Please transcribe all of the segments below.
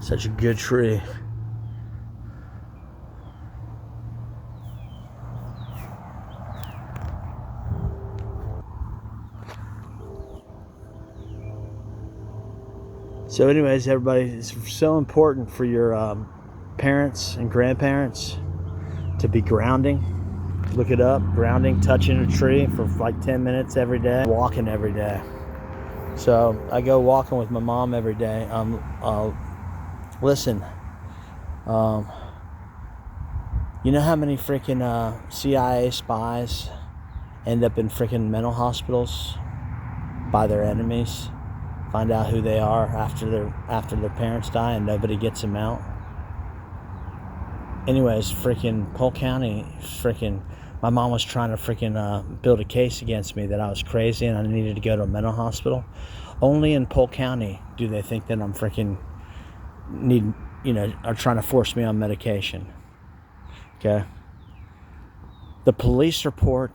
Such a good tree. So anyways, everybody, it's so important for your parents and grandparents to be grounding. Look it up, grounding, touching a tree for like 10 minutes every day, walking every day. So I go walking with my mom every day. Listen, you know how many freaking CIA spies end up in freaking mental hospitals by their enemies? Find out who they are after their parents die and nobody gets them out. Anyways, freaking Polk County, my mom was trying to freaking build a case against me that I was crazy and I needed to go to a mental hospital. Only in Polk County do they think that I'm freaking are trying to force me on medication. Okay. The police report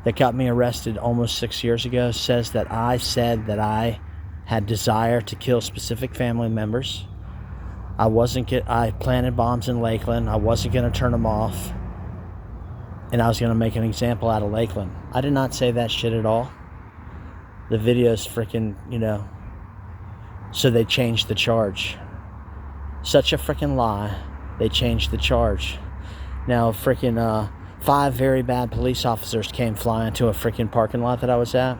that got me arrested almost 6 years ago says that I said that I had desire to kill specific family members. I planted bombs in Lakeland. I wasn't going to turn them off. And I was going to make an example out of Lakeland. I did not say that shit at all. The video's freaking, so they changed the charge. Such a freaking lie. They changed the charge. Now, freaking 5 very bad police officers came flying to a freaking parking lot that I was at.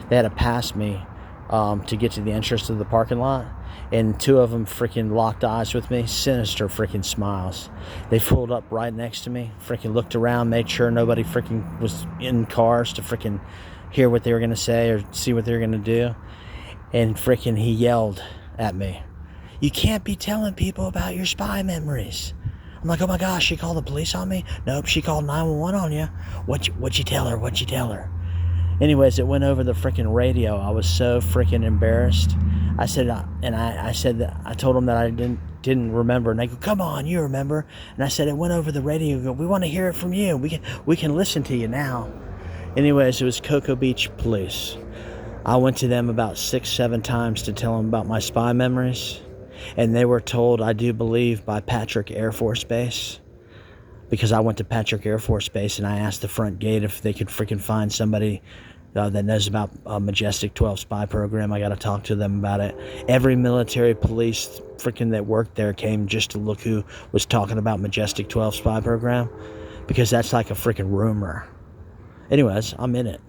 They had to pass me to get to the entrance of the parking lot. And 2 of them freaking locked eyes with me. Sinister freaking smiles. They pulled up right next to me. Freaking looked around, made sure nobody freaking was in cars to freaking hear what they were going to say or see what they were going to do. And freaking he yelled at me, "You can't be telling people about your spy memories." I'm like, oh my gosh, she called the police on me? Nope, she called 911 on you. What'd you tell her? What'd you tell her? Anyways, it went over the freaking radio. I was so freaking embarrassed. I said that I told them that I didn't remember, and they go, "Come on, you remember." And I said it went over the radio. We want to hear it from you. We can listen to you now. Anyways, it was Cocoa Beach Police. I went to them about 6-7 times to tell them about my spy memories. And they were told, I do believe, by Patrick Air Force Base. Because I went to Patrick Air Force Base and I asked the front gate if they could freaking find somebody that knows about a Majestic 12 spy program. I got to talk to them about it. Every military police freaking that worked there came just to look who was talking about Majestic 12 spy program. Because that's like a freaking rumor. Anyways, I'm in it.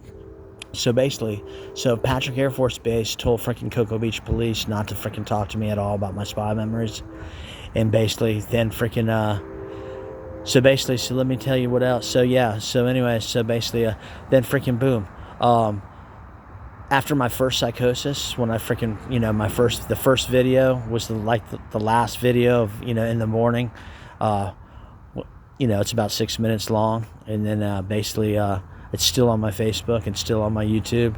So Patrick Air Force Base told freaking Cocoa Beach Police not to freaking talk to me at all about my spy memories. And basically, then freaking, so let me tell you what else. So then freaking boom. After my first psychosis, when I freaking, the first video was the last video of, in the morning. It's about 6 minutes long. And then it's still on my Facebook and still on my YouTube.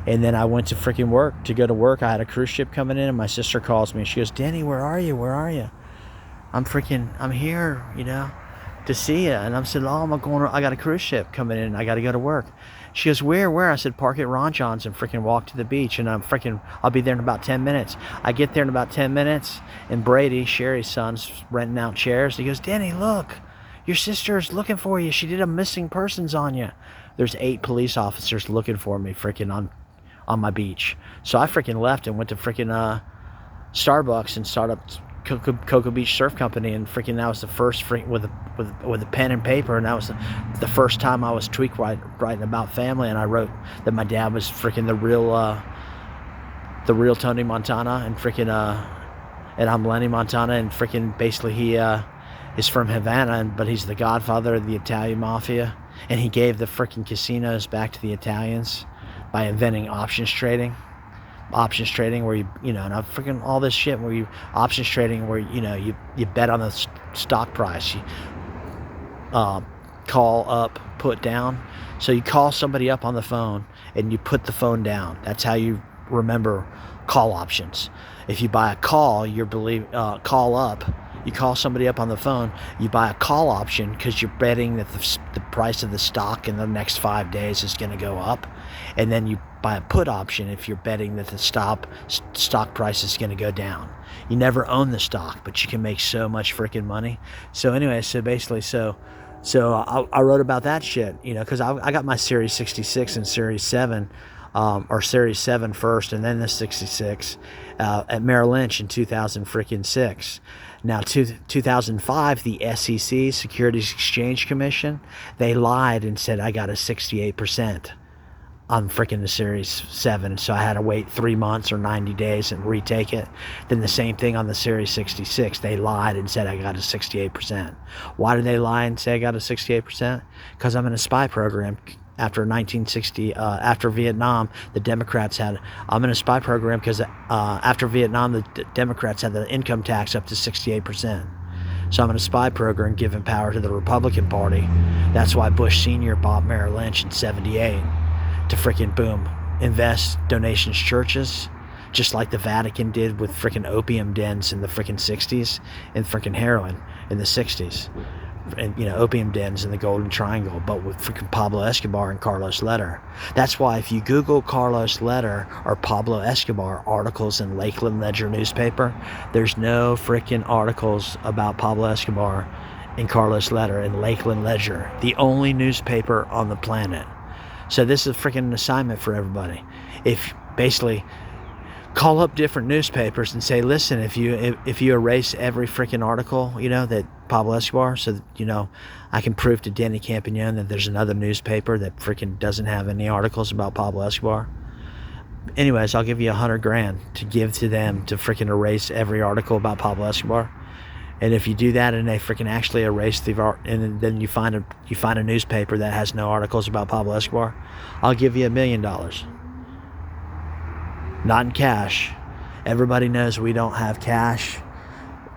And then I went to freaking work. To go to work, I had a cruise ship coming in, and my sister calls me. She goes, "Danny, where are you? Where are you?" I'm here, to see you. And I'm saying, I got a cruise ship coming in. I got to go to work. She goes, where? I said, park at Ron John's and freaking walk to the beach. And I'll be there in about 10 minutes. I get there in about 10 minutes, and Brady, Sherry's son's renting out chairs. He goes, "Danny, look, your sister's looking for you. She did a missing persons on you." There's 8 police officers looking for me freaking on my beach. So I freaking left and went to freaking Starbucks and started up Cocoa Beach Surf Company, and freaking that was the first with a pen and paper, and that was the first time I was writing about family, and I wrote that my dad was freaking the real Tony Montana, and freaking and I'm Lenny Montana, and freaking basically he is from Havana, but he's the godfather of the Italian mafia. And he gave the freaking casinos back to the Italians by inventing options trading. Options trading where and I freaking all this shit where options trading where, you bet on the stock price. You call up, put down. So you call somebody up on the phone and you put the phone down. That's how you remember call options. If you buy a call, call up, You call somebody up on the phone, you buy a call option because you're betting that the price of the stock in the next 5 days is going to go up. And then you buy a put option if you're betting that the stock price is going to go down. You never own the stock, but you can make so much freaking money. So anyway, so basically, so I wrote about that shit, you know, because I got my Series 66 and Series 7, or Series 7 first, and then the 66 at Merrill Lynch in 2006. Now, 2005, the SEC, Securities Exchange Commission, they lied and said I got a 68% on freaking the Series 7, so I had to wait 3 months or 90 days and retake it. Then the same thing on the Series 66. They lied and said I got a 68%. Why did they lie and say I got a 68%? Because I'm in a spy program. After 1960, after Vietnam, the Democrats I'm in a spy program because after Vietnam, the Democrats had the income tax up to 68%. So I'm in a spy program giving power to the Republican Party. That's why Bush Sr. bought Merrill Lynch in 78 to freaking boom, invest donations churches, just like the Vatican did with freaking opium dens in the freaking 60s and freaking heroin in the 60s. And, you know, opium dens in the Golden Triangle, but with freaking Pablo Escobar and Carlos Leder. That's why if you Google Carlos Leder or Pablo Escobar articles in Lakeland Ledger newspaper, there's no freaking articles about Pablo Escobar and Carlos Leder in Lakeland Ledger, the only newspaper on the planet. So this is a freaking assignment for everybody. If basically call up different newspapers and say, listen, if you erase every freaking article, you know, that Pablo Escobar, so that, you know, I can prove to Danny Campion that there's another newspaper that freaking doesn't have any articles about Pablo Escobar. Anyways, I'll give you $100,000 to give to them to freaking erase every article about Pablo Escobar. And if you do that and they freaking actually erase the art, and then you find a newspaper that has no articles about Pablo Escobar, I'll give you $1 million. Not in cash. Everybody knows we don't have cash,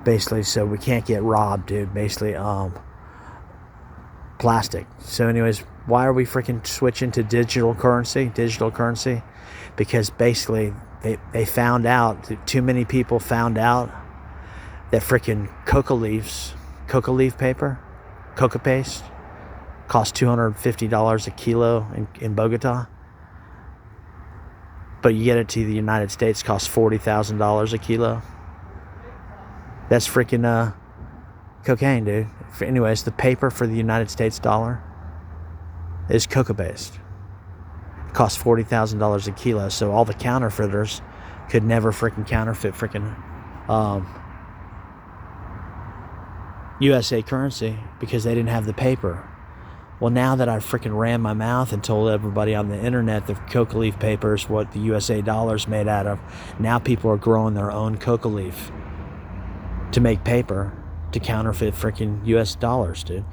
basically, so we can't get robbed, dude. Basically, plastic. So anyways, why are we freaking switching to digital currency? Because basically they found out, too many people found out that freaking coca leaf paper, coca paste, costs $250 a kilo in Bogota. But you get it to the United States, costs $40,000 a kilo. That's freaking cocaine, dude. Anyways, the paper for the United States dollar is coca based. It costs $40,000 a kilo. So all the counterfeiters could never freaking counterfeit freaking USA currency because they didn't have the paper. Well, now that I freaking ran my mouth and told everybody on the internet that coca leaf paper is what the USA dollar is made out of, now people are growing their own coca leaf to make paper to counterfeit freaking US dollars, dude.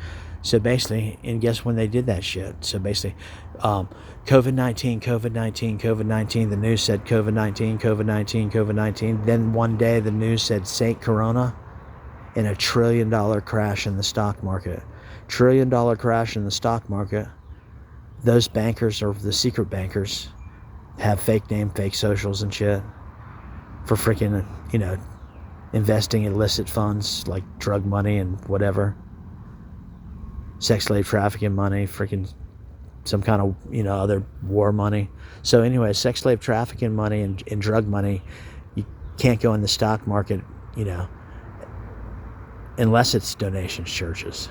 So basically, and guess when they did that shit? So basically, COVID-19, the news said COVID-19. Then one day the news said Saint Corona and $1 trillion crash in the stock market. $1 trillion crash in the stock market. Those bankers, or the secret bankers, have fake name, fake socials and shit for freaking, you know, investing in illicit funds like drug money and whatever, sex slave trafficking money, freaking some kind of, you know, other war money. So anyway, sex slave trafficking money and drug money, you can't go in the stock market, you know, unless it's donations churches.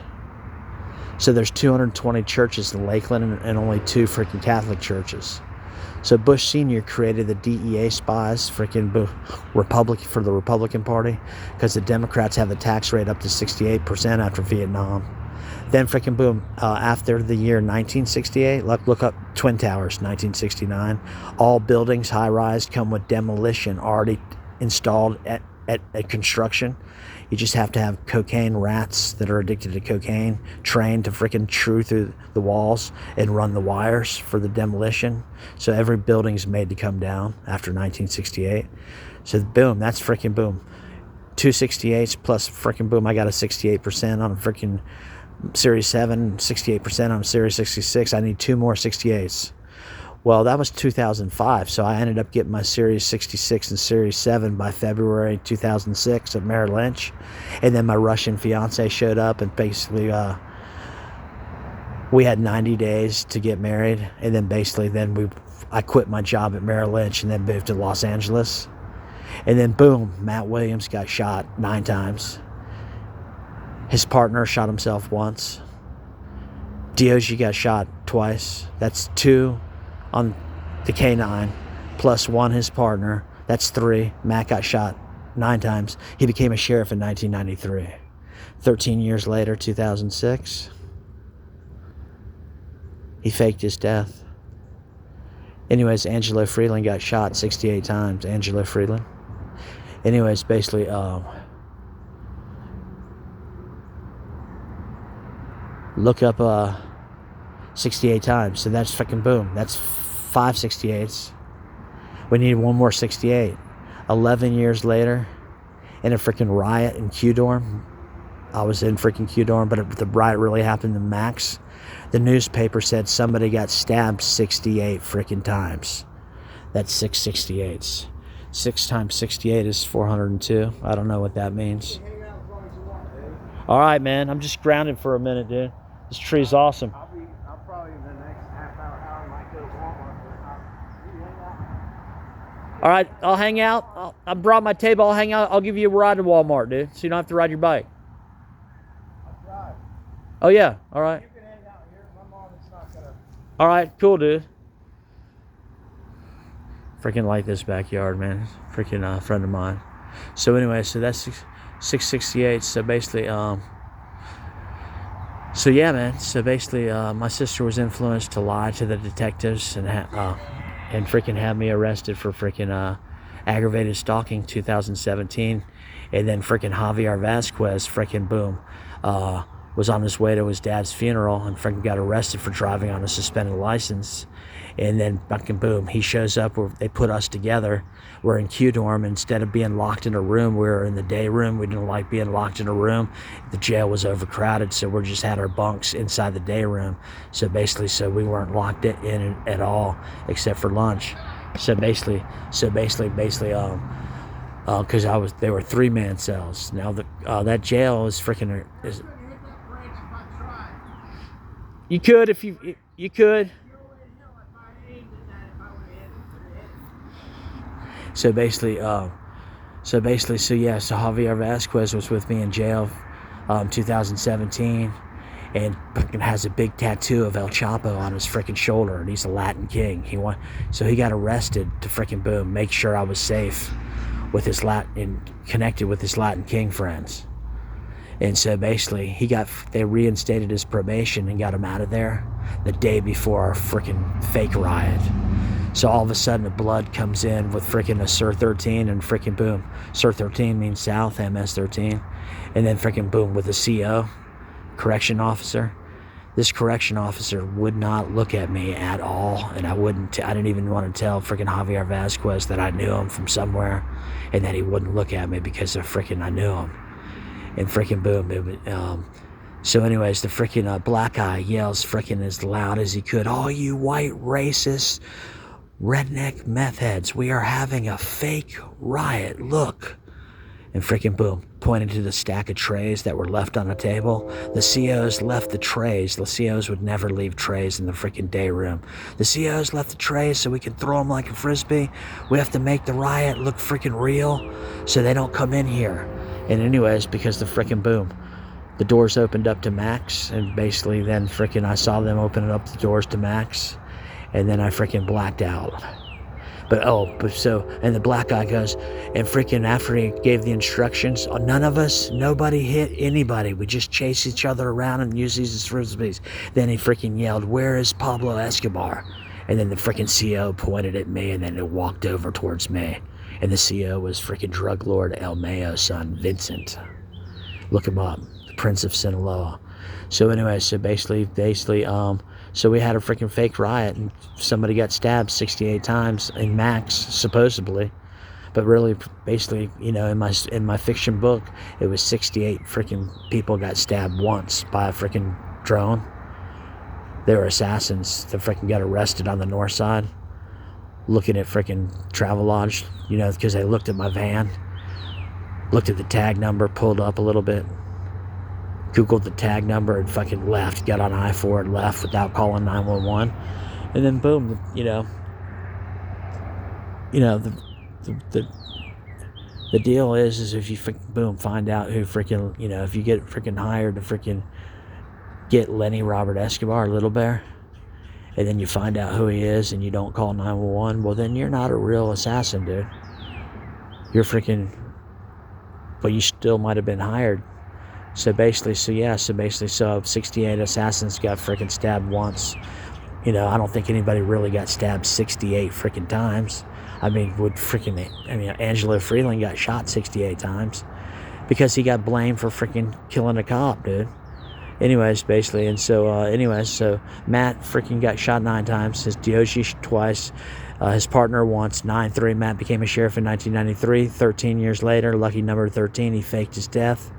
So there's 220 churches in Lakeland and only 2 freaking Catholic churches. So Bush Sr. created the DEA spies, freaking for the Republican Party, because the Democrats have the tax rate up to 68% after Vietnam. Then freaking boom, after the year 1968, look up Twin Towers, 1969. All buildings, high-rise, come with demolition already installed at construction. You just have to have cocaine rats that are addicted to cocaine trained to freaking chew through the walls and run the wires for the demolition. So every building's made to come down after 1968. So boom, that's freaking boom. 268s plus freaking boom, I got a 68% on a freaking Series 7, 68% on a Series 66. I need 2 more 68s. Well, that was 2005, so I ended up getting my Series 66 and Series 7 by February 2006 at Merrill Lynch. And then my Russian fiance showed up, and basically we had 90 days to get married. And then basically I quit my job at Merrill Lynch and then moved to Los Angeles. And then boom, Matt Williams got shot 9 times. His partner shot himself once. Diogy got shot twice. That's 2 on the K9, plus 1 his partner. That's 3. Matt got shot 9 times. He became a sheriff in 1993. 13 years later, 2006, he faked his death. Anyways, Angelo Freeland got shot 68 times. Angelo Freeland. Anyways, basically, look up 68 times. So that's fucking boom. That's 5 68s. We need 1 more 68. 11 years later, in a freaking riot in Q-Dorm. I was in freaking Q-Dorm, but the riot really happened in Max. The newspaper said somebody got stabbed 68 freaking times. That's 6 68s. 6 times 68 is 402. I don't know what that means. All right, man. I'm just grounded for a minute, dude. This tree's awesome. I'll probably in the next half hour, might go to Walmart. You hang out? All right, I'll hang out. I brought my table. I'll hang out. I'll give you a ride to Walmart, dude, so you don't have to ride your bike. I'll drive. Oh, yeah. All right. You can hang out here. My mom is not gonna. All right, cool, dude. Freaking like this backyard, man. Freaking friend of mine. So anyway, so that's 668. So basically, so yeah, man. So basically, my sister was influenced to lie to the detectives and freaking have me arrested for freaking aggravated stalking 2017. And then freaking Javier Vasquez freaking boom was on his way to his dad's funeral and freaking got arrested for driving on a suspended license. And then fucking boom, he shows up where they put us together. We're in Q-Dorm. Instead of being locked in a room, we were in the day room. We didn't like being locked in a room. The jail was overcrowded, so we just had our bunks inside the day room. So basically, so we weren't locked in at all except for lunch. So basically, because they were 3-man cells. Now that jail is freaking. You could if you could. So basically, so Javier Vasquez was with me in jail 2017 and fucking has a big tattoo of El Chapo on his freaking shoulder, and he's a Latin king. So he got arrested to freaking boom, make sure I was safe with his connected with his Latin king friends. And so basically, they reinstated his probation and got him out of there the day before our freaking fake riot. So all of a sudden, the blood comes in with freaking a SIR 13 and freaking boom. SIR 13 means South, MS 13. And then freaking boom with a CO, correction officer. This correction officer would not look at me at all. And I didn't even want to tell freaking Javier Vasquez that I knew him from somewhere and that he wouldn't look at me because of freaking I knew him. And freaking boom, so anyways, the freaking black guy yells freaking as loud as he could, "All you white racist redneck meth heads, we are having a fake riot, look." And freaking boom, pointing to the stack of trays that were left on the table. The COs left the trays. The COs would never leave trays in the freaking day room. The COs left the trays so we can throw them like a frisbee. We have to make the riot look freaking real so they don't come in here. And anyways, because the freaking boom, the doors opened up to Max, and basically then freaking I saw them opening up the doors to Max, and then I freaking blacked out. And the black guy goes, and freaking after he gave the instructions, nobody hit anybody. We just chase each other around and use these as frisbees. Then he freaking yelled, "Where is Pablo Escobar?" And then the freaking CO pointed at me, and then it walked over towards me. And the CO was freaking drug lord El Mayo's son, Vincent. Look him up, the Prince of Sinaloa. So anyway, so basically, so we had a freaking fake riot, and somebody got stabbed 68 times in Max, supposedly. But really, basically, in my fiction book, it was 68 freaking people got stabbed once by a freaking drone. They were assassins that freaking got arrested on the north side, looking at freaking Travelodge, you know, because they looked at my van, looked at the tag number, pulled up a little bit, Googled the tag number and fucking left, got on I-4 and left without calling 911. And then boom, you know, the deal is if you boom, find out who freaking, you know, if you get freaking hired to freaking get Lenny Robert Escobar, Little Bear, and then you find out who he is and you don't call 911, well, then you're not a real assassin, dude. You're freaking, but you still might have been hired. So basically, so 68 assassins got freaking stabbed once. You know, I don't think anybody really got stabbed 68 freaking times. I mean, Angelo Freeland got shot 68 times because he got blamed for freaking killing a cop, dude. Anyways, basically, and so, so Matt freaking got shot 9 times, his Dioshi twice, his partner once, 9-3. Matt became a sheriff in 1993. 13 years later, lucky number 13, he faked his death.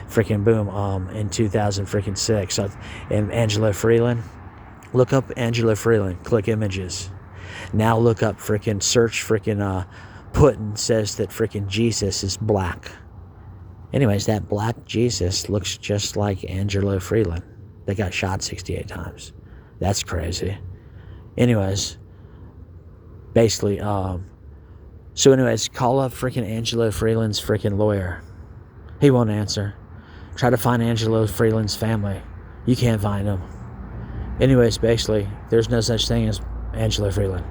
Freaking boom, in 2006. And Angelo Freeland, look up Angelo Freeland, click images. Now look up freaking, search freaking, Putin says that freaking Jesus is black. Anyways, that black Jesus looks just like Angelo Freeland. They got shot 68 times. That's crazy. Anyways, basically, call up freaking Angelo Freeland's freaking lawyer. He won't answer. Try to find Angelo Freeland's family. You can't find them. Anyways, basically, there's no such thing as Angelo Freeland.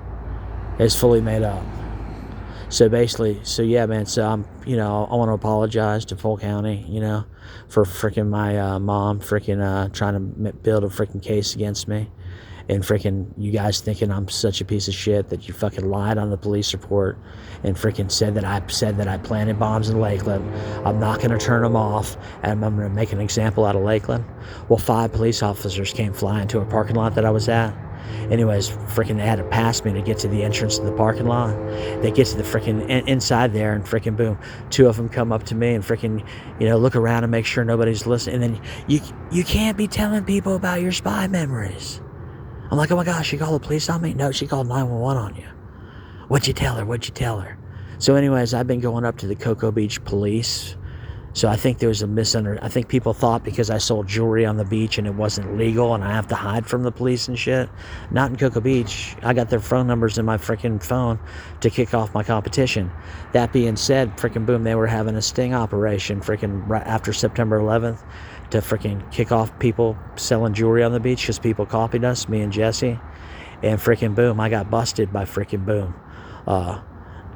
It's fully made up. So basically, yeah, man, so I want to apologize to Polk County, you know, for freaking my mom freaking trying to build a freaking case against me. And freaking you guys thinking I'm such a piece of shit that you fucking lied on the police report and freaking said that I planted bombs in Lakeland. I'm not going to turn them off and I'm going to make an example out of Lakeland. Well, 5 police officers came flying to a parking lot that I was at. Anyways, freaking they had to pass me to get to the entrance to the parking lot. They get to the freaking inside there and freaking boom, 2 of them come up to me and freaking, you know, look around and make sure nobody's listening. And then you can't be telling people about your spy memories. I'm like, oh my gosh, she called the police on me? No, she called 911 on you. What'd you tell her? So anyways, I've been going up to the Cocoa Beach police. So I think there was I think people thought because I sold jewelry on the beach and it wasn't legal and I have to hide from the police and shit. Not in Cocoa Beach. I got their phone numbers in my freaking phone to kick off my competition. That being said, freaking boom, they were having a sting operation freaking right after September 11th. To freaking kick off people selling jewelry on the beach because people copied us, me and Jesse. And freaking boom, I got busted by freaking boom.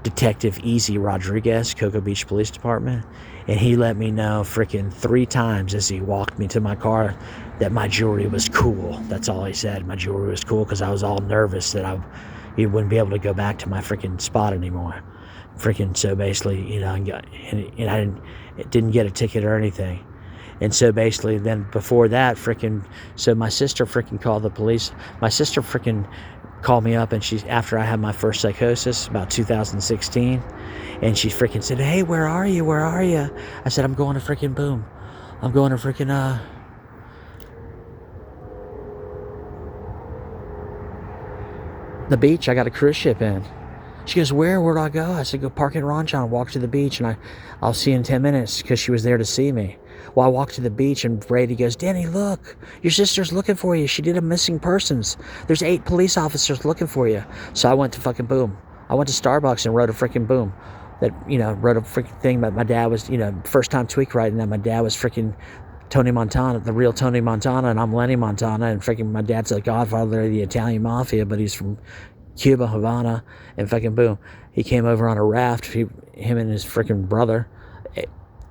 Detective Easy Rodriguez, Cocoa Beach Police Department. And he let me know freaking 3 times as he walked me to my car that my jewelry was cool. That's all he said. My jewelry was cool because I was all nervous that he wouldn't be able to go back to my freaking spot anymore. Freaking, so basically, you know, and I didn't get a ticket or anything. And so basically then before that so my sister freaking called the police. My sister freaking called me up and after I had my first psychosis about 2016 and she freaking said, hey, where are you? I said, I'm going to freaking boom. I'm going to freaking the beach. I got a cruise ship in. She goes, where do I go? I said, go park at Rancho and walk to the beach and I'll see you in 10 minutes because she was there to see me. Well, I walked to the beach and Brady goes, Danny, look, your sister's looking for you. She did a missing persons. There's 8 police officers looking for you. So I went to fucking boom. I went to Starbucks and wrote a freaking boom. Wrote a freaking thing that my dad was, first time tweak writing that my dad was freaking Tony Montana, the real Tony Montana, and I'm Lenny Montana, and freaking my dad's the godfather of the Italian mafia, but he's from Cuba, Havana, and fucking boom. He came over on a raft, him and his freaking brother,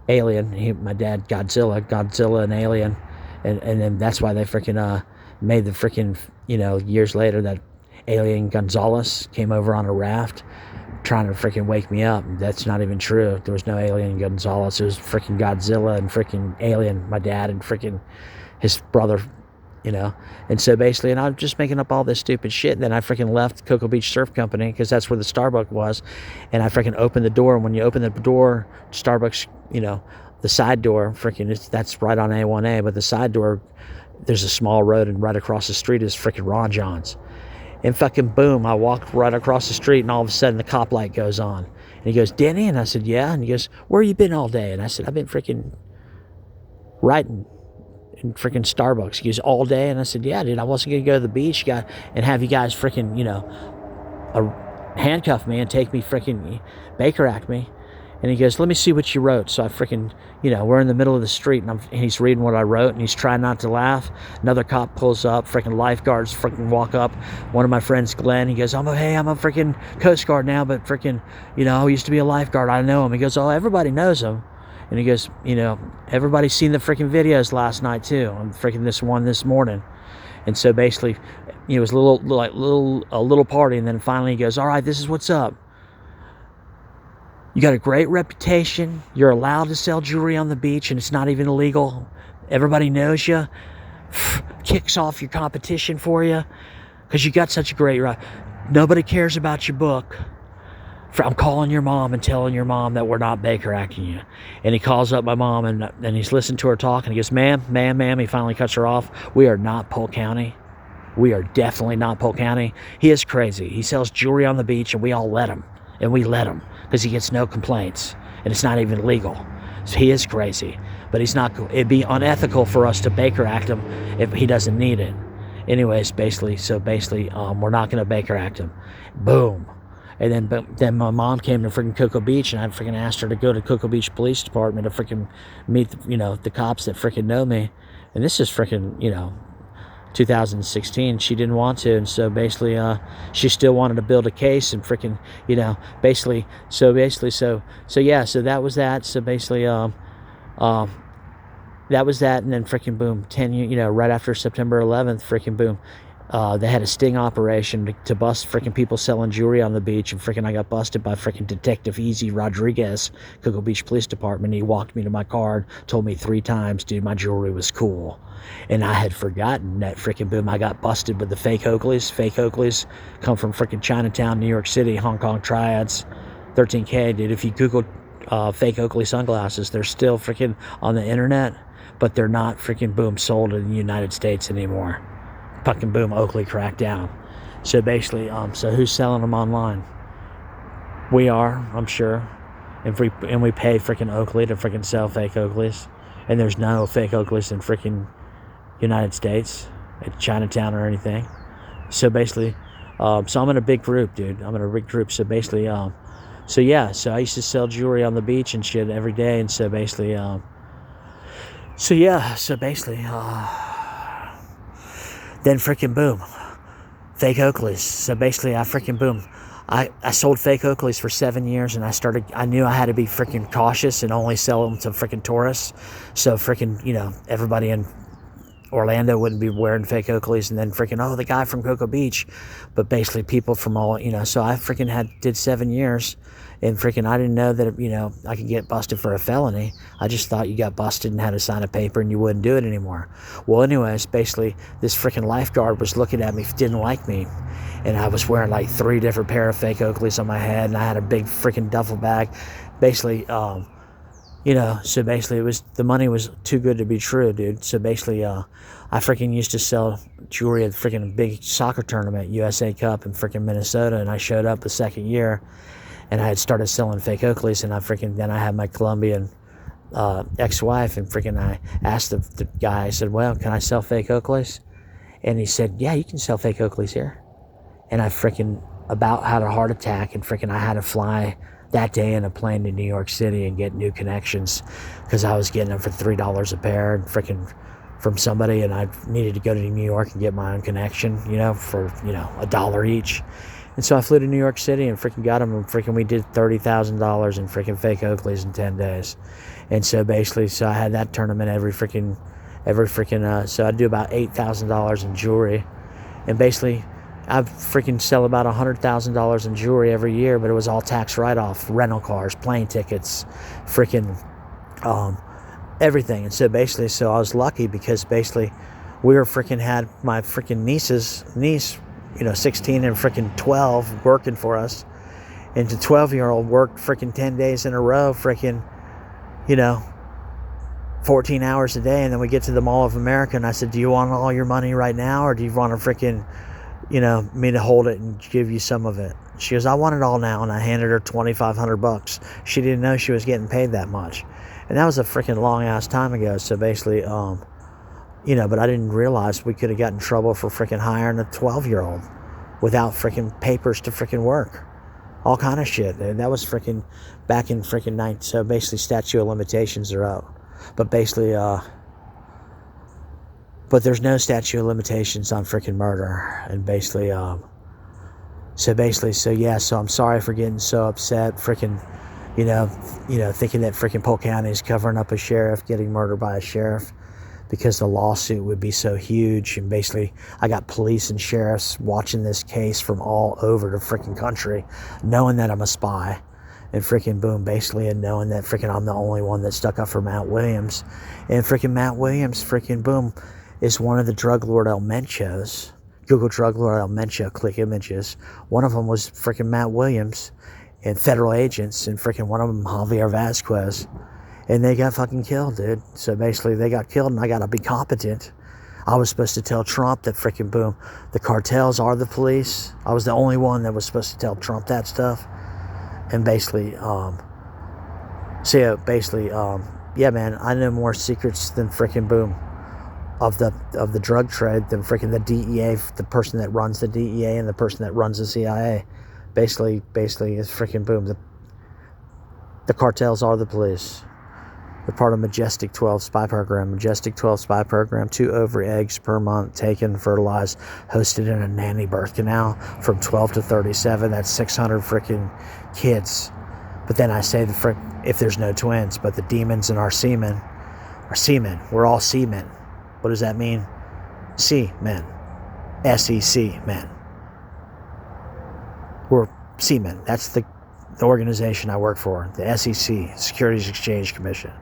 Alien, my dad, Godzilla and Alien, and then that's why they freaking made the freaking, years later that Alien Gonzalez came over on a raft trying to freaking wake me up. That's not even true. There was no Alien Gonzalez. It was freaking Godzilla and freaking Alien, my dad, and freaking his brother, And so basically, and I'm just making up all this stupid shit. And then I freaking left Cocoa Beach Surf Company because that's where the Starbucks was. And I freaking opened the door. And when you open the door, Starbucks, the side door, freaking, that's right on A1A. But the side door there's a small road, and right across the street is freaking Ron John's. And fucking boom, I walked right across the street, and all of a sudden the cop light goes on. And he goes, Denny? And I said, yeah. And he goes, where you been all day? And I said, I've been freaking writing in freaking Starbucks. He goes, all day? And I said, yeah, dude, I wasn't going to go to the beach and have you guys freaking, handcuff me and take me freaking Baker Act me. And he goes, let me see what you wrote. So I freaking, we're in the middle of the street, and he's reading what I wrote, and he's trying not to laugh. Another cop pulls up, freaking lifeguards freaking walk up. One of my friends, Glenn, he goes, I'm a freaking Coast Guard now, but freaking, I used to be a lifeguard. I know him. He goes, oh, everybody knows him. And he goes, everybody's seen the freaking videos last night too. I'm freaking this one this morning. And so basically, it was a little party, and then finally he goes, all right, this is what's up. You got a great reputation. You're allowed to sell jewelry on the beach, and it's not even illegal. Everybody knows you. Kicks off your competition for you because you got such a great nobody cares about your book. I'm calling your mom and telling your mom that we're not Baker Acting you. And he calls up my mom, and he's listening to her talk, and he goes, ma'am. He finally cuts her off. We are not Polk County. We are definitely not Polk County. He is crazy. He sells jewelry on the beach, and we all let him. And we let him because he gets no complaints, and it's not even legal. So he is crazy, but he's not. It'd be unethical for us to Baker Act him if he doesn't need it. Anyways, basically, we're not going to Baker Act him. Boom. And then my mom came to freaking Cocoa Beach, and I freaking asked her to go to Cocoa Beach Police Department to freaking meet the cops that freaking know me. And this is freaking 2016. She didn't want to, and so basically she still wanted to build a case, and freaking so that was that. So basically that was that. And then freaking boom, 10 years, right after September 11th, freaking boom, they had a sting operation to bust freaking people selling jewelry on the beach, and freaking I got busted by freaking Detective Easy Rodriguez, Cocoa Beach Police Department. He walked me to my car, told me 3 times, dude, my jewelry was cool. And I had forgotten that freaking boom, I got busted with the fake Oakleys. Fake Oakleys come from freaking Chinatown, New York City, Hong Kong Triads, 13K, dude. If you Google fake Oakley sunglasses, they're still freaking on the internet, but they're not freaking boom sold in the United States anymore. Fucking boom, Oakley cracked down. So basically, so who's selling them online? We are, I'm sure. And we pay freaking Oakley to freaking sell fake Oakleys. And there's no fake Oakleys in freaking United States, at Chinatown or anything. So basically, so I'm in a big group, dude. I'm in a big group. So basically, so I used to sell jewelry on the beach and shit every day. And so basically, then freaking boom, fake Oakleys. So basically I freaking boom, I sold fake Oakleys for 7 years, and I knew I had to be freaking cautious and only sell them to freaking tourists. So freaking, everybody in Orlando wouldn't be wearing fake Oakleys, and then freaking, the guy from Cocoa Beach. But basically people from all, so I freaking did 7 years, and freaking I didn't know that, I could get busted for a felony. I just thought you got busted and had to sign a paper and you wouldn't do it anymore. Well, anyways, basically this freaking lifeguard was looking at me, didn't like me. And I was wearing like 3 different pair of fake Oakleys on my head, and I had a big freaking duffel bag. Basically, so basically the money was too good to be true, dude. So basically, I freaking used to sell jewelry at freaking big soccer tournament, USA Cup in freaking Minnesota, and I showed up the second year, and I had started selling fake Oakleys, and then I had my Colombian ex-wife, and freaking I asked the guy, I said, well, can I sell fake Oakleys? And he said, yeah, you can sell fake Oakleys here. And I freaking about had a heart attack, and freaking I had to fly that day in a plane to New York City and get new connections, because I was getting them for $3 a pair, and freaking from somebody, and I needed to go to New York and get my own connection, for $1 each. And so I flew to New York City and freaking got them, and freaking we did $30,000 in freaking fake Oakleys in 10 days. And so basically, I had that tournament every freaking, so I do about $8,000 in jewelry. And basically, I freaking sell about $100,000 in jewelry every year, but it was all tax write-off, rental cars, plane tickets, freaking everything. And so basically, I was lucky, because basically we had my freaking niece, 16 and freaking 12 working for us. And the 12-year-old worked freaking 10 days in a row, freaking, 14 hours a day. And then we get to the Mall of America, and I said, do you want all your money right now, or do you want to freaking, me to hold it and give you some of it? She goes, I want it all now. And I handed her $2,500. She didn't know she was getting paid that much. And that was a freaking long ass time ago. So basically, but I didn't realize we could have gotten in trouble for freaking hiring a 12-year-old without freaking papers to freaking work. All kind of shit. And that was freaking back in freaking night. So basically, statute of limitations are out. But basically, but there's no statute of limitations on freaking murder. And basically, so I'm sorry for getting so upset. Freaking, thinking that freaking Polk County is covering up a sheriff getting murdered by a sheriff, because the lawsuit would be so huge. And basically, I got police and sheriffs watching this case from all over the freaking country, knowing that I'm a spy, and freaking boom, basically, and knowing that freaking I'm the only one that stuck up for Matt Williams. And freaking Matt Williams, freaking boom, is one of the drug lord El Menchos. Google drug lord El Mencho, click images. One of them was freaking Matt Williams and federal agents, and freaking one of them Javier Vasquez. And they got fucking killed, dude. So basically, they got killed, and I got to be competent. I was supposed to tell Trump that freaking boom, the cartels are the police. I was the only one that was supposed to tell Trump that stuff. And basically, yeah, man, I know more secrets than freaking boom of the drug trade than freaking the DEA, the person that runs the DEA and the person that runs the CIA. Basically, is freaking boom. The cartels are the police. They're part of Majestic 12 spy program. Majestic 12 spy program, 2 ovary eggs per month taken, fertilized, hosted in a nanny birth canal from 12 to 37. That's 600 freaking kids. But then I say if there's no twins, but the demons in our semen are semen. We're all semen. What does that mean? Semen. SEC, men. We're semen. That's the organization I work for, the SEC, Securities Exchange Commission.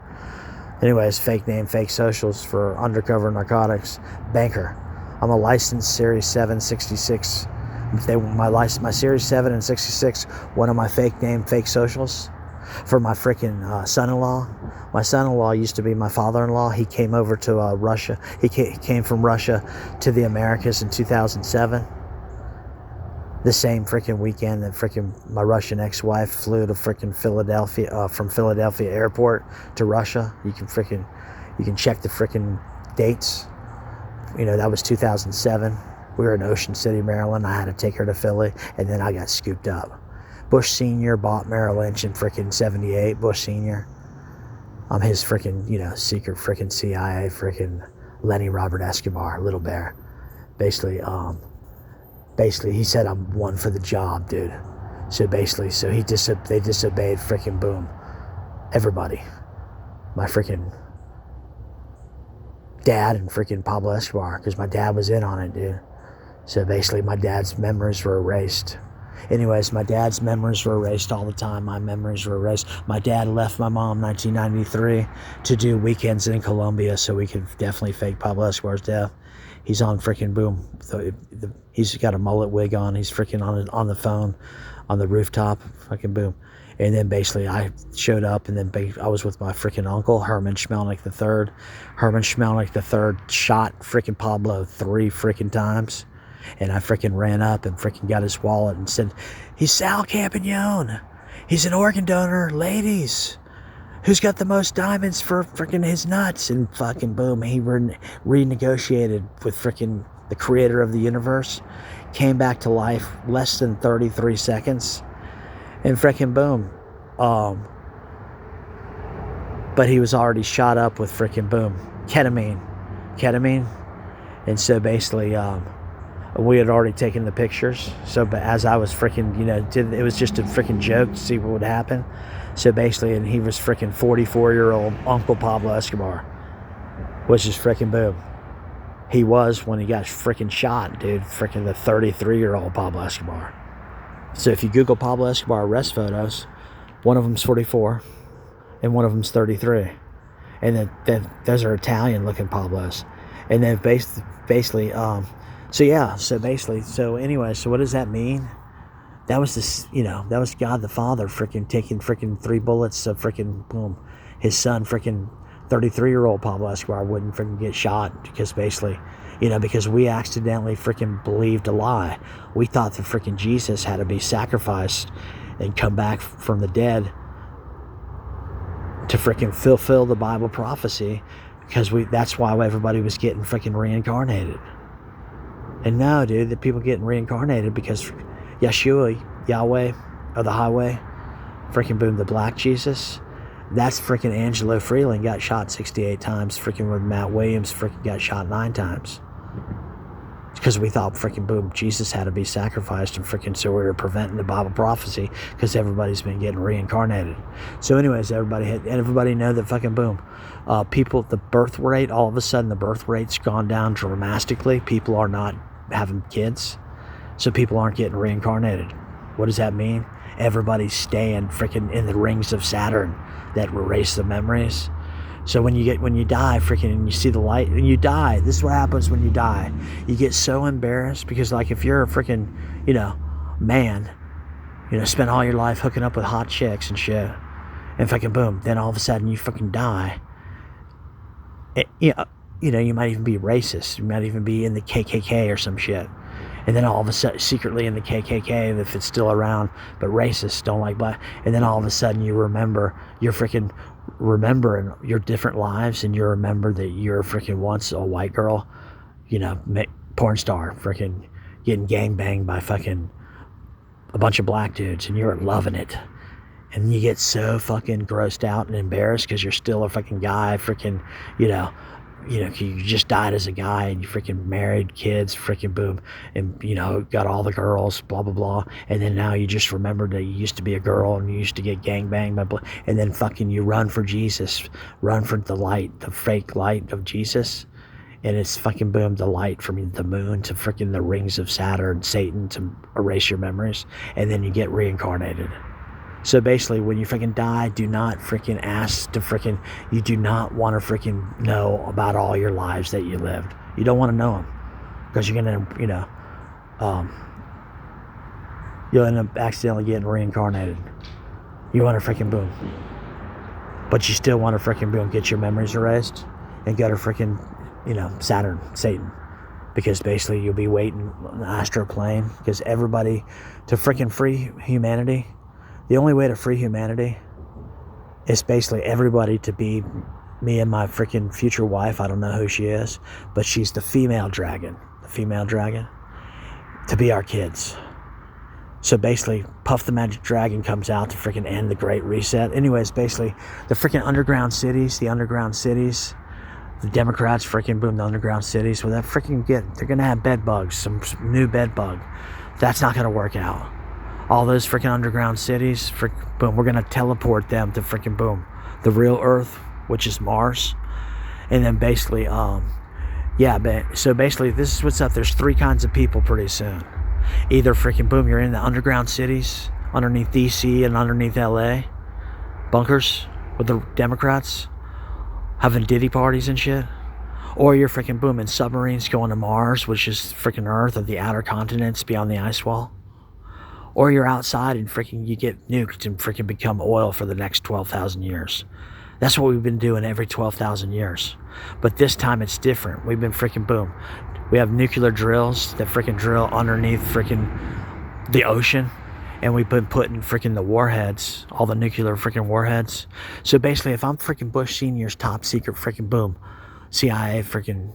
Anyways, fake name, fake socials for undercover narcotics. Banker. I'm a licensed Series 7 66. My Series 7 and 66, one of my fake name, fake socials for my freaking son-in-law. My son-in-law used to be my father-in-law. He came over to Russia. He came from Russia to the Americas in 2007. The same freaking weekend that freaking my Russian ex-wife flew to freaking Philadelphia, from Philadelphia airport to Russia. You can check the freaking dates. That was 2007. We were in Ocean City, Maryland. I had to take her to Philly, and then I got scooped up. Bush Sr. bought Merrill Lynch in freaking 78. Bush Sr. I'm his freaking, secret freaking CIA freaking Lenny Robert Escobar, Little Bear. Basically, he said I'm one for the job, dude. So basically, they disobeyed freaking boom. Everybody. My freaking dad and freaking Pablo Escobar, because my dad was in on it, dude. So basically, my dad's memories were erased. Anyways, my dad's memories were erased all the time. My memories were erased. My dad left my mom in 1993 to do weekends in Colombia so we could definitely fake Pablo Escobar's death. He's on freaking boom. He's got a mullet wig on. He's freaking on the phone on the rooftop. Fucking boom. And then basically I showed up, and then I was with my freaking uncle, Herman Schmelnick III. Herman Schmelnick III shot freaking Pablo 3 freaking times. And I freaking ran up and freaking got his wallet and said, he's Sal Campagnon. He's an organ donor. Ladies, who's got the most diamonds for freaking his nuts? And fucking boom, he renegotiated with freaking the creator of the universe. Came back to life less than 33 seconds. And freaking boom. But he was already shot up with freaking boom. Ketamine. And so basically, we had already taken the pictures. So, but as I was freaking, it was just a freaking joke to see what would happen. So basically, and he was freaking 44-year-old Uncle Pablo Escobar, which is freaking boom. He was when he got freaking shot, dude. Freaking the 33-year-old Pablo Escobar. So if you Google Pablo Escobar arrest photos, one of them's 44, and one of them's 33, and then those are Italian-looking Pablos, and then basically. So anyway, so what does that mean? That was that was God the Father freaking taking freaking 3 bullets of freaking boom, his son freaking 33-year-old Pablo Escobar wouldn't freaking get shot because basically, because we accidentally freaking believed a lie. We thought that freaking Jesus had to be sacrificed and come back from the dead to freaking fulfill the Bible prophecy, because that's why everybody was getting freaking reincarnated. And no, dude, the people getting reincarnated because Yeshua, Yahweh, or the highway, freaking boom, the black Jesus, that's freaking Angelo Freeland got shot 68 times, freaking with Matt Williams freaking got shot 9 times. Because we thought freaking boom, Jesus had to be sacrificed, and freaking so we were preventing the Bible prophecy because everybody's been getting reincarnated. So anyways, everybody know that fucking boom, people, the birth rate, all of a sudden the birth rate's gone down dramatically. People are not having kids, so people aren't getting reincarnated. What does that mean? Everybody's staying freaking in the rings of Saturn that erase the memories. So when you die freaking and you see the light and you die, this is what happens when you die. You get so embarrassed because, like, if you're a freaking, man, spend all your life hooking up with hot chicks and shit, and fucking boom, then all of a sudden you fucking die. You might even be racist. You might even be in the KKK or some shit. And then all of a sudden, secretly in the KKK, if it's still around, but racists don't like black. And then all of a sudden you're freaking remembering your different lives, and you remember that you're freaking once a white girl, porn star, freaking getting gangbanged by fucking a bunch of black dudes, and you're loving it. And you get so fucking grossed out and embarrassed because you're still a fucking guy, freaking, you just died as a guy, and you freaking married, kids, freaking boom, and got all the girls, blah blah blah, and then now you just remembered that you used to be a girl and you used to get gangbanged by, and then fucking you run for Jesus, run for the light, the fake light of Jesus, and it's fucking boom, the light from the moon to freaking the rings of Saturn, Satan, to erase your memories, and then you get reincarnated. So basically, when you freaking die, do not freaking ask to freaking, you do not want to freaking know about all your lives that you lived. You don't want to know them, because you're going to, you'll end up accidentally getting reincarnated. You want to freaking boom. But you still want to freaking boom, get your memories erased and go to freaking, Saturn, Satan. Because basically you'll be waiting on the astral plane, because everybody, to freaking free humanity, the only way to free humanity is basically everybody to be me and my freaking future wife. I don't know who she is, but she's the female dragon. To be our kids. So basically, Puff the Magic Dragon comes out to freaking end the Great Reset. Anyways, basically, the freaking underground cities, the Democrats freaking boom, the underground cities, they're going to have bed bugs, some new bed bug. That's not going to work out. All those freaking underground cities, boom, we're going to teleport them to freaking boom, the real Earth, which is Mars. And then basically, so basically this is what's up. There's 3 kinds of people pretty soon. Either freaking boom, you're in the underground cities, underneath DC and underneath LA, bunkers with the Democrats, having Diddy parties and shit. Or you're freaking boom in submarines going to Mars, which is freaking Earth, or the outer continents beyond the ice wall. Or you're outside and freaking you get nuked and freaking become oil for the next 12,000 years. That's what we've been doing every 12,000 years. But this time it's different. We've been freaking boom. We have nuclear drills that freaking drill underneath freaking the ocean. And we've been putting freaking the warheads, all the nuclear freaking warheads. So basically, if I'm freaking Bush Sr.'s top secret freaking boom, CIA freaking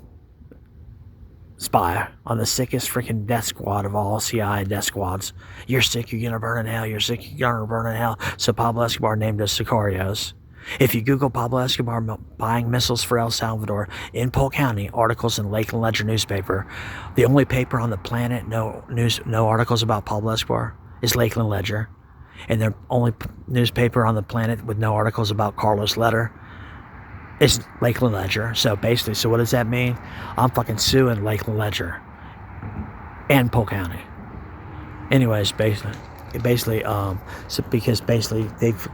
spy on the sickest freaking death squad of all CIA death squads. You're sick, you're gonna burn in hell, you're sick, you're gonna burn in hell. So Pablo Escobar named us Sicarios. If you Google Pablo Escobar buying missiles for El Salvador in Polk County, articles in Lakeland Ledger newspaper, the only paper on the planet, no articles about Pablo Escobar, is Lakeland Ledger. And the only newspaper on the planet with no articles about Carlos Letter is Lakeland Ledger. So basically, so what does that mean? I'm fucking suing Lakeland Ledger and Polk County. Anyways, basically, so because basically they've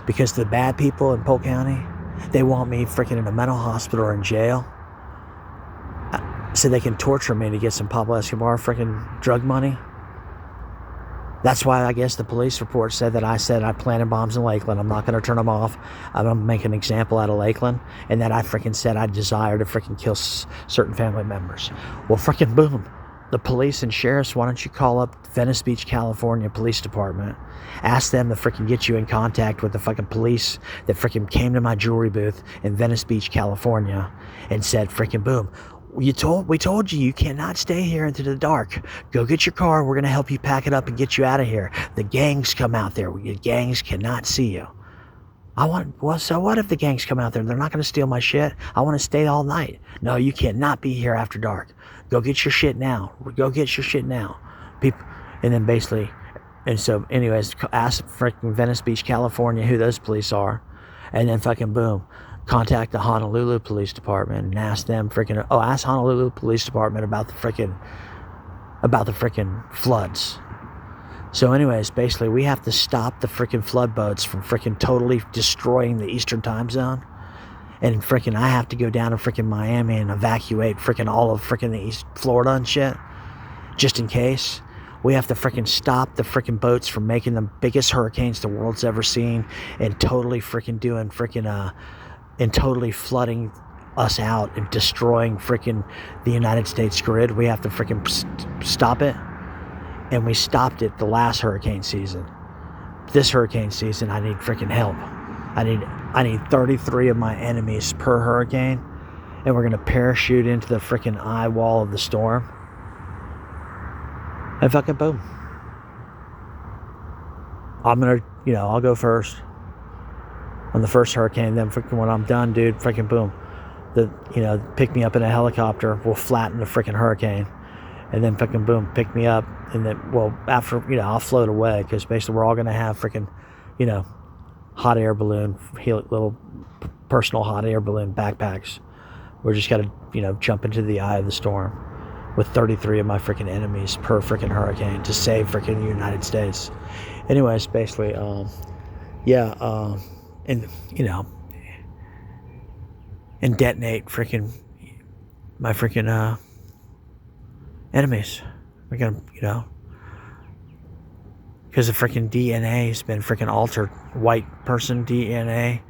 because the bad people in Polk County, they want me freaking in a mental hospital or in jail, so they can torture me to get some Pablo Escobar freaking drug money. That's why I guess the police report said that I said I planted bombs in Lakeland. I'm not going to turn them off. I'm going to make an example out of Lakeland. And that I freaking said I desire to freaking kill certain family members. Well, freaking boom. The police and sheriffs, why don't you call up Venice Beach, California Police Department? Ask them to freaking get you in contact with the fucking police that freaking came to my jewelry booth in Venice Beach, California and said freaking boom. We told you you cannot stay here into the dark. Go get your car. We're going to help you pack it up and get you out of here. The gangs come out there. The gangs cannot see you. So what if the gangs come out there? They're not going to steal my shit. I want to stay all night. No, you cannot be here after dark. Go get your shit now. Go get your shit now. People, and then basically, and so anyways, ask freaking Venice Beach, California, who those police are. And then fucking boom. Contact the Honolulu Police Department and ask them ask Honolulu Police Department about the freaking floods. So anyways, basically we have to stop the freaking flood boats from freaking totally destroying the Eastern time zone. And freaking I have to go down to freaking Miami and evacuate freaking all of freaking the East Florida and shit. Just in case. We have to freaking stop the freaking boats from making the biggest hurricanes the world's ever seen and totally freaking doing freaking and totally flooding us out and destroying freaking the United States grid. We have to freaking stop it. And we stopped it the last hurricane season. This hurricane season, I need freaking help. I need 33 of my enemies per hurricane. And we're going to parachute into the freaking eye wall of the storm. And fucking boom. I'm going to, I'll go first. On the first hurricane, then freaking when I'm done, dude, freaking boom. Pick me up in a helicopter, we'll flatten the freaking hurricane. And then freaking boom, pick me up. And then, after, I'll float away. Because basically we're all going to have freaking, hot air balloon, little personal hot air balloon backpacks. We're just got to, jump into the eye of the storm with 33 of my freaking enemies per freaking hurricane to save freaking the United States. Anyways, basically, and and detonate freaking my freaking enemies. We're gonna, because the freaking DNA has been freaking altered. White person DNA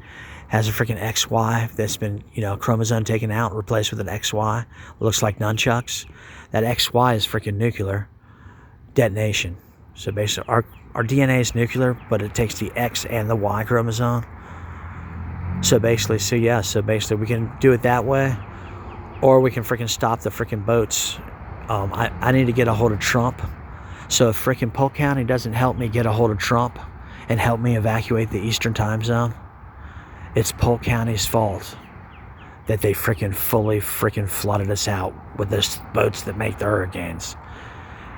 has a freaking XY that's been, chromosome taken out, replaced with an XY. Looks like nunchucks. That XY is freaking nuclear detonation. So basically, our DNA is nuclear, but it takes the X and the Y chromosome. So basically, we can do it that way, or we can freaking stop the freaking boats. I need to get a hold of Trump. So if freaking Polk County doesn't help me get a hold of Trump and help me evacuate the Eastern time zone, it's Polk County's fault that they freaking fully freaking flooded us out with those boats that make the hurricanes.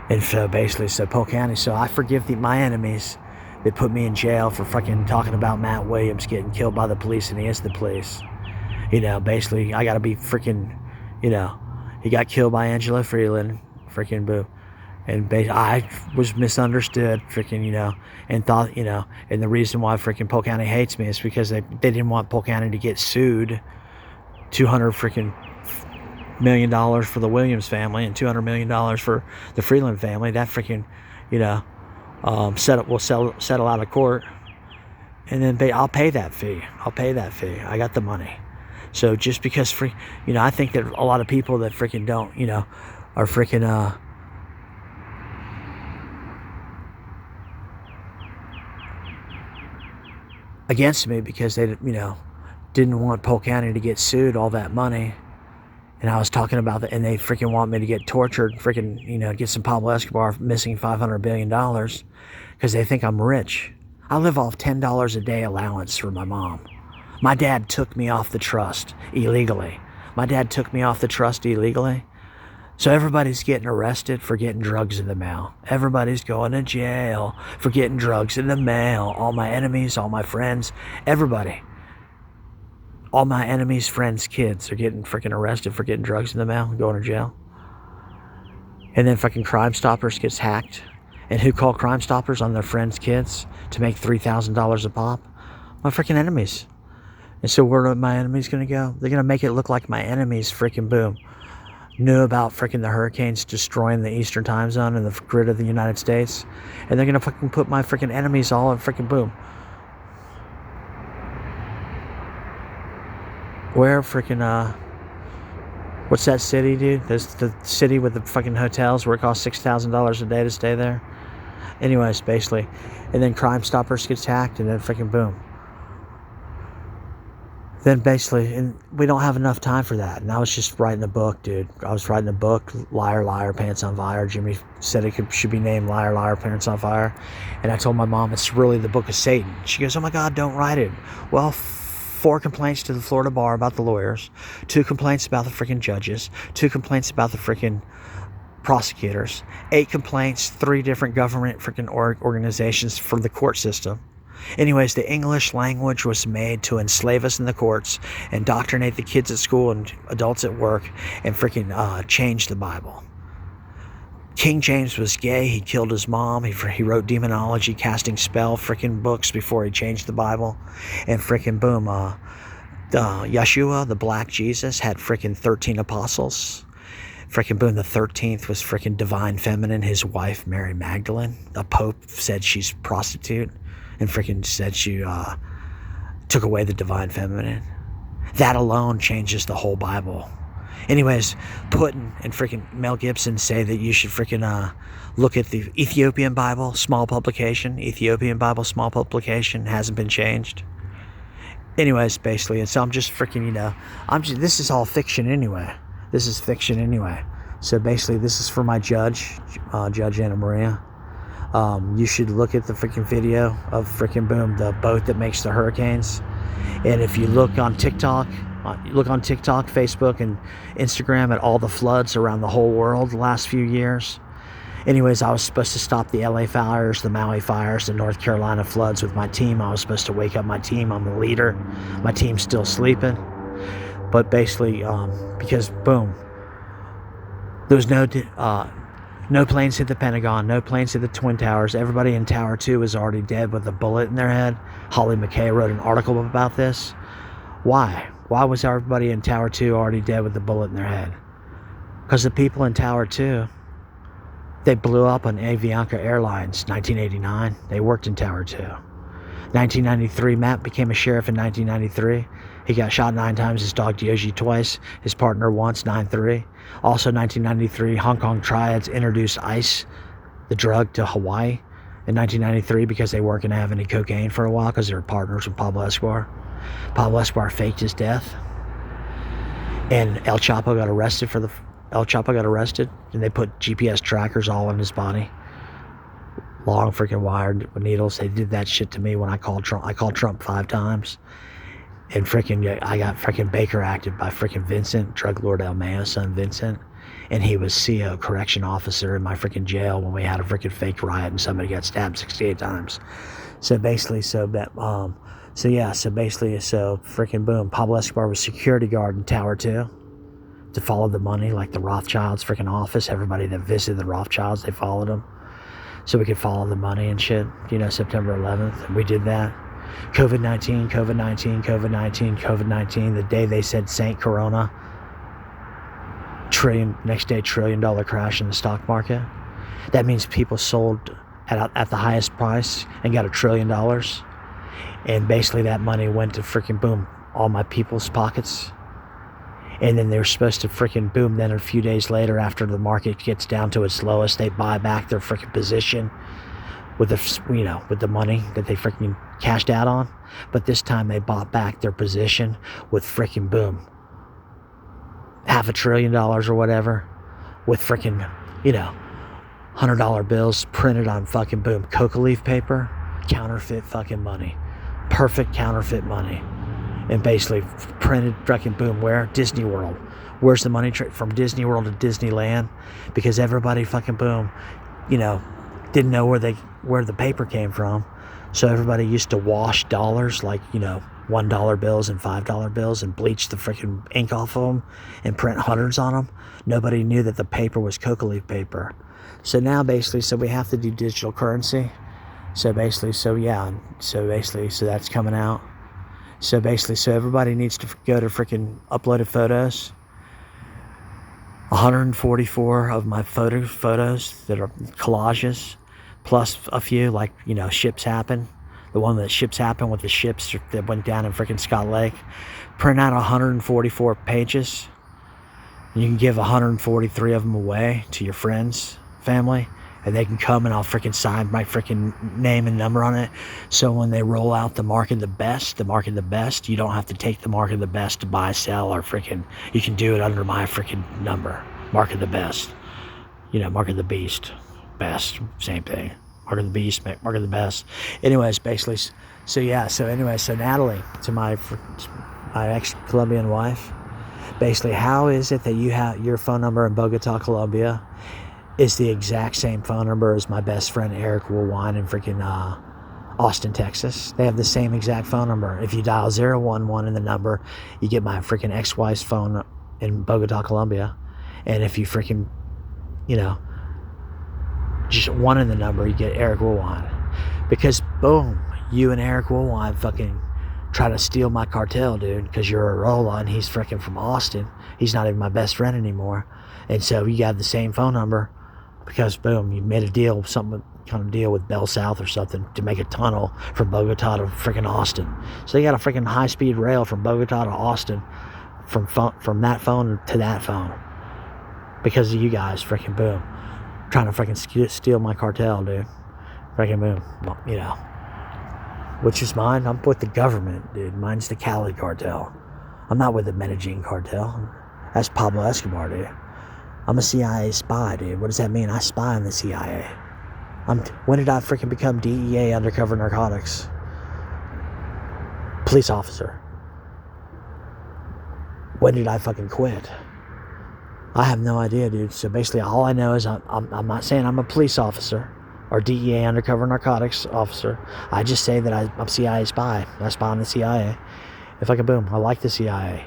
And so basically, Polk County, so I forgive my enemies that put me in jail for freaking talking about Matt Williams getting killed by the police and he is the police. Basically, I gotta be freaking, he got killed by Angela Freeland, freaking boo. And I was misunderstood, freaking, and thought, and the reason why freaking Polk County hates me is because they didn't want Polk County to get sued $200 freaking million for the Williams family and $200 million for the Freeland family. That freaking, settle out of court, and then I'll pay that fee. I got the money. So just because I think that a lot of people that freaking don't, are freaking against me because they, didn't want Polk County to get sued all that money. And I was talking about that, and they freaking want me to get tortured, freaking, get some Pablo Escobar missing $500 billion because they think I'm rich. I live off $10 a day allowance for my mom. My dad took me off the trust illegally. So everybody's getting arrested for getting drugs in the mail. Everybody's going to jail for getting drugs in the mail. All my enemies, all my friends, everybody. All my enemies, friends, kids are getting freaking arrested for getting drugs in the mail and going to jail. And then fucking Crime Stoppers gets hacked. And who called Crime Stoppers on their friends' kids to make $3,000 a pop? My freaking enemies. And so where are my enemies going to go? They're going to make it look like my enemies freaking boom. knew about freaking the hurricanes destroying the Eastern time zone and the grid of the United States. And they're going to fucking put my freaking enemies all in freaking boom. Where freaking, what's that city, dude? There's the city with the fucking hotels where it costs $6,000 a day to stay there. Anyways, basically. And then Crime Stoppers gets hacked and then freaking boom. Then basically, and we don't have enough time for that. And I was just writing a book, dude. I was writing a book, Liar, Liar, Pants on Fire. Jimmy said it should be named Liar, Liar, Pants on Fire. And I told my mom it's really the book of Satan. She goes, oh my God, don't write it. Well, 4 complaints to the Florida bar about the lawyers, 2 complaints about the freaking judges, 2 complaints about the freaking prosecutors, 8 complaints, 3 different government freaking organizations for the court system. Anyways, the English language was made to enslave us in the courts, indoctrinate the kids at school and adults at work, and freaking change the Bible. King James was gay. He killed his mom. He wrote demonology, casting spell freaking books before he changed the Bible. And freaking boom, Yeshua, the black Jesus, had freaking 13 apostles. Freaking boom, the 13th was freaking divine feminine, his wife, Mary Magdalene. The Pope said she's prostitute. And freaking said she took away the divine feminine. That alone changes the whole Bible. Anyways, Putin and freaking Mel Gibson say that you should freaking look at the Ethiopian Bible, small publication. Ethiopian Bible, small publication, hasn't been changed. Anyways, basically, and so I'm just freaking, this is all fiction anyway. This is fiction anyway. So basically, this is for my judge, Judge Anna Maria. You should look at the freaking video of freaking boom, the boat that makes the hurricanes. And if you look on TikTok, Facebook, and Instagram at all the floods around the whole world the last few years. Anyways, I was supposed to stop the LA fires, the Maui fires, the North Carolina floods with my team. I was supposed to wake up my team. I'm the leader. My team's still sleeping. But basically, because boom, there was no planes hit the Pentagon, no planes hit the Twin Towers. Everybody in Tower 2 is already dead with a bullet in their head. Holly McKay wrote an article about this. Why? Why was everybody in Tower 2 already dead with a bullet in their head? Because the people in Tower 2, they blew up on Avianca Airlines 1989. They worked in Tower 2. 1993, Matt became a sheriff in 1993. He got shot 9 times, his dog Dioji twice, his partner once, 9-3. Also 1993, Hong Kong triads introduced ice, the drug, to Hawaii in 1993 because they weren't going to have any cocaine for a while because they were partners with Pablo Escobar. Pablo Escobar faked his death. And El Chapo got arrested and they put GPS trackers all in his body. Long freaking wired needles. They did that shit to me when I called Trump. I called Trump 5 times. And freaking, I got freaking Baker acted by freaking Vincent, drug lord El Mayo's son Vincent. And he was CO, correction officer in my freaking jail when we had a freaking fake riot and somebody got stabbed 68 times. So basically, freaking boom, Pablo Escobar was security guard in Tower 2 to follow the money, like the Rothschilds freaking office. Everybody that visited the Rothschilds, they followed them. So we could follow the money and shit, September 11th. And we did that. COVID-19, the day they said Saint Corona, next day $1 trillion crash in the stock market. That means people sold at the highest price and got $1 trillion. And basically that money went to freaking boom, all my people's pockets. And then they're supposed to freaking boom, then a few days later after the market gets down to its lowest, they buy back their freaking position with the money that they freaking cashed out on. But this time they bought back their position with freaking boom, $500 billion or whatever, with freaking, $100 bills printed on fucking boom, coca leaf paper, counterfeit fucking money, perfect counterfeit money. And basically printed fucking boom, where? Disney World. Where's the money from Disney World to Disneyland? Because everybody fucking boom, didn't know where the paper came from. So everybody used to wash dollars, like, $1 bills and $5 bills, and bleach the freaking ink off of them and print hundreds on them. Nobody knew that the paper was coca leaf paper. So now basically, we have to do digital currency. So that's coming out. So everybody needs to go to freaking uploaded photos 144 of my photos that are collages, plus a few like, you know, Ships Happen. The one that Ships Happen with the ships that went down in freaking Scott Lake. Print out 144 pages. You can give 143 of them away to your friends, family, and they can come and I'll freaking sign my freaking name and number on it. So when they roll out the mark of the best, you don't have to take the mark of the best to buy, sell, or freaking, you can do it under my freaking number. Mark of the best. You know, mark of the beast. Best. Same thing. Mark of the beast, mark of the best. Anyways, basically, so Natalie, to my ex-Colombian wife, basically, how is it that you have your phone number in Bogota, Colombia, is the exact same phone number as my best friend Eric Woolwine in freaking Austin, Texas? They have the same exact phone number. If you dial 011 in the number, you get my freaking ex-wife's phone in Bogota, Colombia. And if you freaking, you know, just one in the number, you get Eric Woolwine. Because boom, you and Eric Woolwine fucking try to steal my cartel, dude, because you're a Rolla and he's freaking from Austin. He's not even my best friend anymore. And so you got the same phone number because boom, you made a deal, some kind of deal with Bell South or something to make a tunnel from Bogota to freaking Austin. So they got a freaking high-speed rail from Bogota to Austin from that phone to that phone because of you guys, freaking boom, trying to freaking steal my cartel, dude. Freaking boom, you know. Which is mine? I'm with the government, dude. Mine's the Cali cartel. I'm not with the Medellin cartel. That's Pablo Escobar, dude. I'm a CIA spy, dude. What does that mean? I spy on the CIA. When did I freaking become DEA undercover narcotics? Police officer. When did I fucking quit? I have no idea, dude. So basically, all I know is I'm not saying I'm a police officer or DEA undercover narcotics officer. I just say that I'm CIA spy. I spy on the CIA. If I can boom, I like the CIA.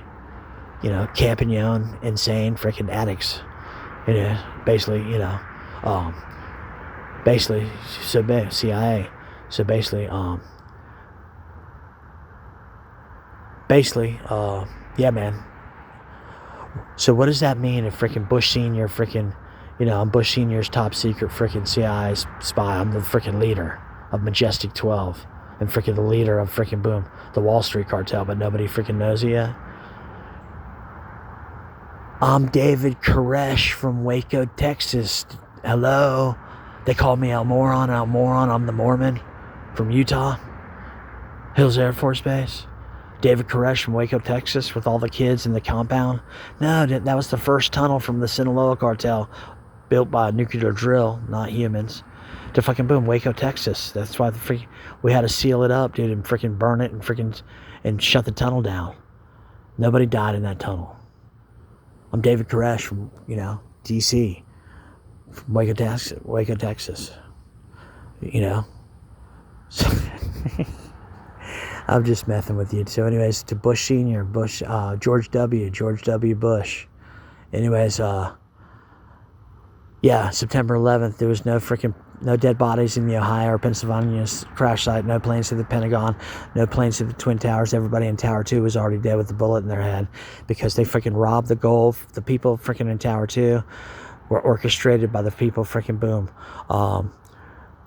You know, Campagnon, insane freaking addicts. You know, basically, you know, basically, so CIA. So basically, yeah, man. So what does that mean if freaking Bush Senior freaking, you know, I'm Bush Senior's top secret freaking CIA spy. I'm the freaking leader of Majestic 12 and freaking the leader of freaking boom, the Wall Street cartel, but nobody freaking knows it yet. I'm David Koresh from Waco, Texas. Hello. They call me El Moron. I'm the Mormon from Utah. Hills Air Force Base. David Koresh from Waco, Texas, with all the kids in the compound. No, that was the first tunnel from the Sinaloa cartel, built by a nuclear drill, not humans, to fucking boom, Waco, Texas. That's why we had to seal it up, dude, and freaking burn it and shut the tunnel down. Nobody died in that tunnel. I'm David Koresh from, you know, DC, from Waco, Texas. You know. I'm just messing with you. So anyways, to Bush Senior, George W. Bush. Anyways, yeah, September 11th, there was no dead bodies in the Ohio or Pennsylvania crash site, no planes to the Pentagon, no planes to the Twin Towers. Everybody in Tower 2 was already dead with a bullet in their head because they freaking robbed the gold. The people freaking in Tower 2 were orchestrated by the people freaking boom.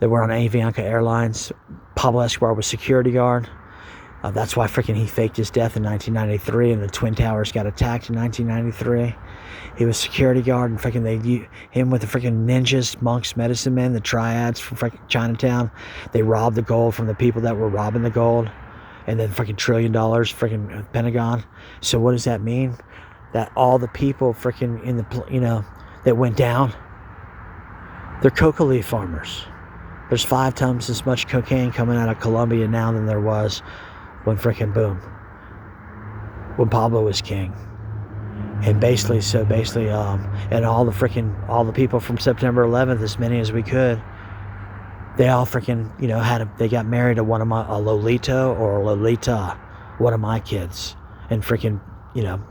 They were on Avianca Airlines. Pablo Escobar was security guard. That's why freaking he faked his death in 1993 and the Twin Towers got attacked in 1993. He was security guard and freaking him with the freaking ninjas, monks, medicine men, the triads from freaking Chinatown. They robbed the gold from the people that were robbing the gold, and then freaking $1 trillion freaking Pentagon. So what does that mean? That all the people freaking in the, you know, that went down, they're coca leaf farmers. There's 5 times as much cocaine coming out of Colombia now than there was when freaking boom, when Pablo was king. And basically, and all the people from September 11th, as many as we could, they all freaking, you know, they got married to a Lolito or a Lolita, one of my kids. And freaking, you know,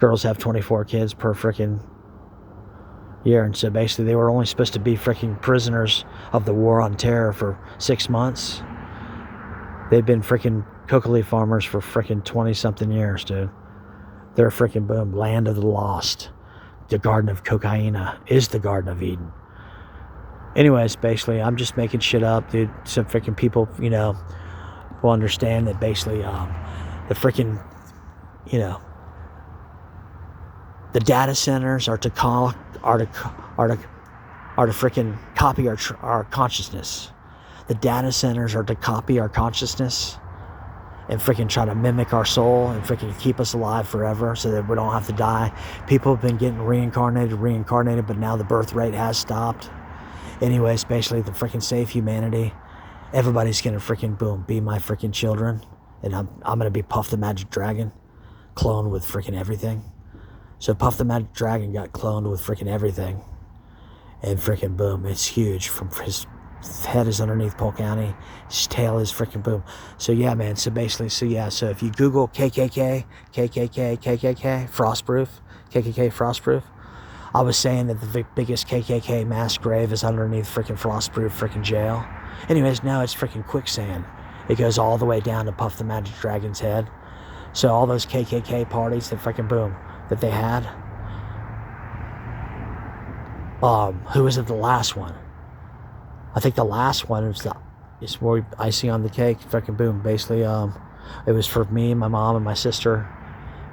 girls have 24 kids per freaking year. And so basically they were only supposed to be freaking prisoners of the war on terror for 6 months. They've been freaking coca leaf farmers for freaking 20 something years, dude. They're a freaking boom. Land of the lost. The Garden of Cocaina is the Garden of Eden. Anyways, basically, I'm just making shit up, dude. Some freaking people, will understand that basically, the freaking, the data centers are to freaking copy our consciousness. The data centers are to copy our consciousness and freaking try to mimic our soul and freaking keep us alive forever so that we don't have to die. People have been getting reincarnated, but now the birth rate has stopped. Anyways, basically, the freaking save humanity. Everybody's gonna freaking boom be my freaking children, and I'm gonna be Puff the Magic Dragon, cloned with freaking everything. So Puff the Magic Dragon got cloned with freaking everything, and freaking boom, it's huge. From his head is underneath Polk County, his tail is freaking boom. So yeah, man. So basically, so if you Google KKK, Frostproof, KKK Frostproof. I was saying that the biggest KKK mass grave is underneath freaking Frostproof freaking jail. Anyways, now it's freaking quicksand. It goes all the way down to Puff the Magic Dragon's head. So all those KKK parties that freaking boom that they had. Who was it? The last one. I think the last one is more icing on the cake. Freaking boom. Basically, it was for me, my mom, and my sister.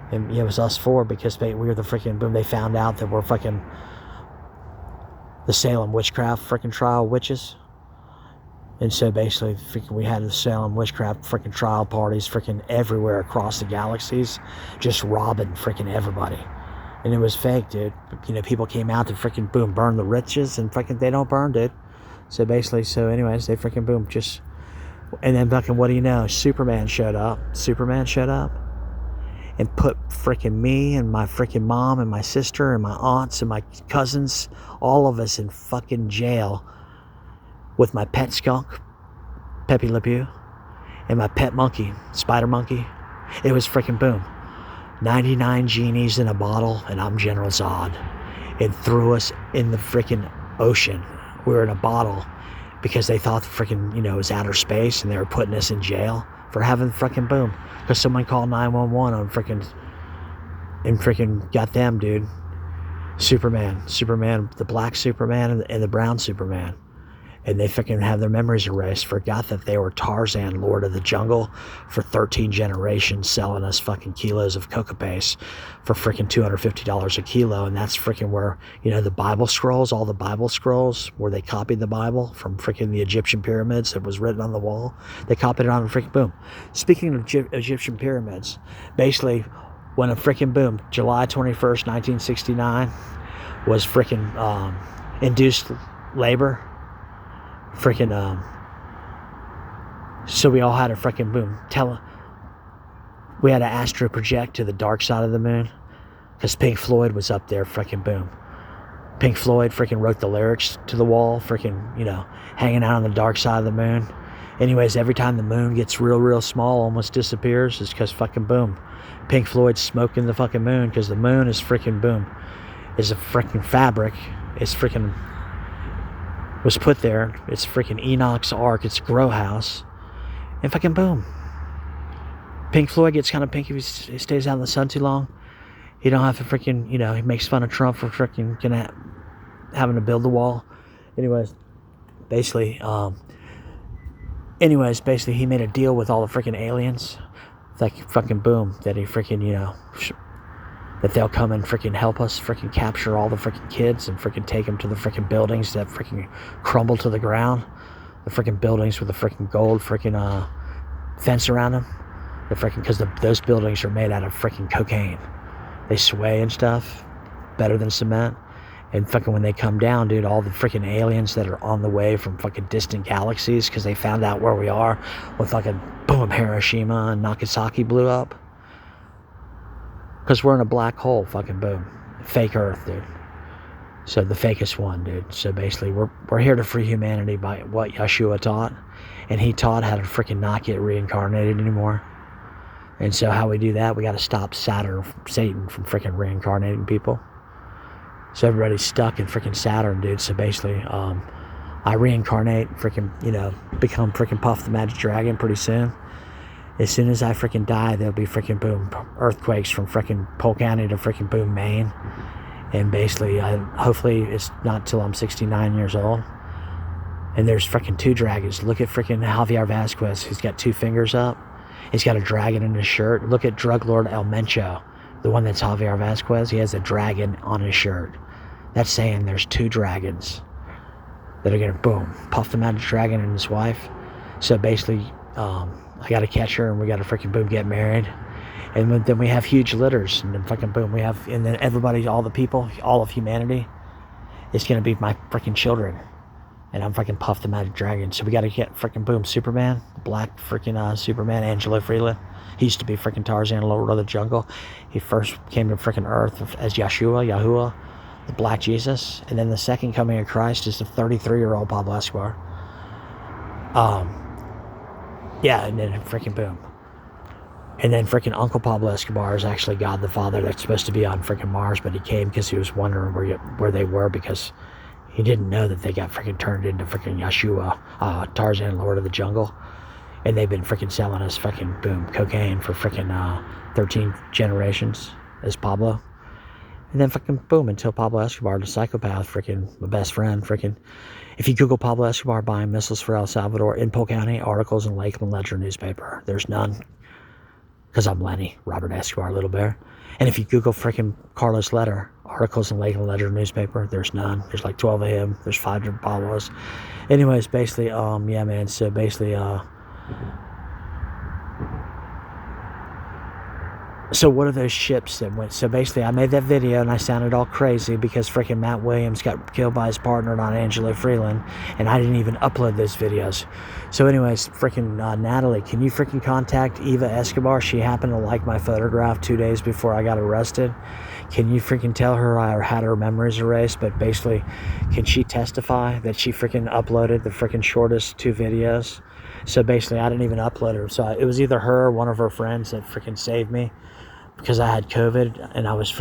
And it was us four because we were the freaking boom. They found out that we're fucking the Salem witchcraft freaking trial witches. And so basically, freaking we had the Salem witchcraft freaking trial parties freaking everywhere across the galaxies, just robbing freaking everybody. And it was fake, dude. People came out to freaking boom burn the riches, and freaking they don't burn, dude. So basically, anyways, they freaking boom just. And then fucking what do you know? Superman showed up. And put freaking me and my freaking mom and my sister and my aunts and my cousins, all of us in fucking jail with my pet skunk, Pepe Le Pew, and my pet monkey, Spider Monkey. It was freaking boom. 99 genies in a bottle, and I'm General Zod. And threw us in the freaking ocean. We were in a bottle because they thought freaking, it was outer space, and they were putting us in jail for having freaking boom. Because someone called 911 on freaking, and freaking got them, dude. Superman, the black Superman and the brown Superman. And they freaking have their memories erased, forgot that they were Tarzan, Lord of the Jungle, for 13 generations, selling us fucking kilos of coca paste for freaking $250 a kilo. And that's freaking where, the Bible scrolls, all the Bible scrolls, where they copied the Bible from freaking the Egyptian pyramids that was written on the wall. They copied it on a freaking boom. Speaking of Egyptian pyramids, basically, when a freaking boom, July 21st, 1969, was freaking induced labor. Freaking so we all had a freaking boom we had to astro project to the dark side of the moon because Pink Floyd was up there. Freaking boom, Pink Floyd freaking wrote the lyrics to the wall, freaking hanging out on the dark side of the moon. Anyways, every time the moon gets real small, almost disappears, it's because fucking boom, Pink Floyd's smoking the fucking moon, because the moon is freaking boom, is a freaking fabric. It's freaking was put there. It's freaking Enoch's Ark. It's a grow house. And fucking boom. Pink Floyd gets kind of pink if he stays out in the sun too long. He don't have to freaking, he makes fun of Trump for freaking having to build the wall. Anyways, basically, he made a deal with all the freaking aliens. Like fucking boom, that he freaking, that they'll come and freaking help us freaking capture all the freaking kids and freaking take them to the freaking buildings that freaking crumble to the ground. The freaking buildings with the freaking gold freaking fence around them. The freaking, because those buildings are made out of freaking cocaine. They sway and stuff better than cement. And fucking when they come down, dude, all the freaking aliens that are on the way from fucking distant galaxies, because they found out where we are with fucking boom, Hiroshima and Nagasaki blew up. Because we're in a black hole, fucking boom. Fake Earth, dude. So the fakest one, dude. So basically, we're here to free humanity by what Yeshua taught. And he taught how to freaking not get reincarnated anymore. And so how we do that, we got to stop Satan from freaking reincarnating people. So everybody's stuck in freaking Saturn, dude. So basically, I reincarnate, freaking, become freaking Puff the Magic Dragon pretty soon. As soon as I freaking die, there'll be freaking boom earthquakes from freaking Polk County to freaking boom Maine. And basically, hopefully it's not till I'm 69 years old. And there's freaking 2 dragons. Look at freaking Javier Vasquez. He's got 2 fingers up. He's got a dragon in his shirt. Look at drug lord El Mencho, the one that's Javier Vasquez. He has a dragon on his shirt. That's saying there's 2 dragons that are gonna boom puff the magic dragon and his wife. So basically, I gotta catch her and we gotta freaking boom get married. And then we have huge litters, and then fucking boom, we have, and then everybody, all the people, all of humanity, is gonna be my freaking children. And I'm freaking Puff the Magic Dragon. So we gotta get freaking boom Superman, black freaking Superman, Angelo Freeland. He used to be freaking Tarzan, Lord of the Jungle. He first came to freaking Earth as Yahuwah, the Black Jesus. And then the second coming of Christ is the 33-year-old Pablo Escobar. Yeah, and then freaking boom. And then freaking Uncle Pablo Escobar is actually God the Father that's supposed to be on freaking Mars, but he came because he was wondering where they were, because he didn't know that they got freaking turned into freaking Yeshua, Tarzan, Lord of the Jungle. And they've been freaking selling us freaking boom cocaine for freaking 13 generations as Pablo. And then fucking boom, until Pablo Escobar, the psychopath, freaking my best friend, freaking. If you Google Pablo Escobar buying missiles for El Salvador in Polk County, articles in Lakeland Ledger newspaper, there's none. Because I'm Lenny, Robert Escobar, Little Bear. And if you Google freaking Carlos Letter, articles in Lakeland Ledger newspaper, there's none. There's like 12 of him. There's 5 different Pablos. Anyways, basically, yeah, man. So basically, so what are those ships that went? So basically, I made that video and I sounded all crazy because freaking Matt Williams got killed by his partner, not Angelo Freeland, and I didn't even upload those videos. So anyways, freaking Natalie, can you freaking contact Eva Escobar? She happened to like my photograph 2 days before I got arrested. Can you freaking tell her I had her memories erased? But basically, can she testify that she freaking uploaded the freaking shortest 2 videos? So basically, I didn't even upload her. So it was either her or one of her friends that freaking saved me. Because I had COVID and I was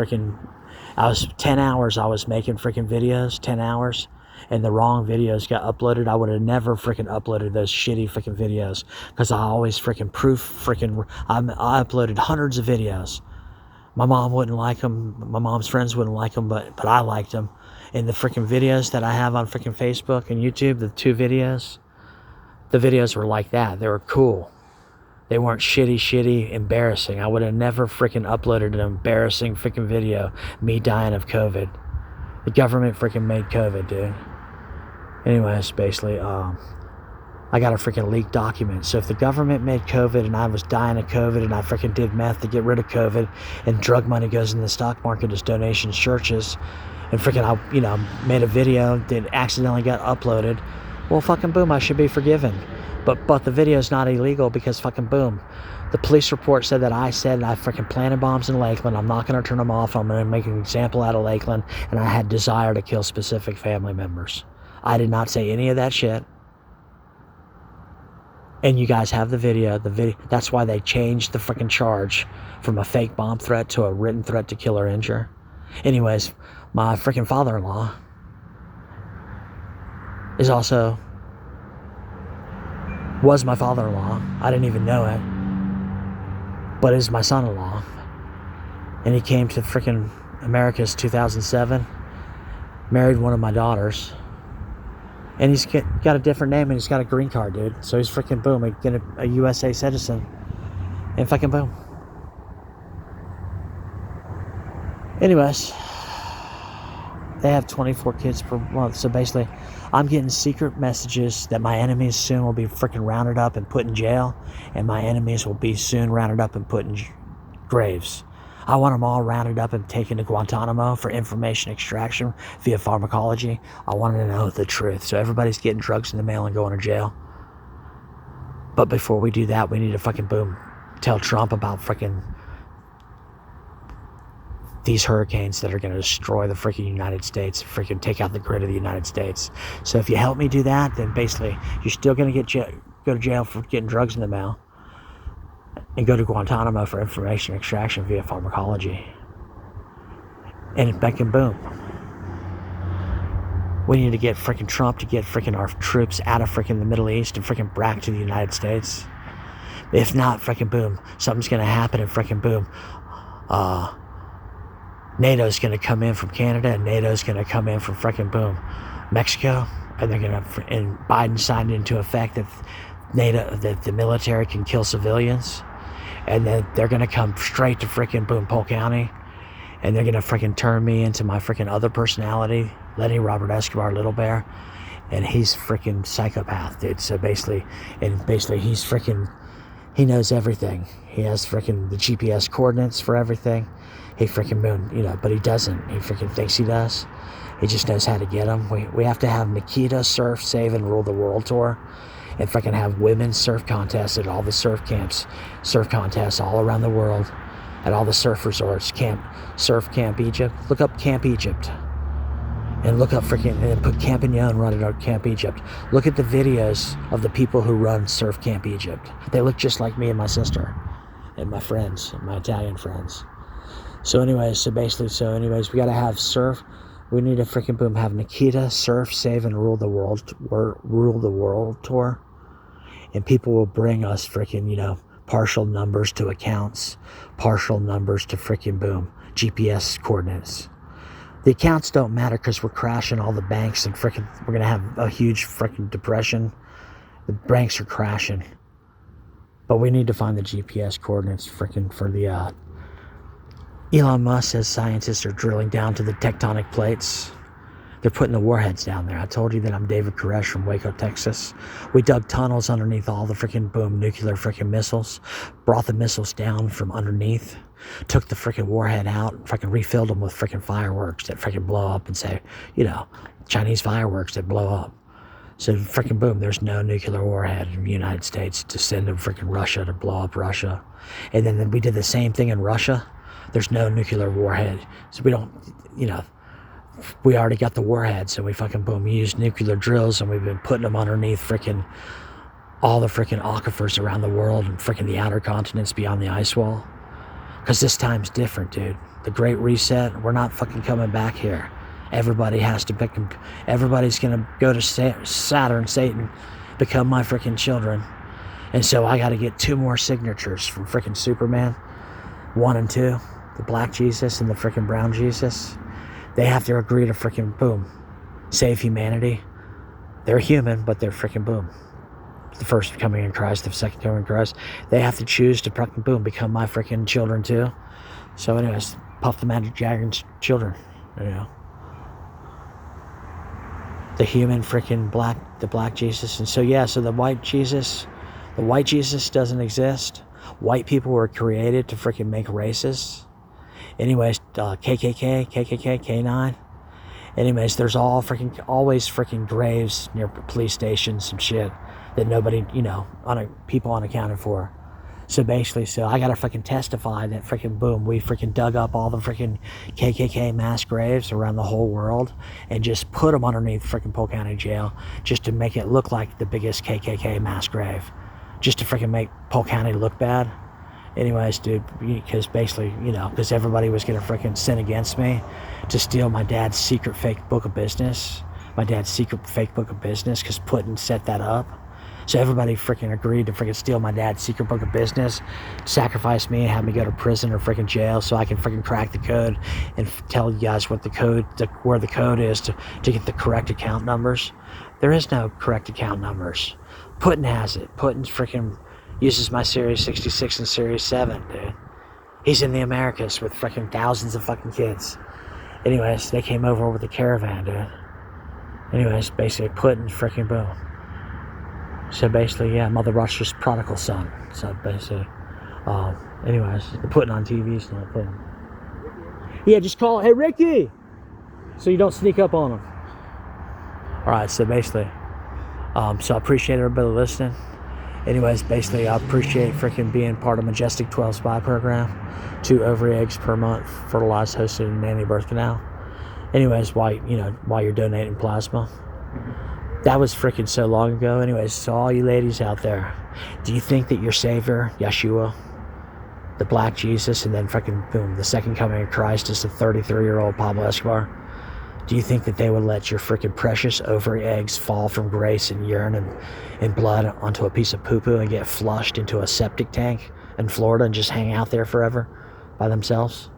10 hours I was making freaking videos, 10 hours, and the wrong videos got uploaded. I would have never freaking uploaded those shitty freaking videos because I always freaking I uploaded hundreds of videos. My mom wouldn't like them. My mom's friends wouldn't like them, but I liked them. And the freaking videos that I have on freaking Facebook and YouTube, the 2 videos, the videos were like that. They were cool. They weren't shitty, embarrassing. I would have never freaking uploaded an embarrassing freaking video, me dying of COVID. The government freaking made COVID, dude. Anyways, basically, I got a freaking leaked document. So if the government made COVID and I was dying of COVID and I freaking did meth to get rid of COVID and drug money goes in the stock market as donations, churches, and freaking I, made a video that accidentally got uploaded, well, fucking boom, I should be forgiven. But the video's not illegal because fucking boom. The police report said that I freaking planted bombs in Lakeland. I'm not going to turn them off. I'm going to make an example out of Lakeland. And I had desire to kill specific family members. I did not say any of that shit. And you guys have the video. That's why they changed the freaking charge from a fake bomb threat to a written threat to kill or injure. Anyways, my freaking father-in-law was my father-in-law. I didn't even know it. But is my son-in-law. And he came to freaking America's 2007. Married one of my daughters. And he's got a different name and he's got a green card, dude. So he's freaking boom, a USA citizen. And fucking boom. Anyways. They have 24 kids per month. So basically, I'm getting secret messages that my enemies soon will be freaking rounded up and put in jail. And my enemies will be soon rounded up and put in graves. I want them all rounded up and taken to Guantanamo for information extraction via pharmacology. I want to know the truth. So everybody's getting drugs in the mail and going to jail. But before we do that, we need to fucking boom, tell Trump about freaking these hurricanes that are going to destroy the freaking United States, freaking take out the grid of the United States. So if you help me do that, then basically you're still going to go to jail for getting drugs in the mail and go to Guantanamo for information extraction via pharmacology. And back and boom. We need to get freaking Trump to get freaking our troops out of freaking the Middle East and freaking back to the United States. If not, freaking boom, something's gonna happen and freaking boom. NATO's gonna come in from Canada and NATO's gonna come in from freaking boom, Mexico, and they're gonna, and Biden signed into effect that NATO, that the military can kill civilians, and then they're gonna come straight to freaking boom, Polk County, and they're gonna freaking turn me into my freaking other personality, Lenny Robert Escobar Little Bear, and he's freaking psychopath, dude. So basically he's freaking, he knows everything. He has freaking the GPS coordinates for everything. He freaking moon, you know, but he doesn't. He freaking thinks he does. He just knows how to get them. We have to have Nikita Surf, Save, and Rule the World tour, and freaking have women's surf contests at all the surf camps, surf contests all around the world, at all the surf resorts. Surf Camp Egypt. Look up Camp Egypt, and look up freaking, and put Campagnon running out Camp Egypt. Look at the videos of the people who run Surf Camp Egypt. They look just like me and my sister, and my friends, and my Italian friends. So anyways, we gotta have surf. We need to freaking boom have Nikita Surf, Save, and Rule the World tour, and people will bring us freaking, you know, partial numbers to accounts, partial numbers to freaking boom GPS coordinates. The accounts don't matter because we're crashing all the banks, and freaking we're gonna have a huge freaking depression. The banks are crashing, but we need to find the GPS coordinates freaking for the. Elon Musk says scientists are drilling down to the tectonic plates. They're putting the warheads down there. I told you that I'm David Koresh from Waco, Texas. We dug tunnels underneath all the freaking boom nuclear freaking missiles, brought the missiles down from underneath, took the freaking warhead out, and freaking refilled them with freaking fireworks that freaking blow up and say, you know, Chinese fireworks that blow up. So freaking boom, there's no nuclear warhead in the United States to send to freaking Russia to blow up Russia. And then we did the same thing in Russia. There's no nuclear warhead. So we don't, you know, we already got the warhead. So we fucking boom, used nuclear drills, and we've been putting them underneath freaking all the freaking aquifers around the world and freaking the outer continents beyond the ice wall. Because this time's different, dude. The Great Reset, we're not fucking coming back here. Everybody has to pick, everybody's gonna go to Saturn, Satan, become my freaking children. And so I gotta get 2 more signatures from freaking Superman, 1 and 2. The black Jesus and the freaking brown Jesus. They have to agree to freaking boom, save humanity. They're human, but they're freaking boom. The first coming in Christ, the second coming in Christ. They have to choose to freaking boom, become my freaking children too. So anyways, Puff the Magic Dragon's children, you know. The human freaking the black Jesus. And so yeah, so the white Jesus doesn't exist. White people were created to freaking make races. Anyways, KKK, K9. Anyways, there's always freaking graves near police stations and shit that nobody, you know, people unaccounted for. So basically, I gotta freaking testify that freaking boom, we freaking dug up all the freaking KKK mass graves around the whole world and just put them underneath freaking Polk County Jail just to make it look like the biggest KKK mass grave, just to freaking make Polk County look bad. Anyways, dude, because basically, you know, because everybody was gonna freaking sin against me to steal my dad's secret fake book of business, because Putin set that up. So everybody freaking agreed to freaking steal my dad's secret book of business, sacrifice me, have me go to prison or freaking jail so I can freaking crack the code and tell you guys what where the code is to get the correct account numbers. There is no correct account numbers. Putin has it. Putin's freaking uses my Series 66 and Series 7, dude. He's in the Americas with freaking thousands of fucking kids. Anyways, they came over with a caravan, dude. Anyways, basically, Putin's freaking boom. So basically, yeah, Mother Russia's prodigal son. So basically, anyways, they're putting on TVs now. Yeah, just call, hey, Ricky! So you don't sneak up on them. Alright, so basically, so I appreciate everybody listening. Anyways, basically, I appreciate freaking being part of Majestic 12 Spy Program. 2 ovary eggs per month, fertilized, hosted, and nanny birth canal. Anyways, while you're donating plasma. That was freaking so long ago. Anyways, so all you ladies out there, do you think that your Savior, Yeshua, the black Jesus, and then freaking boom, the second coming of Christ is the 33-year-old Pablo Escobar? Do you think that they would let your freaking precious ovary eggs fall from grace and urine and blood onto a piece of poo-poo and get flushed into a septic tank in Florida and just hang out there forever by themselves?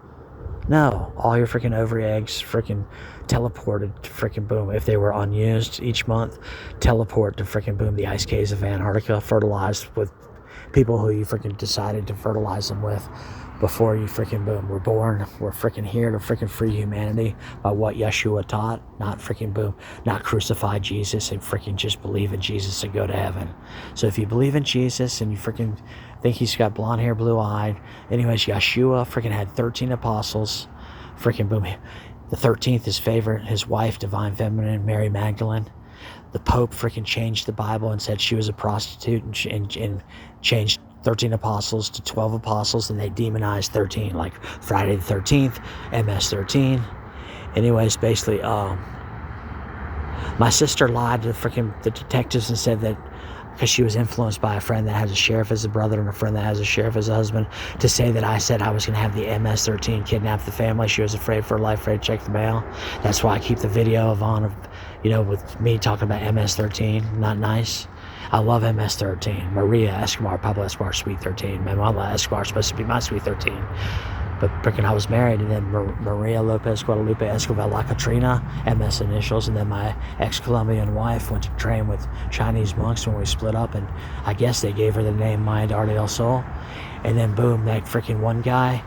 No, all your freaking ovary eggs freaking teleported to freaking boom. If they were unused each month, teleport to freaking boom the ice caves of Antarctica, fertilized with people who you freaking decided to fertilize them with before you freaking boom were born. We're freaking here to freaking free humanity by what Yeshua taught, not freaking boom, not crucify Jesus and freaking just believe in Jesus and go to heaven. So if you believe in Jesus and you freaking think he's got blonde hair, blue eyed, anyways, Yeshua freaking had 13 apostles, freaking boom. The 13th, his favorite, his wife, divine feminine, Mary Magdalene. The Pope freaking changed the Bible and said she was a prostitute and changed 13 apostles to 12 apostles, and they demonized 13, like Friday the 13th, MS-13. Anyways, basically, my sister lied to the detectives and said that because she was influenced by a friend that has a sheriff as a brother and a friend that has a sheriff as a husband, to say that I said I was going to have the MS-13 kidnap the family. She was afraid for her life, afraid to check the mail. That's why I keep the video with me talking about MS-13. Not nice. I love MS-13. Maria Escobar, Pablo Escobar, Sweet 13. Manuela Escobar is supposed to be my Sweet 13. But freaking I was married, and then Maria Lopez Guadalupe Escobar La Catrina, MS initials, and then my ex-Colombian wife went to train with Chinese monks when we split up, and I guess they gave her the name Maya Dar del Sol. And then boom, that freaking one guy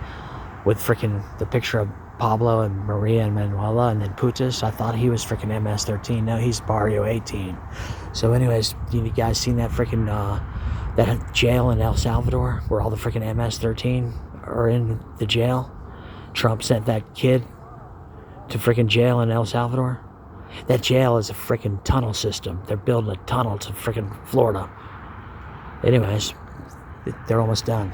with freaking the picture of Pablo and Maria and Manuela, and then Putas, I thought he was freaking MS-13. No, he's Barrio 18. So anyways, you guys seen that freaking that jail in El Salvador where all the freaking MS-13 are in the jail? Trump sent that kid to freaking jail in El Salvador. That jail is a freaking tunnel system. They're building a tunnel to freaking Florida. Anyways, they're almost done.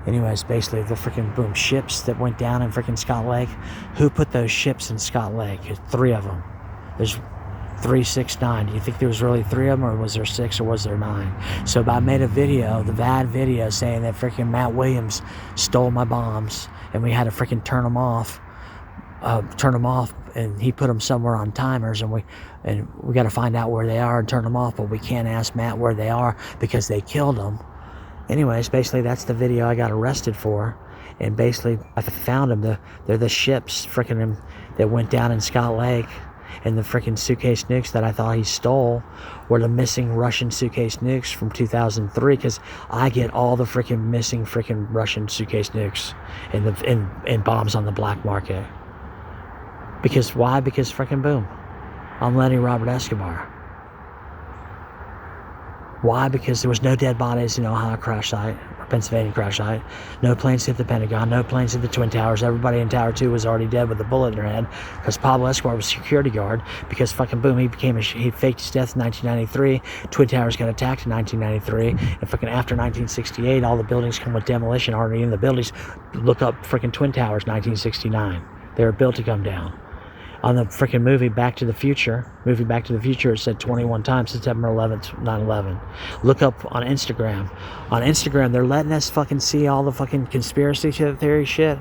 Anyways, basically the freaking boom ships that went down in freaking Scott Lake. Who put those ships in Scott Lake? There's 3 of them. There's 3, 6, 9. Do you think there was really 3 of them, or was there 6, or was there 9? So I made a video, the VAD video, saying that freaking Matt Williams stole my bombs, and we had to freaking turn them off, and he put them somewhere on timers, and we got to find out where they are and turn them off, but we can't ask Matt where they are because they killed them. Anyways, basically that's the video I got arrested for, and basically I found them. They're the ships freaking that went down in Scott Lake. And the freaking suitcase nukes that I thought he stole were the missing Russian suitcase nukes from 2003, because I get all the freaking missing freaking Russian suitcase nukes and bombs on the black market. Because why? Because freaking boom, I'm Lenny Robert Escobar. Why? Because there was no dead bodies in Ohio crash site, or Pennsylvania crash site. No planes hit the Pentagon. No planes hit the Twin Towers. Everybody in Tower 2 was already dead with a bullet in their head, because Pablo Escobar was a security guard. Because fucking boom, he faked his death in 1993. Twin Towers got attacked in 1993. And fucking after 1968, all the buildings come with demolition already in the buildings. Look up freaking Twin Towers, 1969. They were built to come down. On the freaking movie Back to the Future, it said 21 times September 11th, 9/11. Look up on Instagram. On Instagram, they're letting us fucking see all the fucking conspiracy theory shit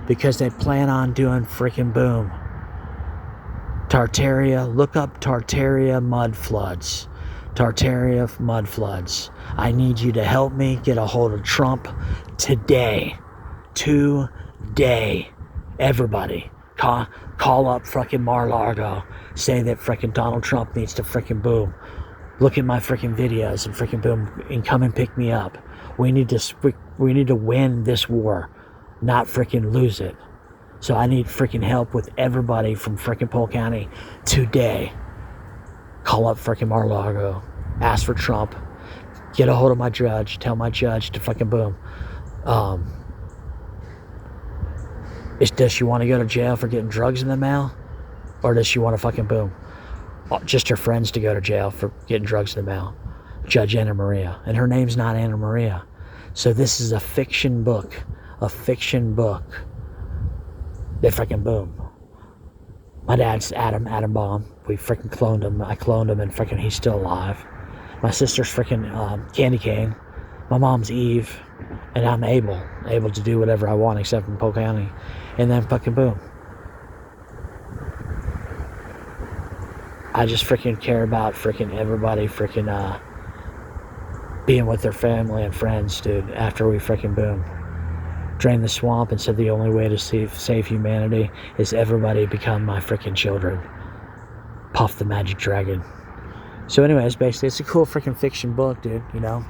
because they plan on doing freaking boom. Tartaria, look up Tartaria mud floods. Tartaria mud floods. I need you to help me get a hold of Trump today. Today. Everybody. Call up freaking Mar-a-Lago. Say that freaking Donald Trump needs to freaking boom. Look at my freaking videos and freaking boom and come and pick me up. We need to win this war, not freaking lose it. So I need freaking help with everybody from freaking Polk County today. Call up freaking Mar-a-Lago. Ask for Trump. Get a hold of my judge. Tell my judge to freaking boom. Does she want to go to jail for getting drugs in the mail? Or does she want to fucking boom? Just her friends to go to jail for getting drugs in the mail. Judge Anna Maria. And her name's not Anna Maria. So this is a fiction book. A fiction book. They freaking boom. My dad's Adam Baum. We freaking cloned him. I cloned him and freaking he's still alive. My sister's freaking Candy Cane. My mom's Eve. And I'm able to do whatever I want except in Polk County. And then fucking boom. I just freaking care about freaking everybody freaking being with their family and friends, dude, after we freaking boom. Drain the swamp and said the only way to save humanity is everybody become my freaking children. Puff the Magic Dragon. So anyways, basically, it's a cool freaking fiction book, dude, you know.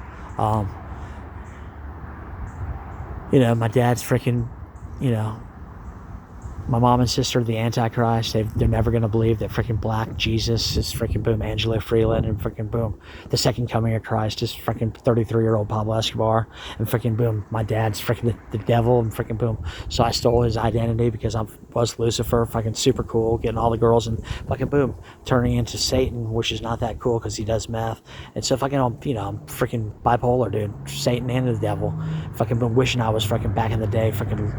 My dad's freaking, my mom and sister, the Antichrist, they're never going to believe that freaking Black Jesus is freaking boom, Angela Freeland, and freaking boom, the second coming of Christ is freaking 33-year-old Pablo Escobar, and freaking boom, my dad's freaking the devil, and freaking boom. So I stole his identity because I was Lucifer, fucking super cool, getting all the girls, and fucking boom, turning into Satan, which is not that cool because he does meth. And so fucking, I'm freaking bipolar, dude, Satan and the devil. Fucking boom, wishing I was freaking back in the day, freaking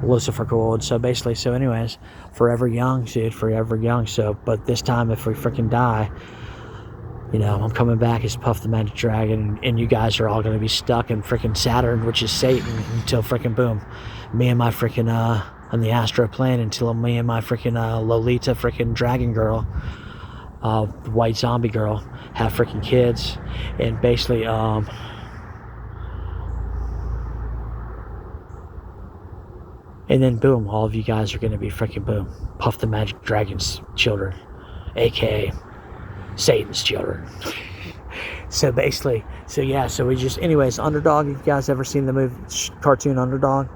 Lucifer cool. And so basically, so anyways, forever young, dude, forever young. So, but this time, if we freaking die, I'm coming back as Puff the Magic Dragon, and you guys are all going to be stuck in freaking Saturn, which is Satan, until freaking boom, me and my freaking on the astral plane, until me and my freaking Lolita freaking dragon girl, white zombie girl, have freaking kids. And basically and then boom, all of you guys are going to be freaking boom, Puff the Magic Dragon's children, aka Satan's children. So basically, so we just, anyways, Underdog. If you guys ever seen the movie cartoon Underdog,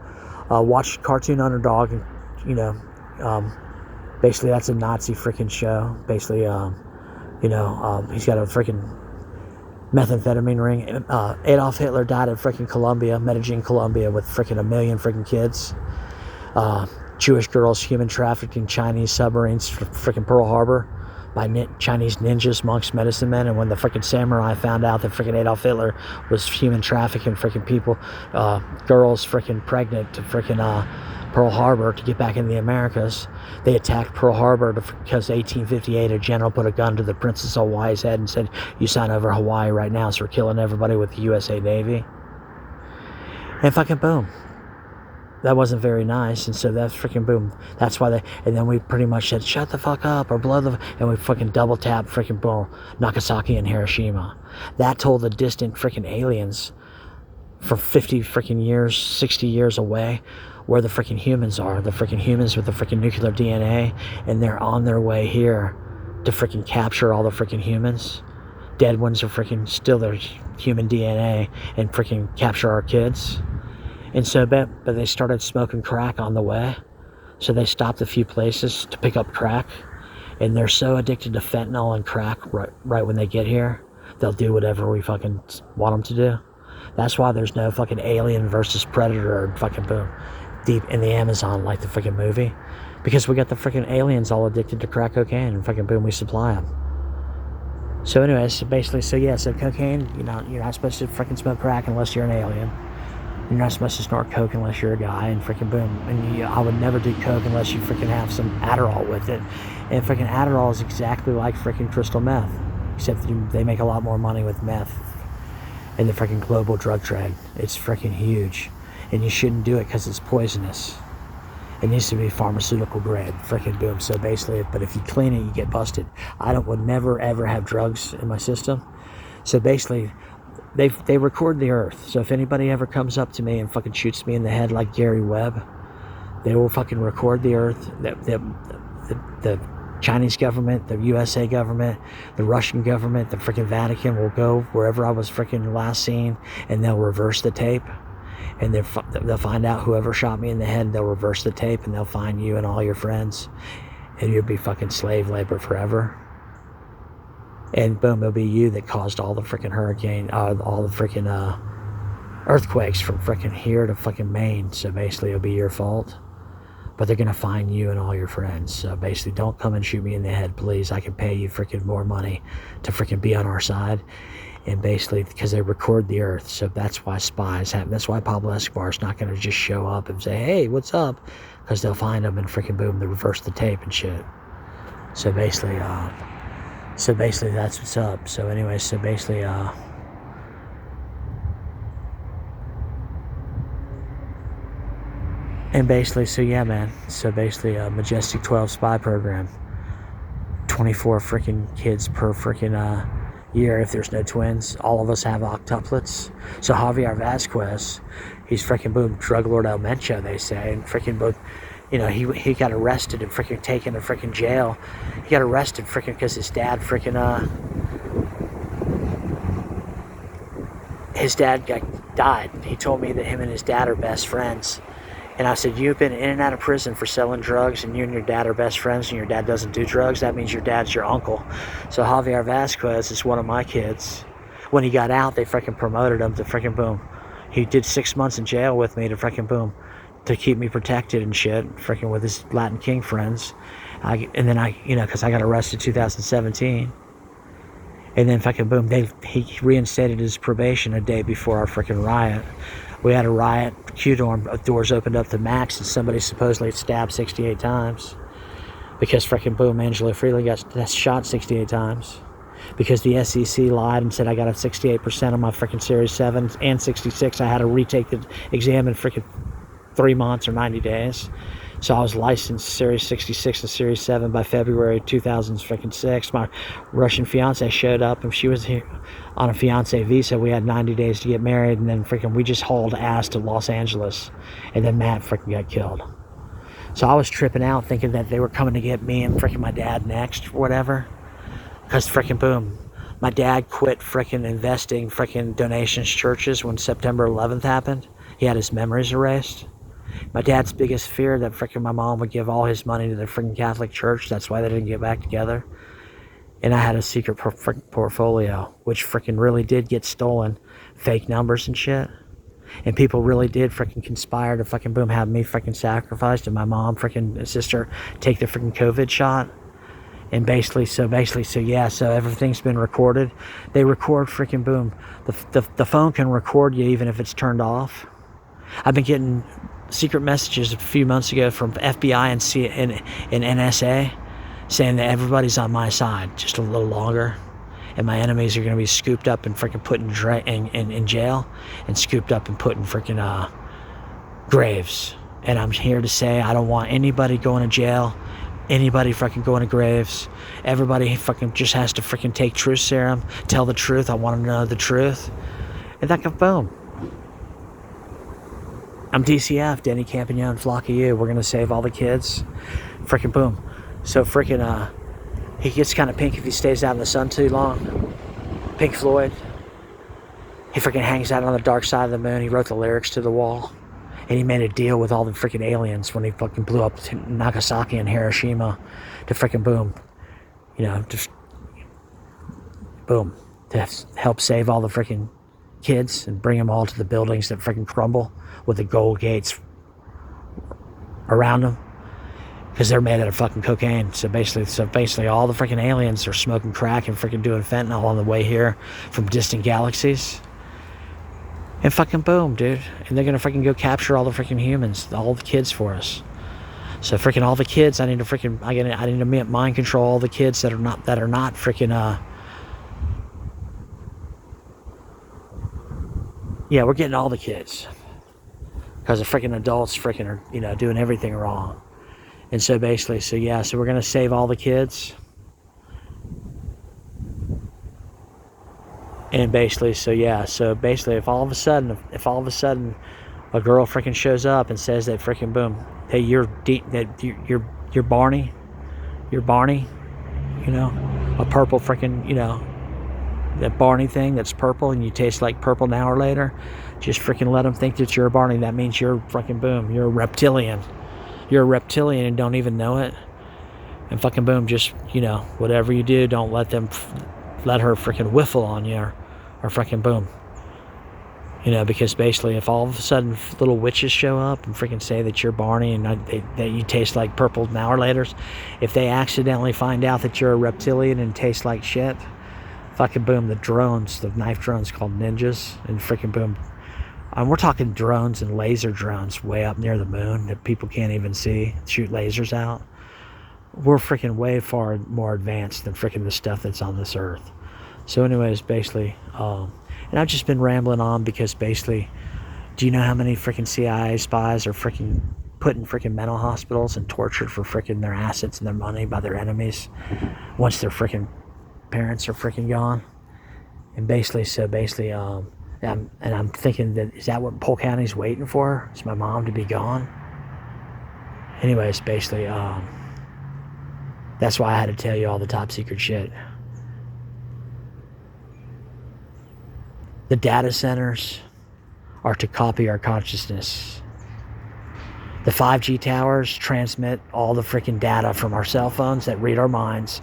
watch cartoon Underdog, and basically that's a Nazi freaking show. Basically, he's got a freaking methamphetamine ring. Adolf Hitler died in freaking Colombia, Medellin, Colombia, with freaking 1 million freaking kids. Jewish girls human trafficking Chinese submarines for freaking Pearl Harbor by Chinese ninjas, monks, medicine men. And when the freaking samurai found out that freaking Adolf Hitler was human trafficking freaking people, girls freaking pregnant to freaking Pearl Harbor to get back in the Americas, they attacked Pearl Harbor because 1858 a general put a gun to the Princess of Hawaii's head and said, "You sign over Hawaii right now, so we're killing everybody with the USA Navy." And fucking boom. That wasn't very nice, and so that's freaking boom. That's why and then we pretty much said, shut the fuck up, or blow and we fucking double tap freaking boom, Nagasaki and Hiroshima. That told the distant freaking aliens for 50 freaking years, 60 years away, where the freaking humans are, the freaking humans with the freaking nuclear DNA, and they're on their way here to freaking capture all the freaking humans. Dead ones are freaking still their human DNA and freaking capture our kids. And so, but they started smoking crack on the way. So they stopped a few places to pick up crack. And they're so addicted to fentanyl and crack right when they get here, they'll do whatever we fucking want them to do. That's why there's no fucking Alien versus Predator or fucking boom, deep in the Amazon like the freaking movie. Because we got the freaking aliens all addicted to crack cocaine, and fucking boom, we supply them. So anyways, so basically, so cocaine, you're not supposed to freaking smoke crack unless you're an alien. You're not supposed to snort coke unless you're a guy, and freaking boom. And I would never do coke unless you freaking have some Adderall with it. And freaking Adderall is exactly like freaking crystal meth, except they make a lot more money with meth in the freaking global drug trade. It's freaking huge, and you shouldn't do it because it's poisonous. It needs to be pharmaceutical grade, freaking boom. So basically, but if you clean it, you get busted. would never ever have drugs in my system. So basically, they record the earth. So if anybody ever comes up to me and fucking shoots me in the head like Gary Webb, they will fucking record the earth. The Chinese government, the USA government, the Russian government, the freaking Vatican will go wherever I was freaking last seen, and they'll reverse the tape. And they'll find out whoever shot me in the head, and they'll reverse the tape, and they'll find you and all your friends, and you'll be fucking slave labor forever. And boom, it'll be you that caused all the freaking hurricane, all the freaking earthquakes from freaking here to fucking Maine. So basically, it'll be your fault. But they're gonna find you and all your friends. So basically, don't come and shoot me in the head, please. I can pay you freaking more money to freaking be on our side. And basically, because they record the earth, so that's why spies happen. That's why Pablo Escobar's not gonna just show up and say, "Hey, what's up?" Because they'll find him and freaking boom, they reverse the tape and shit. So basically, that's what's up. So anyway, and basically, so yeah, man. So basically, Majestic 12 spy program. 24 freaking kids per freaking year if there's no twins. All of us have octuplets. So Javier Vasquez, he's freaking boom, drug lord El Mencho, they say, and freaking both, you know, he got arrested and freaking taken to freaking jail. He got arrested freaking because his dad freaking his dad died. He told me that him and his dad are best friends. And I said, you've been in and out of prison for selling drugs, and you and your dad are best friends, and your dad doesn't do drugs? That means your dad's your uncle. So Javier Vasquez is one of my kids. When he got out, they freaking promoted him to freaking boom. He did 6 months in jail with me to freaking boom, to keep me protected and shit, freaking with his Latin King friends. And then you know, because I got arrested 2017. And then fucking boom, he reinstated his probation a day before our freaking riot. We had a riot, Q-dorm, doors opened up to max, and somebody supposedly had stabbed 68 times. Because freaking boom, Angelo Freely got shot 68 times. Because the SEC lied and said I got a 68% on my freaking Series 7 and 66. I had to retake the exam in freaking 3 months or 90 days. So I was licensed Series 66 and Series 7 by February 2006. My Russian fiance showed up, and she was here on a fiance visa. We had 90 days to get married, and then freaking we just hauled ass to Los Angeles, and then Matt freaking got killed. So I was tripping out thinking that they were coming to get me and freaking my dad next or whatever. Because freaking boom, my dad quit freaking investing freaking donations churches when September 11th happened. He had his memories erased. My dad's biggest fear that freaking my mom would give all his money to the freaking Catholic Church. That's why they didn't get back together. And I had a secret portfolio, which freaking really did get stolen. Fake numbers and shit. And people really did freaking conspire to freaking boom, have me freaking sacrificed and my mom freaking sister take the freaking COVID shot. And basically, so yeah, so everything's been recorded. They record freaking boom. The phone can record you even if it's turned off. I've been getting secret messages a few months ago from FBI and NSA saying that everybody's on my side just a little longer, and my enemies are going to be scooped up and freaking put in jail and scooped up and put in freaking graves. And I'm here to say I don't want anybody going to jail, anybody freaking going to graves. Everybody freaking just has to freaking take truth serum, tell the truth. I want to know the truth. And that boom. I'm DCF, Denny Campagnon, Flock of You. We're going to save all the kids. Freaking boom. So freaking, he gets kind of pink if he stays out in the sun too long. Pink Floyd. He freaking hangs out on the dark side of the moon. He wrote the lyrics to The Wall. And he made a deal with all the freaking aliens when he fucking blew up Nagasaki and Hiroshima to freaking boom. You know, just boom. To help save all the freaking kids and bring them all to the buildings that freaking crumble with the gold gates around them, because they're made out of fucking cocaine. So basically all the freaking aliens are smoking crack and freaking doing fentanyl on the way here from distant galaxies. And fucking boom, dude. And they're gonna freaking go capture all the freaking humans, all the kids for us. So freaking all the kids, I need to mind control all the kids that are not freaking yeah, we're getting all the kids. Because the freaking adults freaking are, you know, doing everything wrong. And so basically, so we're going to save all the kids. And basically, so if all of a sudden a girl freaking shows up and says that freaking boom, hey, you're Barney, you know, a purple freaking, you know, that Barney thing that's purple and you taste like purple an hour later, just freaking let them think that you're a Barney. That means you're freaking boom, you're a reptilian. You're a reptilian and don't even know it. And fucking boom, just, you know, whatever you do, don't let her freaking whiffle on you or freaking boom. You know, because basically if all of a sudden little witches show up and freaking say that you're Barney and that you taste like purple an hour later, if they accidentally find out that you're a reptilian and taste like shit, fucking boom, the knife drones called ninjas, and freaking boom. We're talking drones and laser drones way up near the moon that people can't even see, shoot lasers out. We're freaking way far more advanced than freaking the stuff that's on this earth. So anyways, basically, and I've just been rambling on because basically, do you know how many freaking CIA spies are freaking put in freaking mental hospitals and tortured for freaking their assets and their money by their enemies once their freaking parents are freaking gone. And basically, I'm thinking that, is that what Polk County's waiting for? Is my mom to be gone? Anyways, basically, that's why I had to tell you all the top secret shit. The data centers are to copy our consciousness. The 5G towers transmit all the freaking data from our cell phones that read our minds.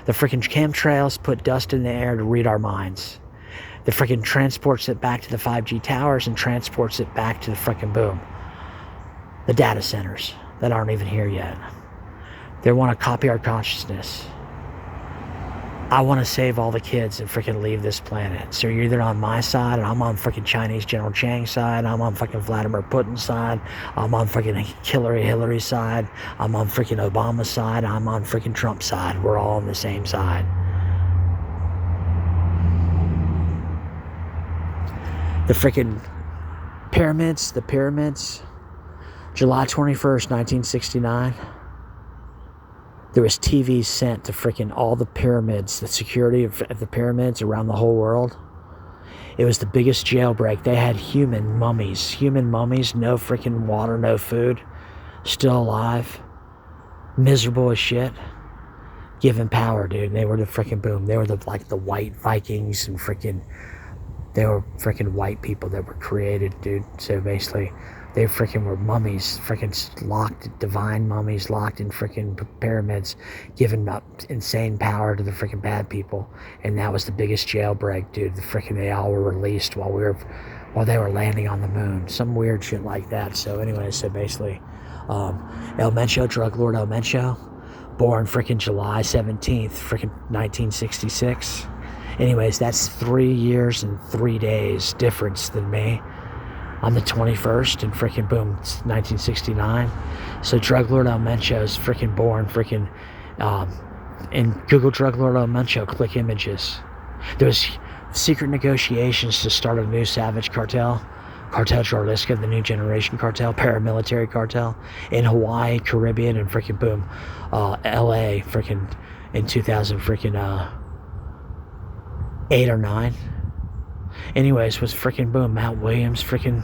The freaking chemtrails put dust in the air to read our minds. The freaking transports it back to the 5G towers and transports it back to the freaking boom. The data centers that aren't even here yet. They want to copy our consciousness. I want to save all the kids and freaking leave this planet. So you're either on my side, and I'm on freaking Chinese General Chang's side. I'm on freaking Vladimir Putin's side. I'm on freaking Hillary's side. I'm on freaking Obama's side. I'm on freaking Trump's side. We're all on the same side. The freaking pyramids, July 21st, 1969. There was TVs sent to freaking all the pyramids, the security of the pyramids around the whole world. It was the biggest jailbreak. They had human mummies, no freaking water, no food, still alive, miserable as shit, given power, dude. And they were the freaking boom. They were the white Vikings, and they were freaking white people that were created, dude. So basically, they freaking were mummies, freaking locked, divine mummies locked in freaking pyramids, giving up insane power to the freaking bad people. And that was the biggest jailbreak, dude. They all were released while they were landing on the moon. Some weird shit like that. So anyway, basically, El Mencho, drug lord El Mencho, born freaking July 17th, freaking 1966. Anyways, that's 3 years and 3 days difference than me. On the 21st, and freaking boom, it's 1969. So drug lord El Mencho is freaking born freaking, in Google drug lord El Mencho, click images. There was secret negotiations to start a new savage cartel, Cartel Jalisco, the new generation cartel, paramilitary cartel, in Hawaii, Caribbean, and freaking boom, LA, freaking in 2000 freaking 8 or 9. Anyways, was freaking boom, Matt Williams freaking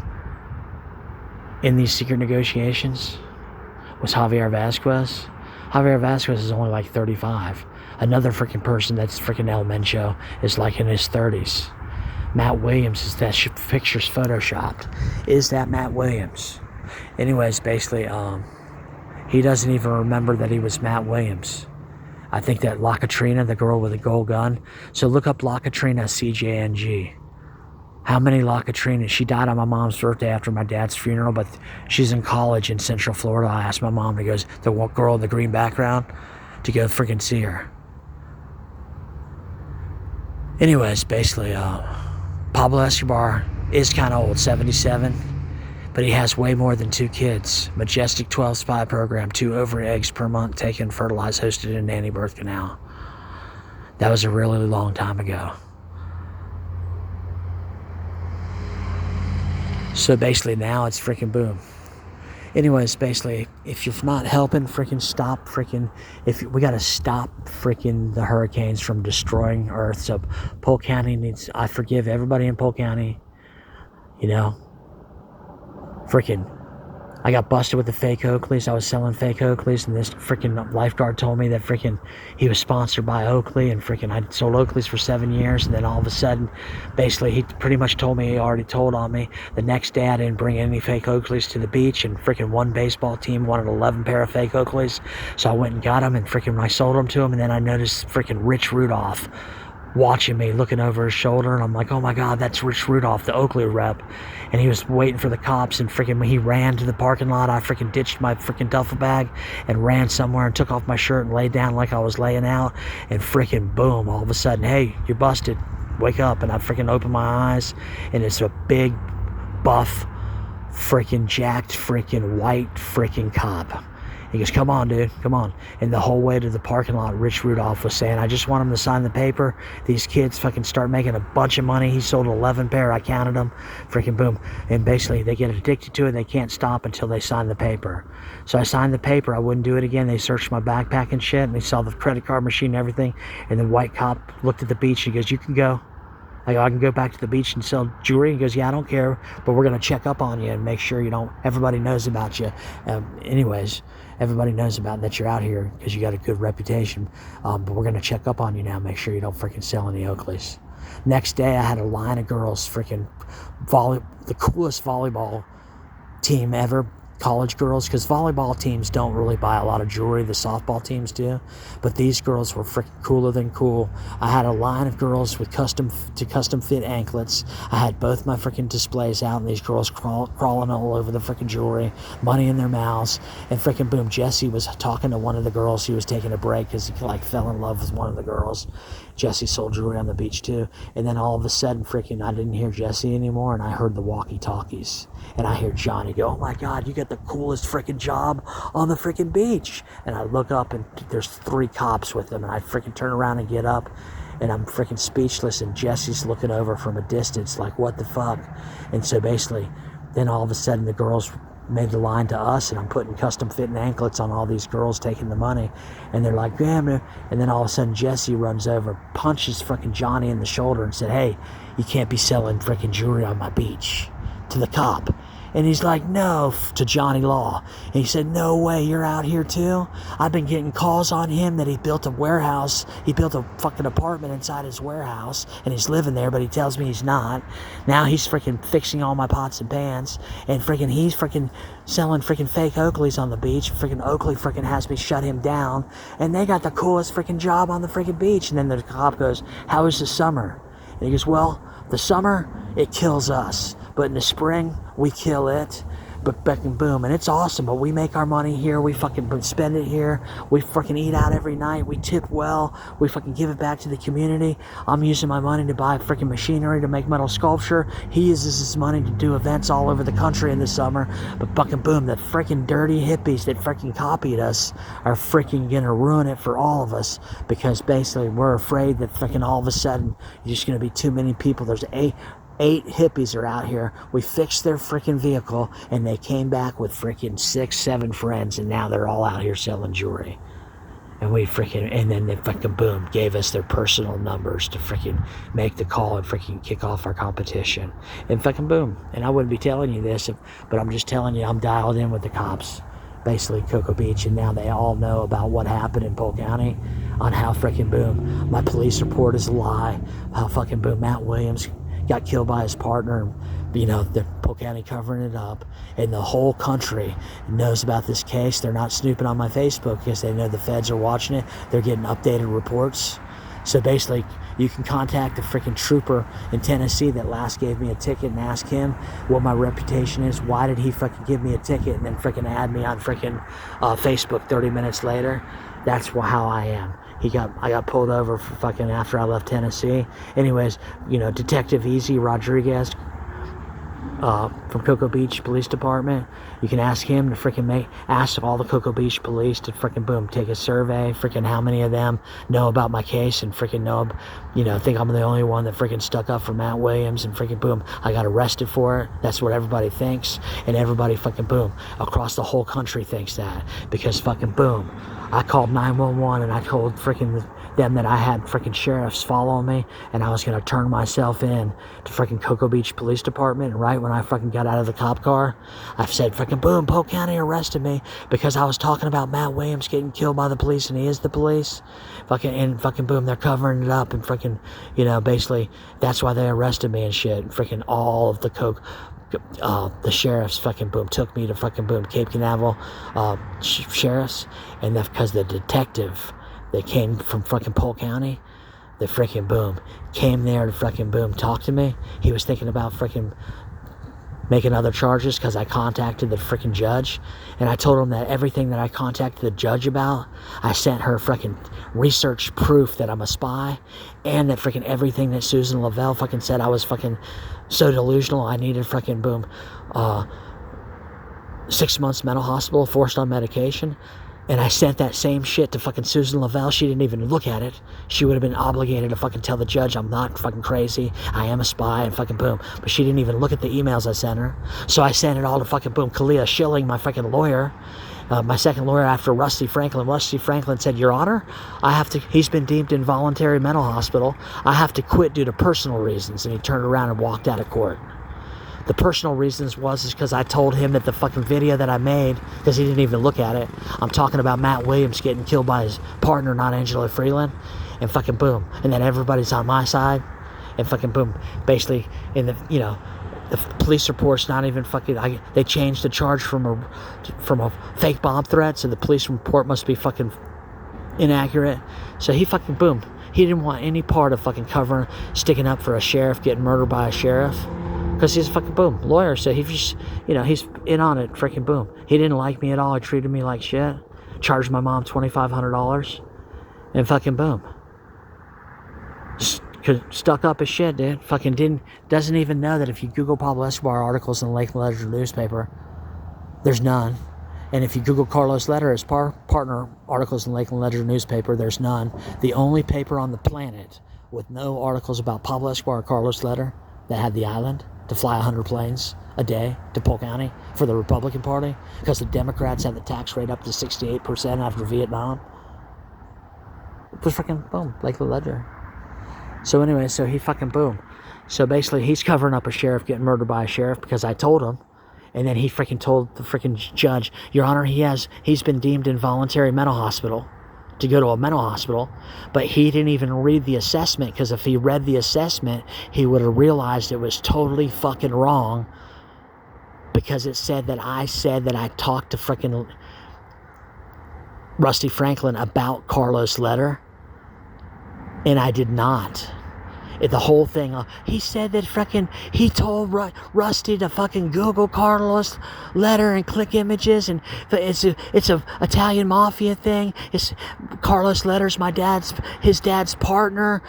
in these secret negotiations? Was Javier Vasquez? Javier Vasquez is only like 35. Another freaking person that's freaking El Mencho is like in his 30s. Matt Williams, is that picture's photoshopped? Is that Matt Williams? Anyways, basically, he doesn't even remember that he was Matt Williams. I think that La Katrina, the girl with the gold gun. So look up La Katrina, CJNG. How many La Katrinas? She died on my mom's birthday after my dad's funeral, but she's in college in Central Florida. I asked my mom to go, the girl in the green background, to go freaking see her. Anyways, basically, Pablo Escobar is kind of old, 77, but he has way more than 2 kids. Majestic 12 spy program, 2 ovary eggs per month taken, fertilized, hosted in nanny birth canal. That was a really long time ago. So basically now it's freaking boom. Anyways, basically, if you're not helping, freaking stop freaking, we got to stop freaking the hurricanes from destroying Earth. So Polk County I forgive everybody in Polk County, freaking, I got busted with the fake Oakleys. I was selling fake Oakleys, and this freaking lifeguard told me that freaking he was sponsored by Oakley, and freaking I sold Oakleys for 7 years, and then all of a sudden, basically, he pretty much told me, he already told on me. The next day, I didn't bring any fake Oakleys to the beach, and freaking one baseball team wanted 11 pair of fake Oakleys, so I went and got them, and freaking I sold them to him, and then I noticed freaking Rich Rudolph watching me, looking over his shoulder, and I'm like, oh my god, that's Rich Rudolph, the Oakley rep. And he was waiting for the cops, and freaking he ran to the parking lot. I freaking ditched my freaking duffel bag and ran somewhere and took off my shirt and laid down like I was laying out, and freaking boom, all of a sudden, hey, you're busted, wake up. And I freaking opened my eyes, and it's a big buff freaking jacked freaking white freaking cop. He goes, come on, dude, come on. And the whole way to the parking lot, Rich Rudolph was saying, I just want him to sign the paper. These kids fucking start making a bunch of money. He sold 11 pair. I counted them. Freaking boom. And basically, they get addicted to it. They can't stop until they sign the paper. So I signed the paper. I wouldn't do it again. They searched my backpack and shit, and they saw the credit card machine and everything. And the white cop looked at the beach. He goes, you can go. I go, I can go back to the beach and sell jewelry. He goes, yeah, I don't care, but we're going to check up on you and make sure you don't, everybody knows about you. Anyways, everybody knows about that you're out here because you got a good reputation. But we're going to check up on you now, make sure you don't freaking sell any Oakleys. Next day, I had a line of girls freaking the coolest volleyball team ever. College girls, because volleyball teams don't really buy a lot of jewelry, the softball teams do, but these girls were freaking cooler than cool. I had a line of girls with custom fit anklets. I had both my freaking displays out, and these girls crawling all over the freaking jewelry, money in their mouths, and freaking boom, Jesse was talking to one of the girls. He was taking a break because he like fell in love with one of the girls. Jesse sold jewelry on the beach too, and then all of a sudden freaking I didn't hear Jesse anymore, and I heard the walkie-talkies, and I hear Johnny go, oh my God, you got the coolest freaking job on the freaking beach. And I look up, and there's 3 cops with them, and I freaking turn around and get up, and I'm freaking speechless, and Jesse's looking over from a distance like, what the fuck? And so basically, then all of a sudden the girls made the line to us, and I'm putting custom fitting anklets on all these girls taking the money, and they're like, damn it. And then all of a sudden Jesse runs over, punches freaking Johnny in the shoulder and said, hey, you can't be selling freaking jewelry on my beach, to the cop. And he's like, no, to Johnny Law. And he said, no way, you're out here too? I've been getting calls on him that he built a warehouse. He built a fucking apartment inside his warehouse, and he's living there, but he tells me he's not. Now he's freaking fixing all my pots and pans, and freaking he's freaking selling freaking fake Oakleys on the beach. Freaking Oakley freaking has me shut him down, and they got the coolest freaking job on the freaking beach. And then the cop goes, how is the summer? And he goes, well, the summer, it kills us. But in the spring, we kill it. But fucking boom, and it's awesome. But we make our money here. We fucking spend it here. We fucking eat out every night. We tip well. We fucking give it back to the community. I'm using my money to buy freaking machinery to make metal sculpture. He uses his money to do events all over the country in the summer. But fucking boom, the freaking dirty hippies that freaking copied us are freaking gonna ruin it for all of us, because basically we're afraid that freaking all of a sudden there's just gonna be too many people. There's 8 hippies are out here. We fixed their freaking vehicle, and they came back with freaking 6, 7 friends, and now they're all out here selling jewelry. And and then they fucking boom, gave us their personal numbers to freaking make the call and freaking kick off our competition. And fucking boom. And I wouldn't be telling you this, but I'm just telling you, I'm dialed in with the cops, basically Cocoa Beach, and now they all know about what happened in Polk County, on how freaking boom, my police report is a lie, how fucking boom, Matt Williams got killed by his partner. You know, the Polk County covering it up, and the whole country knows about this case. They're not snooping on my Facebook because they know the feds are watching it. They're getting updated reports. So basically, you can contact the freaking trooper in Tennessee that last gave me a ticket and ask him what my reputation is. Why did he freaking give me a ticket and then freaking add me on freaking Facebook 30 minutes later? That's how I am. I got pulled over for fucking after I left Tennessee. Anyways, you know, Detective Easy Rodriguez from Cocoa Beach Police Department. You can ask him to freaking ask all the Cocoa Beach police to freaking boom, take a survey, freaking how many of them know about my case and freaking know, you know, think I'm the only one that freaking stuck up for Matt Williams, and freaking boom, I got arrested for it. That's what everybody thinks, and everybody fucking boom, across the whole country thinks that, because fucking boom, I called 911 and I told freaking them that I had freaking sheriffs following me, and I was going to turn myself in to freaking Cocoa Beach Police Department. And right when I freaking got out of the cop car, I said freaking boom, Polk County arrested me because I was talking about Matt Williams getting killed by the police, and he is the police. Fucking boom, they're covering it up, and freaking, you know, basically that's why they arrested me and shit. And freaking all of the sheriffs fucking boom took me to fucking boom Cape Canaveral sheriffs, and that's because the detective that came from fucking Polk County, the freaking boom came there to freaking boom talk to me. He was thinking about freaking making other charges because I contacted the freaking judge, and I told him that everything that I contacted the judge about, I sent her freaking research proof that I'm a spy, and that freaking everything that Susan Lavelle fucking said I was fucking so delusional I needed freaking boom 6 months mental hospital, forced on medication. And I sent that same shit to fucking Susan Lavelle. She didn't even look at it. She would have been obligated to fucking tell the judge I'm not fucking crazy. I am a spy and fucking boom. But she didn't even look at the emails I sent her. So I sent it all to fucking boom. Kalia Schilling, my fucking lawyer, my second lawyer after Rusty Franklin. Rusty Franklin said, Your Honor, he's been deemed involuntary mental hospital. I have to quit due to personal reasons. And he turned around and walked out of court. The personal reasons is because I told him that the fucking video that I made, because he didn't even look at it, I'm talking about Matt Williams getting killed by his partner, not Angela Freeland, and fucking boom. And then everybody's on my side, and fucking boom. Basically, the police report's not even fucking, they changed the charge from a fake bomb threat, so the police report must be fucking inaccurate. So he fucking boom. He didn't want any part of fucking sticking up for a sheriff getting murdered by a sheriff. Because he's a fucking boom lawyer, so he just, he's in on it, freaking boom. He didn't like me at all. He treated me like shit. Charged my mom $2,500, and fucking boom. Stuck up as shit, dude. Fucking doesn't even know that if you Google Pablo Escobar articles in the Lakeland Ledger newspaper, there's none. And if you Google Carlos Letter as partner articles in the Lakeland Ledger newspaper, there's none. The only paper on the planet with no articles about Pablo Escobar or Carlos Letter that had the island to fly 100 planes a day to Polk County for the Republican Party because the Democrats had the tax rate up to 68% after Vietnam. It was freaking boom, Lakeland Ledger. So anyway, so he fucking boom. So basically he's covering up a sheriff getting murdered by a sheriff because I told him. And then he freaking told the freaking judge, Your Honor, he's been deemed involuntary mental hospital to go to a mental hospital, but he didn't even read the assessment, because if he read the assessment, he would have realized it was totally fucking wrong, because it said that I talked to freaking Rusty Franklin about Carlos Letter, and I did not. The whole thing, he said that he told Rusty to fucking Google Carlos Letter and click images, and it's a Italian mafia thing. Carlos Letter's his dad's partners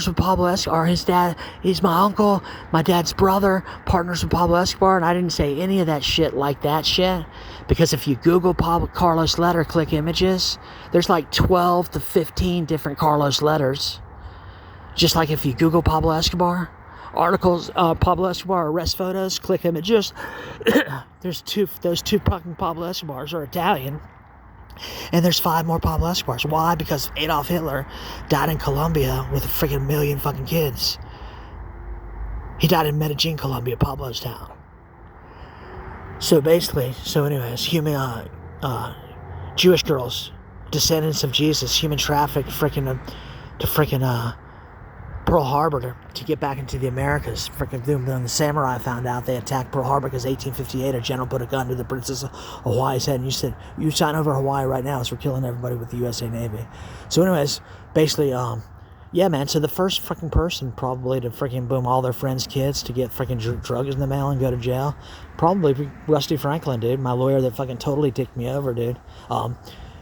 with Pablo Escobar. His dad, he's my uncle, my dad's brother, partners with Pablo Escobar, and I didn't say any of that shit like that shit, because if you Google Carlos Letter, click images, there's like 12 to 15 different Carlos Letters. Just like if you Google Pablo Escobar articles, Pablo Escobar arrest photos, click images, those two fucking Pablo Escobars are Italian, and there's 5 more Pablo Escobars. Why? Because Adolf Hitler died in Colombia with a freaking million fucking kids. He died in Medellin, Colombia, Pablo's town. So anyways, Jewish girls, descendants of Jesus, human trafficked to Pearl Harbor to get back into the Americas. When the samurai found out they attacked Pearl Harbor because 1858 a general put a gun to the Princess of Hawaii's head and you said, you sign over Hawaii right now, so we're killing everybody with the USA Navy. So anyways, basically, yeah, man, so the first freaking person probably to freaking boom all their friends' kids to get freaking drugs in the mail and go to jail, probably Rusty Franklin, dude, my lawyer that fucking totally ticked me over, dude.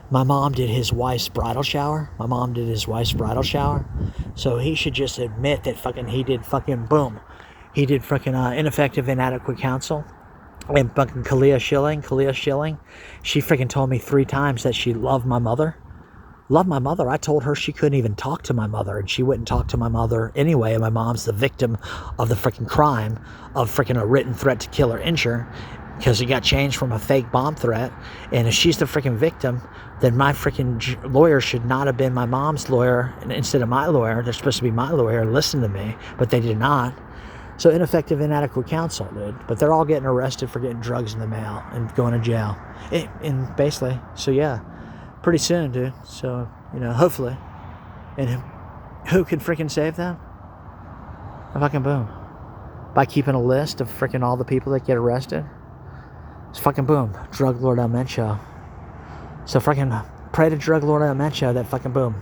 My mom did his wife's bridal shower. So he should just admit that he did ineffective, inadequate counsel. And fucking Kalia Schilling, she freaking told me 3 times that she loved my mother. I told her she couldn't even talk to my mother, and she wouldn't talk to my mother anyway. And my mom's the victim of the freaking crime of freaking a written threat to kill or injure, because it got changed from a fake bomb threat. And if she's the freaking victim, then my freaking lawyer should not have been my mom's lawyer instead of my lawyer. They're supposed to be my lawyer and listen to me, but they did not. So ineffective, inadequate counsel, dude. But they're all getting arrested for getting drugs in the mail and going to jail. And basically, so yeah, pretty soon, dude. So, hopefully. And who can freaking save them? Fucking boom. By keeping a list of freaking all the people that get arrested. It's fucking boom. Drug Lord El Mencho. So freaking pray to Drug Lord El Mencho that fucking boom.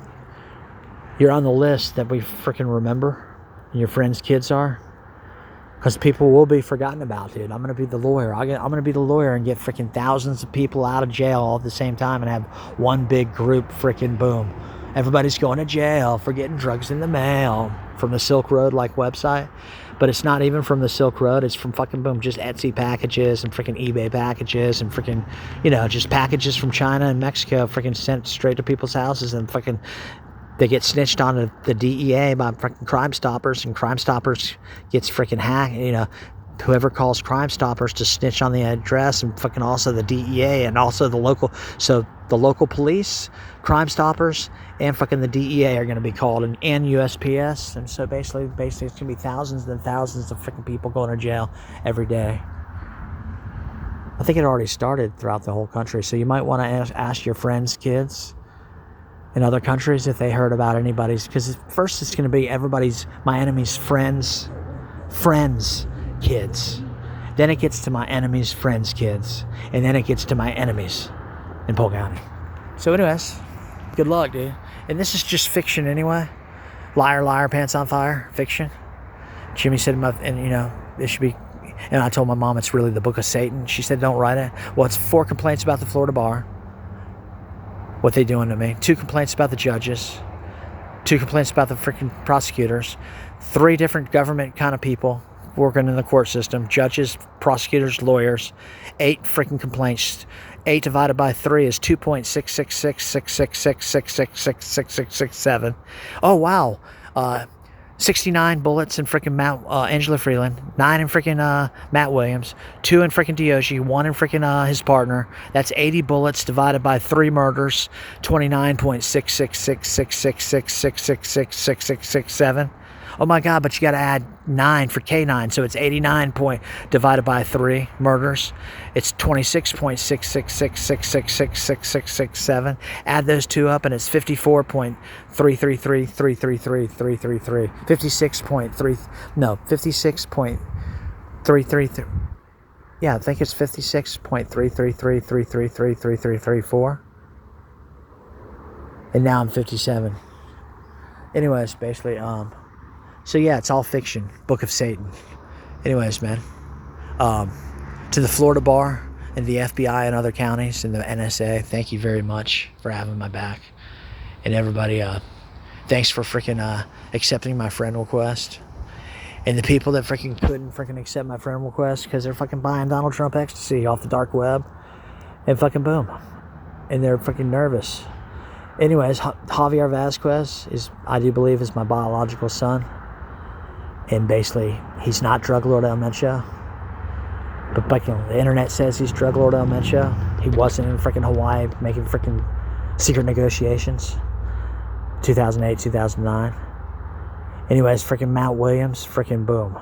You're on the list that we freaking remember. And your friends' kids are. Because people will be forgotten about, dude. I'm going to be the lawyer. I'm going to be the lawyer and get freaking thousands of people out of jail all at the same time and have one big group freaking boom. Everybody's going to jail for getting drugs in the mail from the Silk Road like website. But it's not even from the Silk Road. It's from fucking boom, just Etsy packages and freaking eBay packages and freaking, you know, just packages from China and Mexico freaking sent straight to people's houses, and fucking they get snitched on the DEA by fucking Crime Stoppers, and Crime Stoppers gets freaking hacked, you know, whoever calls Crime Stoppers to snitch on the address, and fucking also the DEA and also the local, so the local police, Crime Stoppers, and fucking the DEA are going to be called, and USPS, and so basically it's going to be thousands and thousands of freaking people going to jail every day. I think it already started throughout the whole country, so you might want to ask your friends' kids in other countries if they heard about anybody's, because first it's going to be my enemy's friends' kids. Then it gets to my enemy's friends' kids, and then it gets to my enemies in Polk County. So anyways, good luck, dude. And this is just fiction anyway. Liar, liar, pants on fire, fiction. Jimmy said, and you know, it should be, and I told my mom it's really the Book of Satan. She said, don't write it. Well, it's 4 complaints about the Florida bar, what they doing to me. 2 complaints about the judges. 2 complaints about the freaking prosecutors. 3 different government kind of people working in the court system. Judges, prosecutors, lawyers. 8 freaking complaints. 8 divided by 3 is 2.66666666667. Oh, wow. 69 bullets in freaking Angela Freeland. 9 in freaking Matt Williams. 2 in freaking Dioggi. 1 in freaking his partner. That's 80 bullets divided by 3 murders. 29.66666666667. Oh my God, but you got to add 9 for K9, so it's 89 divided by 3 murders. It's 26.666666667. Add those 2 up, and it's 54.3333333333. 56.333. Yeah, I think it's 56.33333333334. And now I'm 57. Anyways, basically, so yeah, it's all fiction. Book of Satan. Anyways, man. To the Florida bar and the FBI and other counties and the NSA, thank you very much for having my back. And everybody, thanks for freaking accepting my friend request. And the people that freaking couldn't freaking accept my friend request because they're fucking buying Donald Trump ecstasy off the dark web. And fucking boom. And they're freaking nervous. Anyways, Javier Vasquez I do believe, is my biological son. And basically, he's not Drug Lord El Mencho. But the internet says he's Drug Lord El Mencho. He wasn't in freaking Hawaii making freaking secret negotiations. 2008, 2009. Anyways, freaking Matt Williams, freaking boom.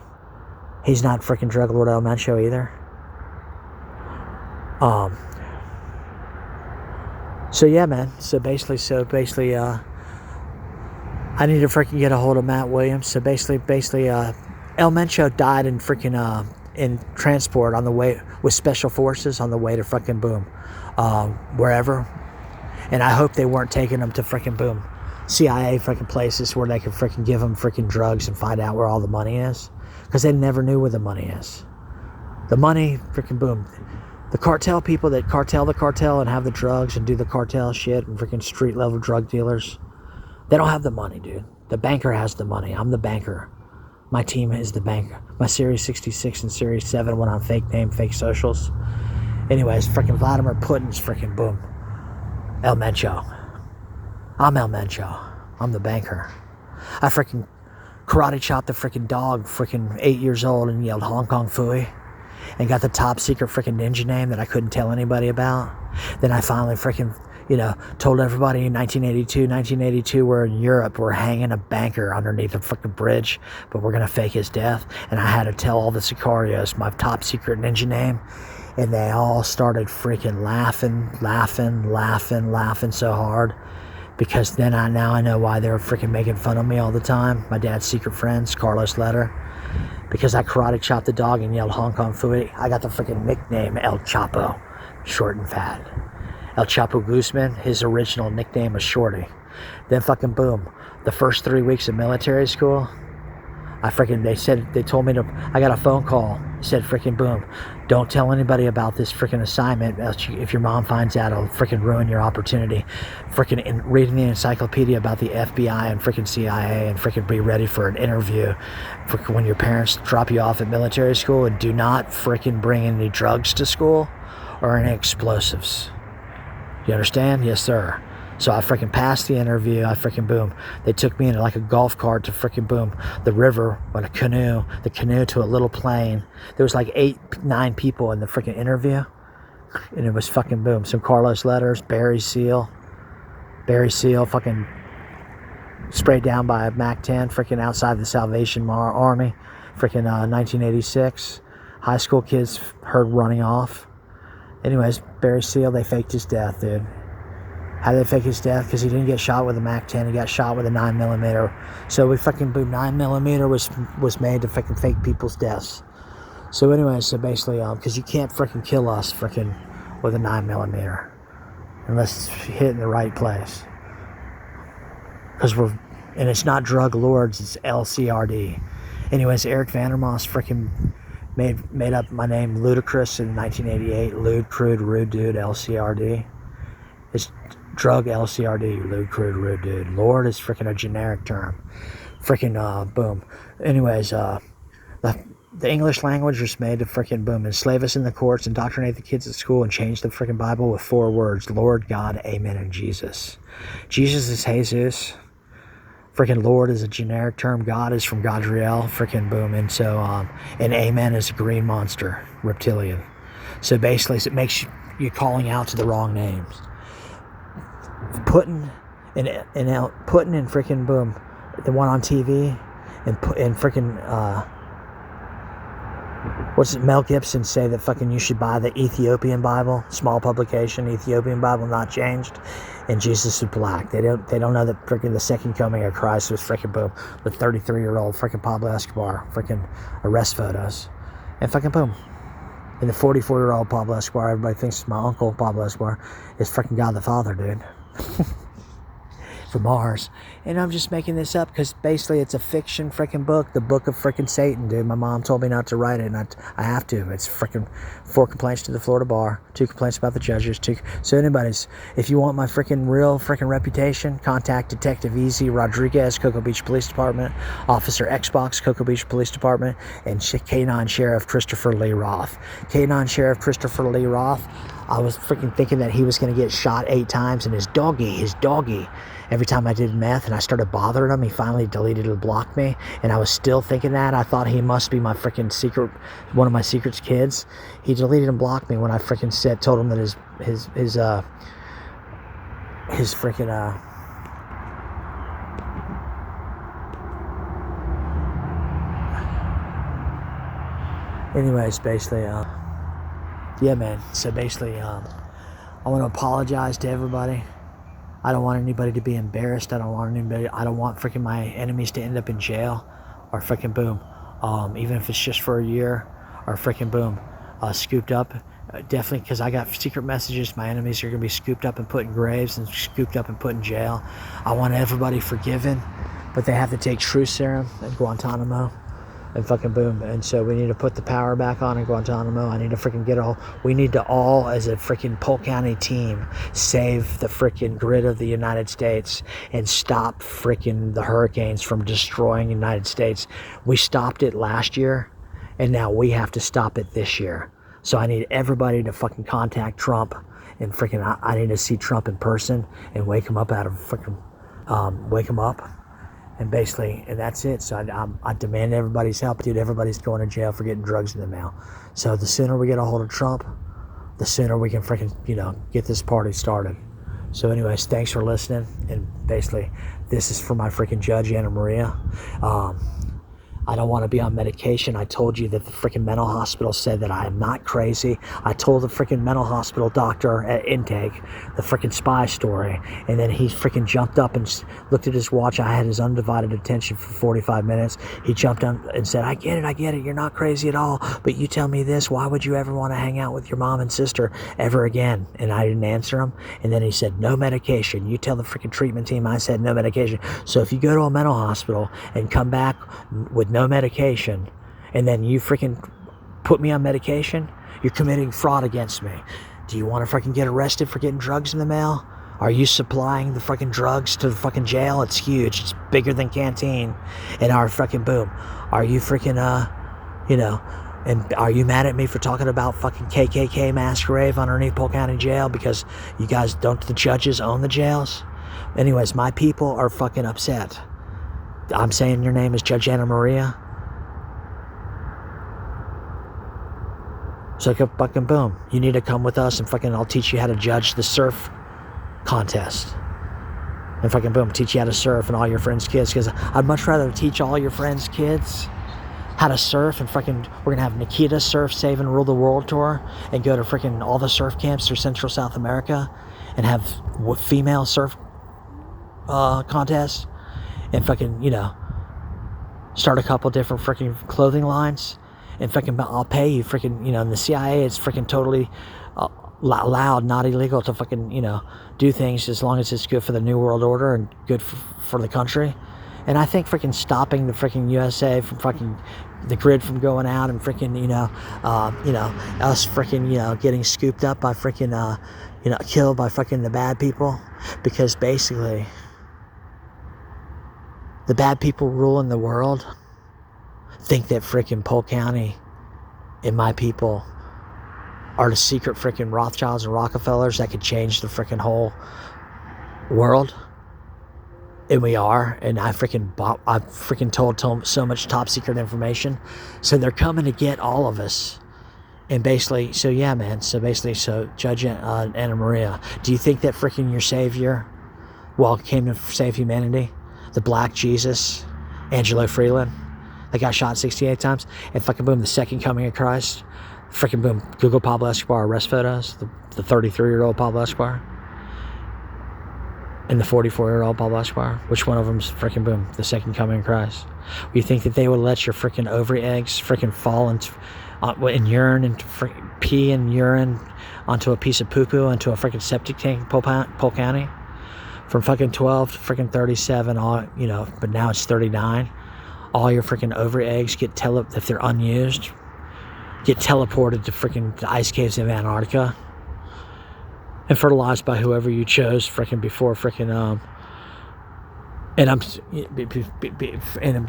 He's not freaking Drug Lord El Mencho either. So yeah, man. So basically, I need to freaking get a hold of Matt Williams. So basically, El Mencho died in freaking in transport on the way with special forces on the way to freaking boom, wherever. And I hope they weren't taking him to freaking boom, CIA freaking places where they could freaking give him freaking drugs and find out where all the money is, because they never knew where the money is. The money freaking boom. The cartel people that cartel the cartel and have the drugs and do the cartel shit and freaking street level drug dealers. They don't have the money, dude. The banker has the money. I'm the banker. My team is the banker. My Series 66 and Series 7 went on fake name, fake socials. Anyways, freaking Vladimir Putin's freaking boom. El Mencho. I'm El Mencho. I'm the banker. I freaking karate chopped the freaking dog, freaking 8 years old, and yelled Hong Kong Phooey. And got the top secret freaking ninja name that I couldn't tell anybody about. Then I finally freaking, told everybody in 1982, we're in Europe, we're hanging a banker underneath a freaking bridge, but we're going to fake his death. And I had to tell all the Sicarios my top secret ninja name. And they all started freaking laughing so hard. Because then now I know why they were freaking making fun of me all the time. My dad's secret friends, Carlos Letter. Because I karate chopped the dog and yelled Hong Kong Phooey, I got the freaking nickname El Chapo, short and fat. El Chapo Guzman, his original nickname was Shorty. Then fucking boom, the first 3 weeks of military school, They told me I got a phone call. Said freaking boom, don't tell anybody about this freaking assignment. If your mom finds out, it'll freaking ruin your opportunity. Freaking reading the encyclopedia about the FBI and freaking CIA, and freaking be ready for an interview for when your parents drop you off at military school. And do not freaking bring any drugs to school or any explosives. You understand? Yes, sir. So I freaking passed the interview. I freaking boom. They took me in like a golf cart to freaking boom the river on the canoe to a little plane. There was like 8-9 people in the freaking interview, and it was fucking boom. Some Carlos letters, Barry Seal, fucking sprayed down by a MAC-10, freaking outside the Salvation Army, freaking 1986. High school kids heard running off. Anyways, Barry Seal, they faked his death, dude. How did they fake his death? Because he didn't get shot with a MAC-10. He got shot with a 9mm. So we fucking boom. 9mm was made to fucking fake people's deaths. So anyway, so basically, because you can't freaking kill us freaking with a 9mm unless it's hit in the right place. And it's not drug lords. It's LCRD. Anyways, Eric Vandermoss freaking made up my name Ludacris in 1988. Lewd, crude, rude dude, LCRD. It's drug LCRD, lewd, crude, rude dude. Lord is freaking a generic term. Freaking boom. Anyways, the English language was made to freaking boom enslave us in the courts, indoctrinate the kids at school, and change the freaking Bible with 4 words: Lord, God, Amen, and Jesus. Jesus is Jesus. Freaking Lord is a generic term. God is from Godriel. Freaking boom. And so and Amen is a green monster, reptilian. So basically, it makes you calling out to the wrong names. Putting in freaking boom the one on TV and freaking what's it, Mel Gibson say that fucking you should buy the Ethiopian Bible, small publication, Ethiopian Bible, not changed, and Jesus is black. They don't know that freaking the second coming of Christ was freaking boom with 33-year-old freaking Pablo Escobar freaking arrest photos, and fucking boom. And the 44-year-old Pablo Escobar, everybody thinks is my uncle Pablo Escobar, is freaking God the Father, dude. From Mars. And I'm just making this up because basically it's a fiction freaking book, the book of freaking Satan, dude. My mom told me not to write it, and I have to. It's freaking 4 complaints to the Florida bar, 2 complaints about the judges, 2. So anybody's, if you want my freaking real freaking reputation, contact Detective Easy Rodriguez, Cocoa Beach Police Department, Officer Xbox, Cocoa Beach Police Department, and K9 Sheriff Christopher Lee Roth. K9 Sheriff Christopher Lee Roth, I was freaking thinking that he was going to get shot 8 times, and his doggy, every time I did meth and I started bothering him, he finally deleted and blocked me, and I was still thinking that. I thought he must be my freaking secret, one of my secret's kids. He deleted and blocked me when I freaking told him that his freaking anyways, basically, yeah, man. So basically, I want to apologize to everybody. I don't want anybody to be embarrassed. I don't want freaking my enemies to end up in jail, or freaking boom, even if it's just for a year, or freaking boom, scooped up. Definitely, because I got secret messages. My enemies are going to be scooped up and put in graves, and scooped up and put in jail. I want everybody forgiven, but they have to take truth serum at Guantanamo. And fucking boom. And so we need to put the power back on in Guantanamo. I need to freaking we need to all, as a freaking Polk County team, save the freaking grid of the United States and stop freaking the hurricanes from destroying the United States. We stopped it last year, and now we have to stop it this year. So I need everybody to fucking contact Trump, and freaking I need to see Trump in person and wake him up out of freaking, wake him up. And basically, and that's it. So I demand everybody's help, dude. Everybody's going to jail for getting drugs in the mail. So the sooner we get a hold of Trump, the sooner we can freaking, get this party started. So anyways, thanks for listening. And basically, this is for my freaking judge, Anna Maria. I don't want to be on medication. I told you that the freaking mental hospital said that I am not crazy. I told the freaking mental hospital doctor at intake the freaking spy story, and then he freaking jumped up and looked at his watch. I had his undivided attention for 45 minutes. He jumped up and said, I get it. You're not crazy at all. But you tell me this, why would you ever want to hang out with your mom and sister ever again? And I didn't answer him. And then he said, no medication. You tell the freaking treatment team I said no medication. So if you go to a mental hospital and come back with no medication, and then you freaking put me on medication, you're committing fraud against me. Do you want to freaking get arrested for getting drugs in the mail? Are you supplying the fucking drugs to the fucking jail? It's huge. It's bigger than Canteen. And our fucking boom. Are you freaking, and are you mad at me for talking about fucking KKK masquerade underneath Polk County Jail because you guys don't, the judges own the jails? Anyways, my people are fucking upset. I'm saying your name is Judge Anna Maria. So fucking boom. You need to come with us and fucking I'll teach you how to judge the surf contest. And fucking boom, teach you how to surf and all your friends' kids. Because I'd much rather teach all your friends' kids how to surf and fucking, we're gonna have Nikita Surf Save and Rule the World Tour and go to freaking all the surf camps through Central South America and have female surf contests and fucking, start a couple different freaking clothing lines and fucking I'll pay you freaking, in the CIA it's freaking totally allowed, not illegal to fucking, do things as long as it's good for the New World Order and good for the country. And I think freaking stopping the freaking USA from fucking the grid from going out and freaking, us freaking, getting scooped up by freaking, killed by fucking the bad people. Because basically, the bad people ruling the world think that freaking Polk County and my people are the secret freaking Rothschilds and Rockefellers that could change the freaking whole world. And we are, and I've freaking told so much top secret information. So they're coming to get all of us. And basically, so yeah, man. So basically, Judge Anna Maria, do you think that freaking your savior, came to save humanity, the Black Jesus, Angelo Freeland, that got shot 68 times, and fucking boom, the second coming of Christ, freaking boom, Google Pablo Escobar arrest photos, the 33-year-old Pablo Escobar, and the 44-year-old Pablo Escobar, which one of them's freaking boom, the second coming of Christ? You think that they would let your freaking ovary eggs freaking fall in urine and pee and urine onto a piece of poo-poo into a freaking septic tank in Polk County? From fucking 12 to freaking 37, but now it's 39. All your freaking ovary eggs get if they're unused, get teleported to freaking the ice caves of Antarctica and fertilized by whoever you chose freaking before freaking and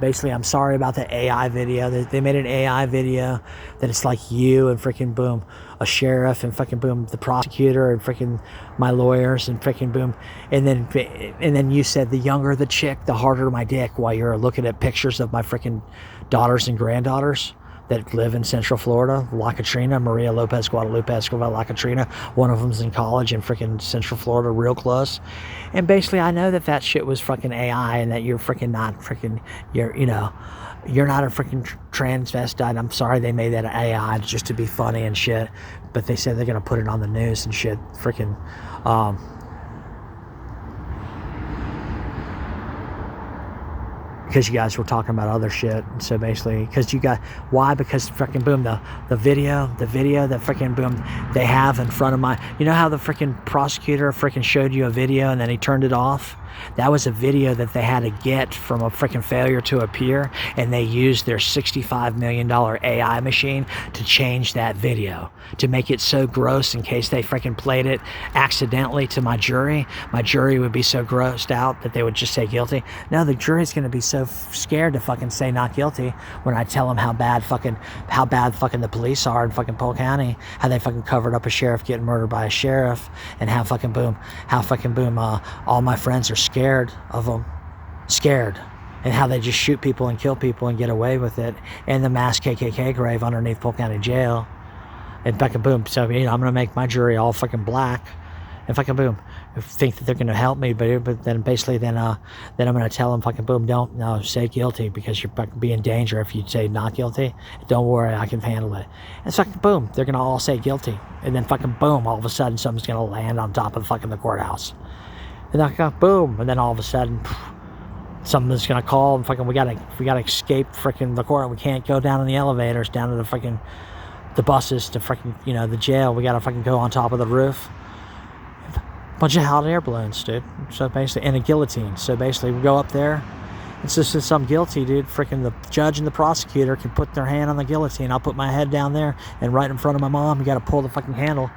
basically I'm sorry about the AI video. They made an AI video that it's like you and freaking boom, a sheriff and fucking boom, the prosecutor and freaking my lawyers and freaking boom, and then you said the younger the chick, the harder my dick, while you're looking at pictures of my freaking daughters and granddaughters that live in Central Florida, La Katrina, Maria Lopez Guadalupe Escobar La Katrina. One of them's in college in freaking Central Florida, real close. And basically, I know that shit was fucking AI and that you're freaking not freaking, you're not a freaking transvestite. I'm sorry they made that AI just to be funny and shit. But they said they're going to put it on the news and shit. Freaking, because you guys were talking about other shit. So basically, because freaking boom, the video that freaking boom they have in front of how the freaking prosecutor freaking showed you a video and then he turned it off? That was a video that they had to get from a freaking failure to appear, and they used their $65 million AI machine to change that video to make it so gross in case they freaking played it accidentally to my jury. My jury would be so grossed out that they would just say guilty. No, the jury's going to be so scared to fucking say not guilty when I tell them how bad fucking the police are in fucking Polk County, how they fucking covered up a sheriff getting murdered by a sheriff, and how fucking boom, all my friends are scared of them, and how they just shoot people and kill people and get away with it, and the mass KKK grave underneath Polk County Jail, and fucking boom. So I'm gonna make my jury all fucking black, and fucking boom, think that they're gonna help me, but then basically then I'm gonna tell them fucking boom, no, say guilty because you're fucking be in danger if you say not guilty. Don't worry, I can handle it. And fucking boom, they're gonna all say guilty, and then fucking boom, all of a sudden something's gonna land on top of fucking the courthouse. And then boom, and then all of a sudden, something's gonna call and fucking we gotta escape freaking the court. We can't go down in the elevators down to the buses to freaking the jail. We gotta fucking go on top of the roof. A bunch of hot air balloons, dude. So basically, and a guillotine. So basically, we go up there, It's just since I'm guilty, dude, freaking the judge and the prosecutor can put their hand on the guillotine. I'll put my head down there, and right in front of my mom, you got to pull the fucking handle,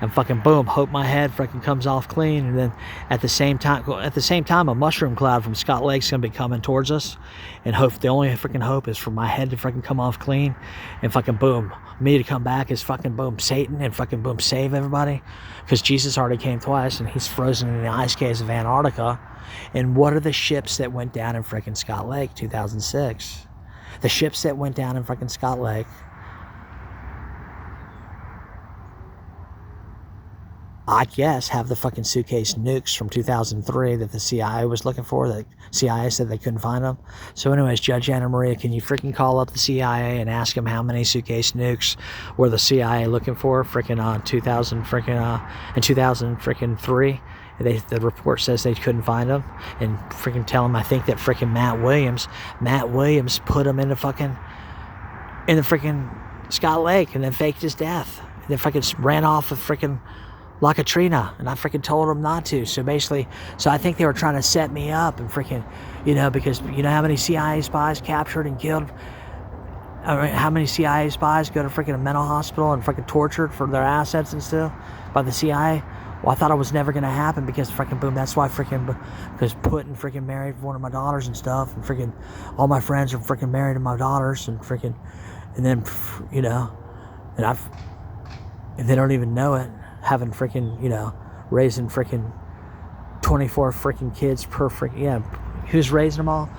and fucking boom, hope my head freaking comes off clean. And then at the same time, a mushroom cloud from Scott Lake's gonna be coming towards us, and hope the only freaking hope is for my head to freaking come off clean, and fucking boom, me to come back is fucking boom Satan, and fucking boom save everybody, because Jesus already came twice, and he's frozen in the ice caves of Antarctica. And what are the ships that went down in freaking Scott Lake 2006? The ships that went down in freaking Scott Lake, I guess, have the fucking suitcase nukes from 2003 that the CIA was looking for. The CIA said they couldn't find them. So anyways, Judge Anna Maria, can you freaking call up the CIA and ask them how many suitcase nukes were the CIA looking for freaking in 2003? The report says they couldn't find them, and freaking tell them, I think that freaking Matt Williams put him in the freaking Scott Lake, and then faked his death, and then freaking ran off with freaking La Katrina, and I freaking told him not to. So basically, I think they were trying to set me up, and freaking, because you know how many CIA spies captured and killed. How many CIA spies go to freaking a mental hospital and freaking tortured for their assets and stuff by the CIA? Well, I thought it was never going to happen because freaking boom, that's why because Putin freaking married one of my daughters and stuff, and freaking all my friends are freaking married to my daughters, and freaking, and then, and they don't even know it, having freaking, raising freaking 24 freaking kids per freaking, who's raising them all?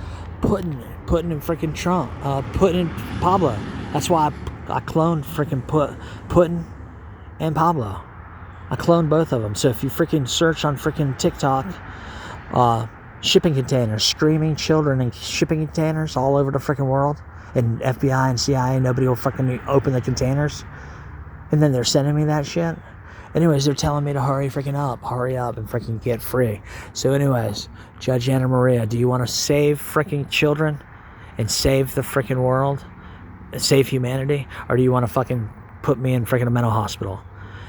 Putin and freaking Trump, Putin and Pablo. That's why I cloned freaking Putin and Pablo. I cloned both of them. So if you freaking search on freaking TikTok, shipping containers, screaming children in shipping containers all over the freaking world, and FBI and CIA, nobody will freaking open the containers, and then they're sending me that shit. Anyways, they're telling me to hurry up and freaking get free. So anyways, Judge Anna Maria, do you want to save freaking children and save the freaking world, save humanity, or do you want to fucking put me in freaking a mental hospital?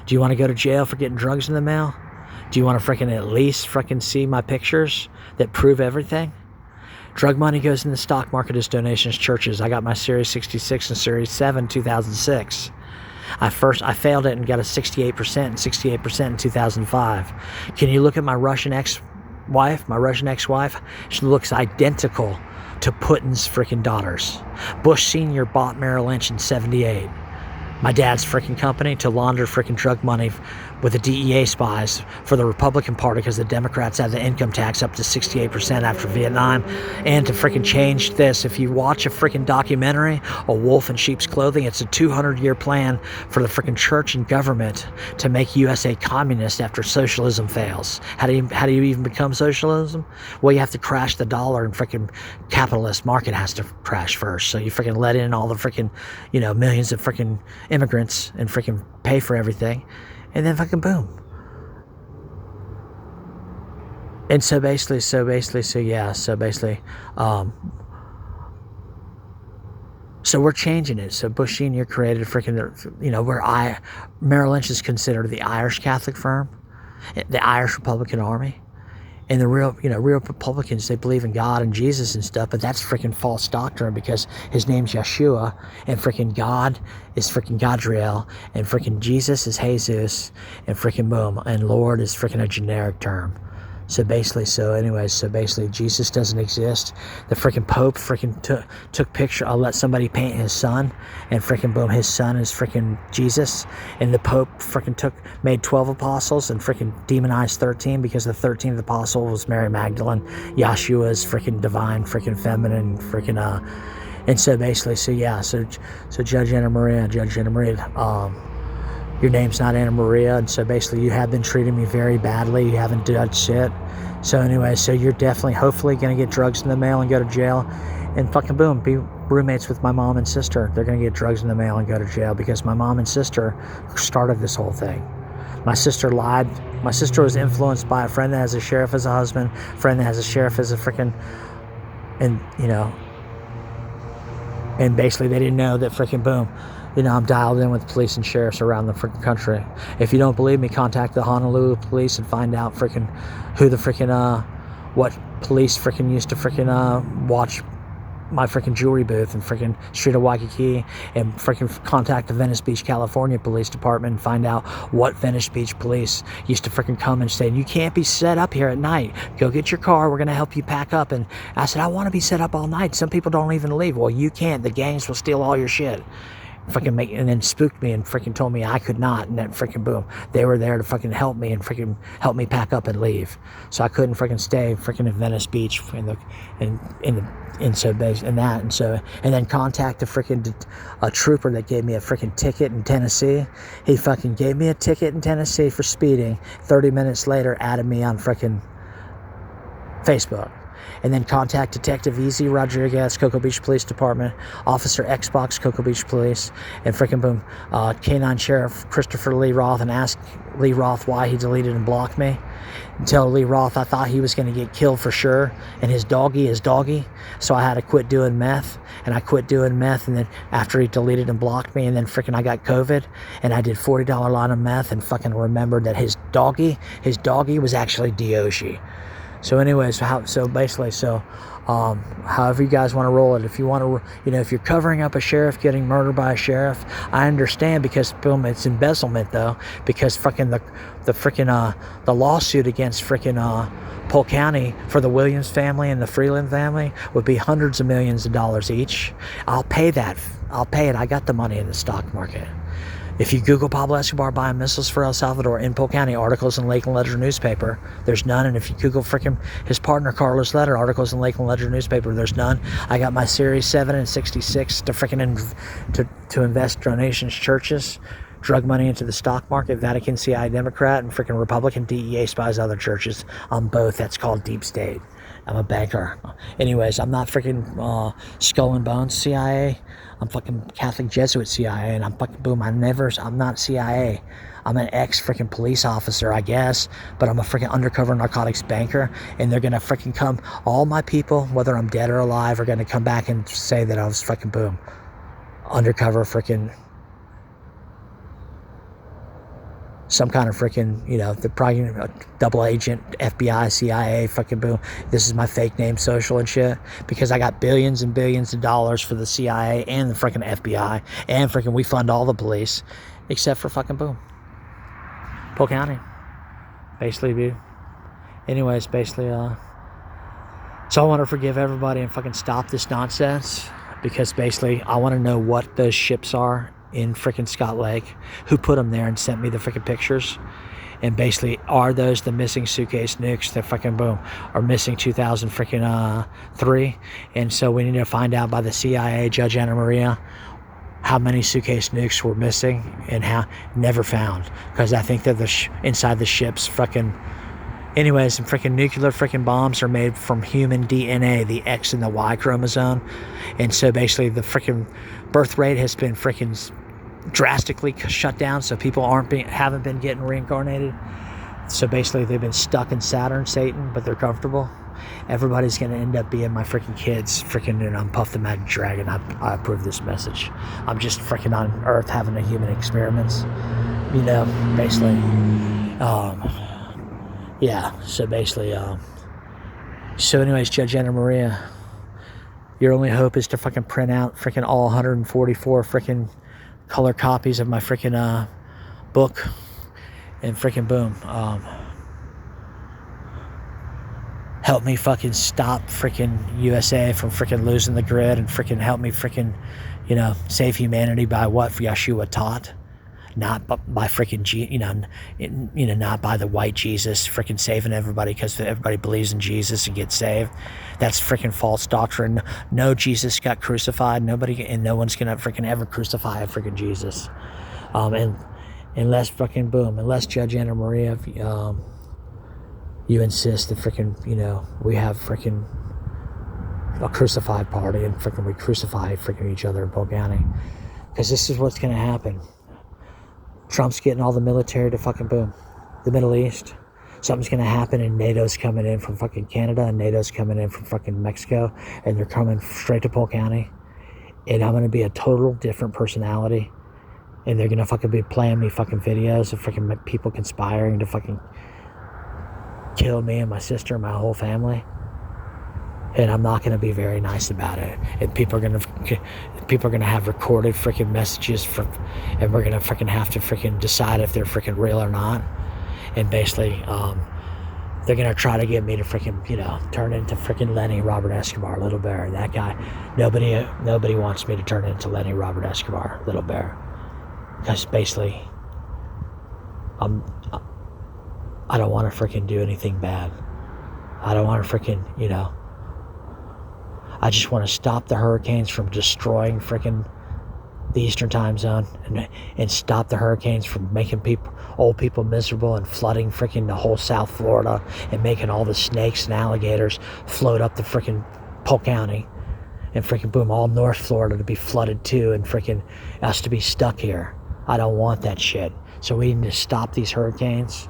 Do you want to go to jail for getting drugs in the mail? Do you want to freaking at least freaking see my pictures that prove everything? Drug money goes in the stock market as donations to churches. I got my Series 66 and Series 7 2006. I failed it and got a 68% and 68% in 2005. Can you look at my Russian ex-wife? She looks identical to Putin's freaking daughters. Bush Sr. bought Merrill Lynch in 78. My dad's freaking company to launder freaking drug money with the DEA spies for the Republican Party, because the Democrats had the income tax up to 68% after Vietnam. And to freaking change this, if you watch a freaking documentary, A Wolf in Sheep's Clothing, it's a 200-year plan for the freaking church and government to make USA communist after socialism fails. How do you even become socialism? Well, you have to crash the dollar, and freaking capitalist market has to crash first. So you freaking let in all the freaking, millions of freaking immigrants and freaking pay for everything. And then fucking boom. And so basically, so we're changing it. So Bush Sr. created freaking, Merrill Lynch is considered the Irish Catholic firm, the Irish Republican Army. And the real Republicans, they believe in God and Jesus and stuff, but that's freaking false doctrine, because his name's Yeshua, and freaking God is freaking Gadriel, and freaking Jesus is Jesus, and freaking boom, and Lord is freaking a generic term. So basically, Jesus doesn't exist. The freaking Pope freaking took picture. I'll let somebody paint his son, and freaking boom, his son is freaking Jesus. And the Pope freaking made 12 apostles and freaking demonized 13, because the 13th apostle was Mary Magdalene. Yeshua is freaking divine, freaking feminine, freaking and so basically, so Judge Anna Maria, your name's not Anna Maria, and so basically you have been treating me very badly. You haven't done shit. So anyway, so you're definitely, hopefully, going to get drugs in the mail and go to jail, and fucking boom, be roommates with my mom and sister. They're going to get drugs in the mail and go to jail, because my mom and sister started this whole thing. My sister lied. My sister was influenced by a friend that has a sheriff as a husband, a friend that has a sheriff as a freaking, and and basically they didn't know that freaking boom, I'm dialed in with police and sheriffs around the freaking country. If you don't believe me, contact the Honolulu police and find out freaking who the freaking what police freaking used to freaking watch my freaking jewelry booth in freaking Street of Waikiki, and freaking contact the Venice Beach, California Police Department and find out what Venice Beach police used to freaking come and say, you can't be set up here at night. Go get your car. We're going to help you pack up. And I said, I want to be set up all night. Some people don't even leave. Well, you can't. The gangs will steal all your shit. And then spooked me and freaking told me I could not, and then freaking boom, they were there to freaking help me and freaking help me pack up and leave. So I couldn't freaking stay freaking in Venice Beach and then contact a trooper that gave me a freaking ticket in Tennessee. He fucking gave me a ticket in Tennessee for speeding. 30 minutes later, added me on freaking Facebook. And then contact Detective Easy Rodriguez, Cocoa Beach Police Department, Officer Xbox, Cocoa Beach Police, and freaking boom, K9 Sheriff Christopher Lee Roth, and ask Lee Roth why he deleted and blocked me. And tell Lee Roth I thought he was going to get killed for sure, and his doggy. So I had to quit doing meth, and I quit doing meth, and then after he deleted and blocked me, and then freaking I got COVID, and I did $40 line of meth, and fucking remembered that his doggy was actually Dioshi. So anyways, however you guys want to roll it. If you want to, if you're covering up a sheriff getting murdered by a sheriff, I understand, because boom, it's embezzlement though, because freaking the lawsuit against freaking Polk County for the Williams family and the Freeland family would be hundreds of millions of dollars each. I'll pay that. I'll pay it. I got the money in the stock market. If you Google Pablo Escobar buying missiles for El Salvador in Polk County, articles in Lakeland Ledger newspaper, there's none. And if you Google freaking his partner Carlos Letter, articles in Lakeland Ledger newspaper, there's none. I got my Series 7 and 66 to freaking to invest donations, churches, drug money into the stock market, Vatican, CIA, Democrat, and freaking Republican, DEA spies other churches on both. That's called deep state. I'm a banker. Anyways, I'm not freaking Skull and Bones CIA. I'm fucking Catholic Jesuit CIA, and I'm fucking boom. I'm not CIA. I'm an ex-freaking police officer, I guess, but I'm a freaking undercover narcotics banker, and they're gonna freaking come. All my people, whether I'm dead or alive, are gonna come back and say that I was freaking boom, undercover freaking. Some kind of freaking, they're probably double agent, FBI, CIA, fucking boom. This is my fake name, social and shit, because I got billions and billions of dollars for the CIA and the freaking FBI, and freaking we fund all the police, except for fucking boom, Polk County, basically, dude. Anyways, so I want to forgive everybody and fucking stop this nonsense, because basically I want to know what those ships are in freaking Scott Lake, who put them there and sent me the freaking pictures, and basically are those the missing suitcase nukes that fucking boom are missing 2003, and so we need to find out by the CIA, Judge Anna Maria, how many suitcase nukes were missing and how never found, because I think that inside the ships freaking. Anyways, some freaking nuclear freaking bombs are made from human DNA, the X and the Y chromosome, and so basically the freaking birth rate has been freaking drastically shut down, so people haven't been getting reincarnated. So basically they've been stuck in Saturn, Satan, but they're comfortable. Everybody's gonna end up being my freaking kids, freaking, and I'm Puff the Mad Dragon. I approve this message. I'm just freaking on Earth having a human experiments, basically. Yeah, so basically, so anyways, Judge Anna Maria, your only hope is to fucking print out freaking all 144 freaking color copies of my freaking book, and freaking boom, help me fucking stop freaking USA from freaking losing the grid, and freaking help me freaking, save humanity by what Yeshua taught. Not by freaking, not by the white Jesus freaking saving everybody because everybody believes in Jesus and gets saved. That's freaking false doctrine. No, Jesus got crucified. Nobody and no one's gonna freaking ever crucify a freaking Jesus. And unless freaking boom, unless Judge Anna Maria, you insist that freaking, we have freaking a crucified party and freaking we crucify freaking each other in Polk County, because this is what's gonna happen. Trump's getting all the military to fucking boom, the Middle East. Something's gonna happen, and NATO's coming in from fucking Canada, and NATO's coming in from fucking Mexico, and they're coming straight to Polk County. And I'm gonna be a total different personality, and they're gonna fucking be playing me fucking videos of freaking people conspiring to fucking kill me and my sister and my whole family. And I'm not going to be very nice about it. And people are going to have recorded freaking messages and we're going to freaking have to freaking decide if they're freaking real or not. And basically, they're going to try to get me to freaking, turn into freaking Lenny Robert Escobar, Little Bear. That guy, nobody wants me to turn into Lenny Robert Escobar, Little Bear. Because basically, I don't want to freaking do anything bad. I don't want to freaking, I just want to stop the hurricanes from destroying freaking the Eastern time zone and stop the hurricanes from making old people miserable and flooding freaking the whole South Florida and making all the snakes and alligators float up the freaking Polk County and freaking boom, all North Florida to be flooded too and freaking us to be stuck here. I don't want that shit. So we need to stop these hurricanes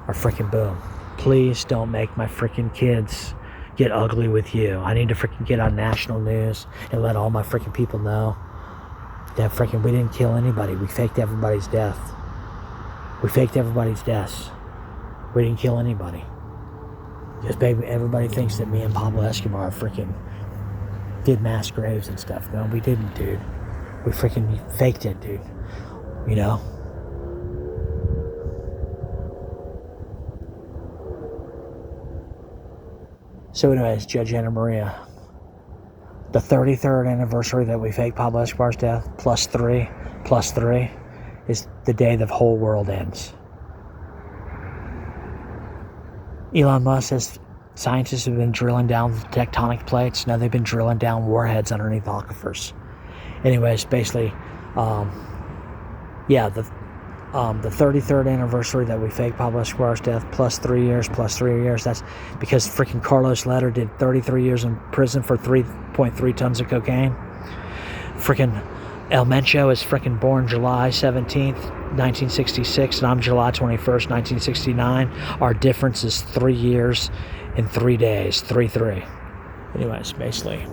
or freaking boom. Please don't make my freaking kids get ugly with you. I need to freaking get on national news and let all my freaking people know that freaking we didn't kill anybody. We faked everybody's death. We faked everybody's deaths. We didn't kill anybody. Just baby, everybody thinks that me and Pablo Escobar freaking did mass graves and stuff. No, we didn't, dude. We freaking faked it, dude. So anyways, Judge Anna Maria, the 33rd anniversary that we faked Pablo Escobar's death, plus three, is the day the whole world ends. Elon Musk says scientists have been drilling down tectonic plates. Now they've been drilling down warheads underneath aquifers. Anyways, basically, the 33rd anniversary that we faked Pablo Escobar's death, plus 3 years. That's because freaking Carlos Leder did 33 years in prison for 3.3 tons of cocaine. Freaking El Mencho is freaking born July 17th, 1966, and I'm July 21st, 1969. Our difference is 3 years and 3 days, 3-3. Anyways, basically,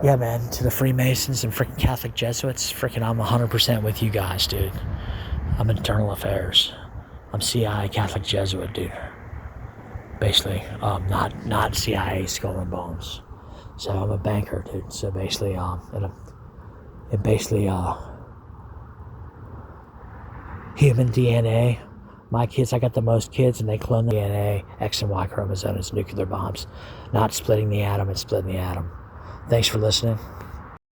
yeah, man, to the Freemasons and freaking Catholic Jesuits, freaking I'm 100% with you guys, dude. I'm internal affairs. I'm CIA Catholic Jesuit, dude. Basically, not CIA Skull and Bones. So I'm a banker, dude. So basically, human DNA. My kids, I got the most kids, and they clone the DNA, X and Y chromosomes, nuclear bombs. Not splitting the atom, it's splitting the atom. Thanks for listening.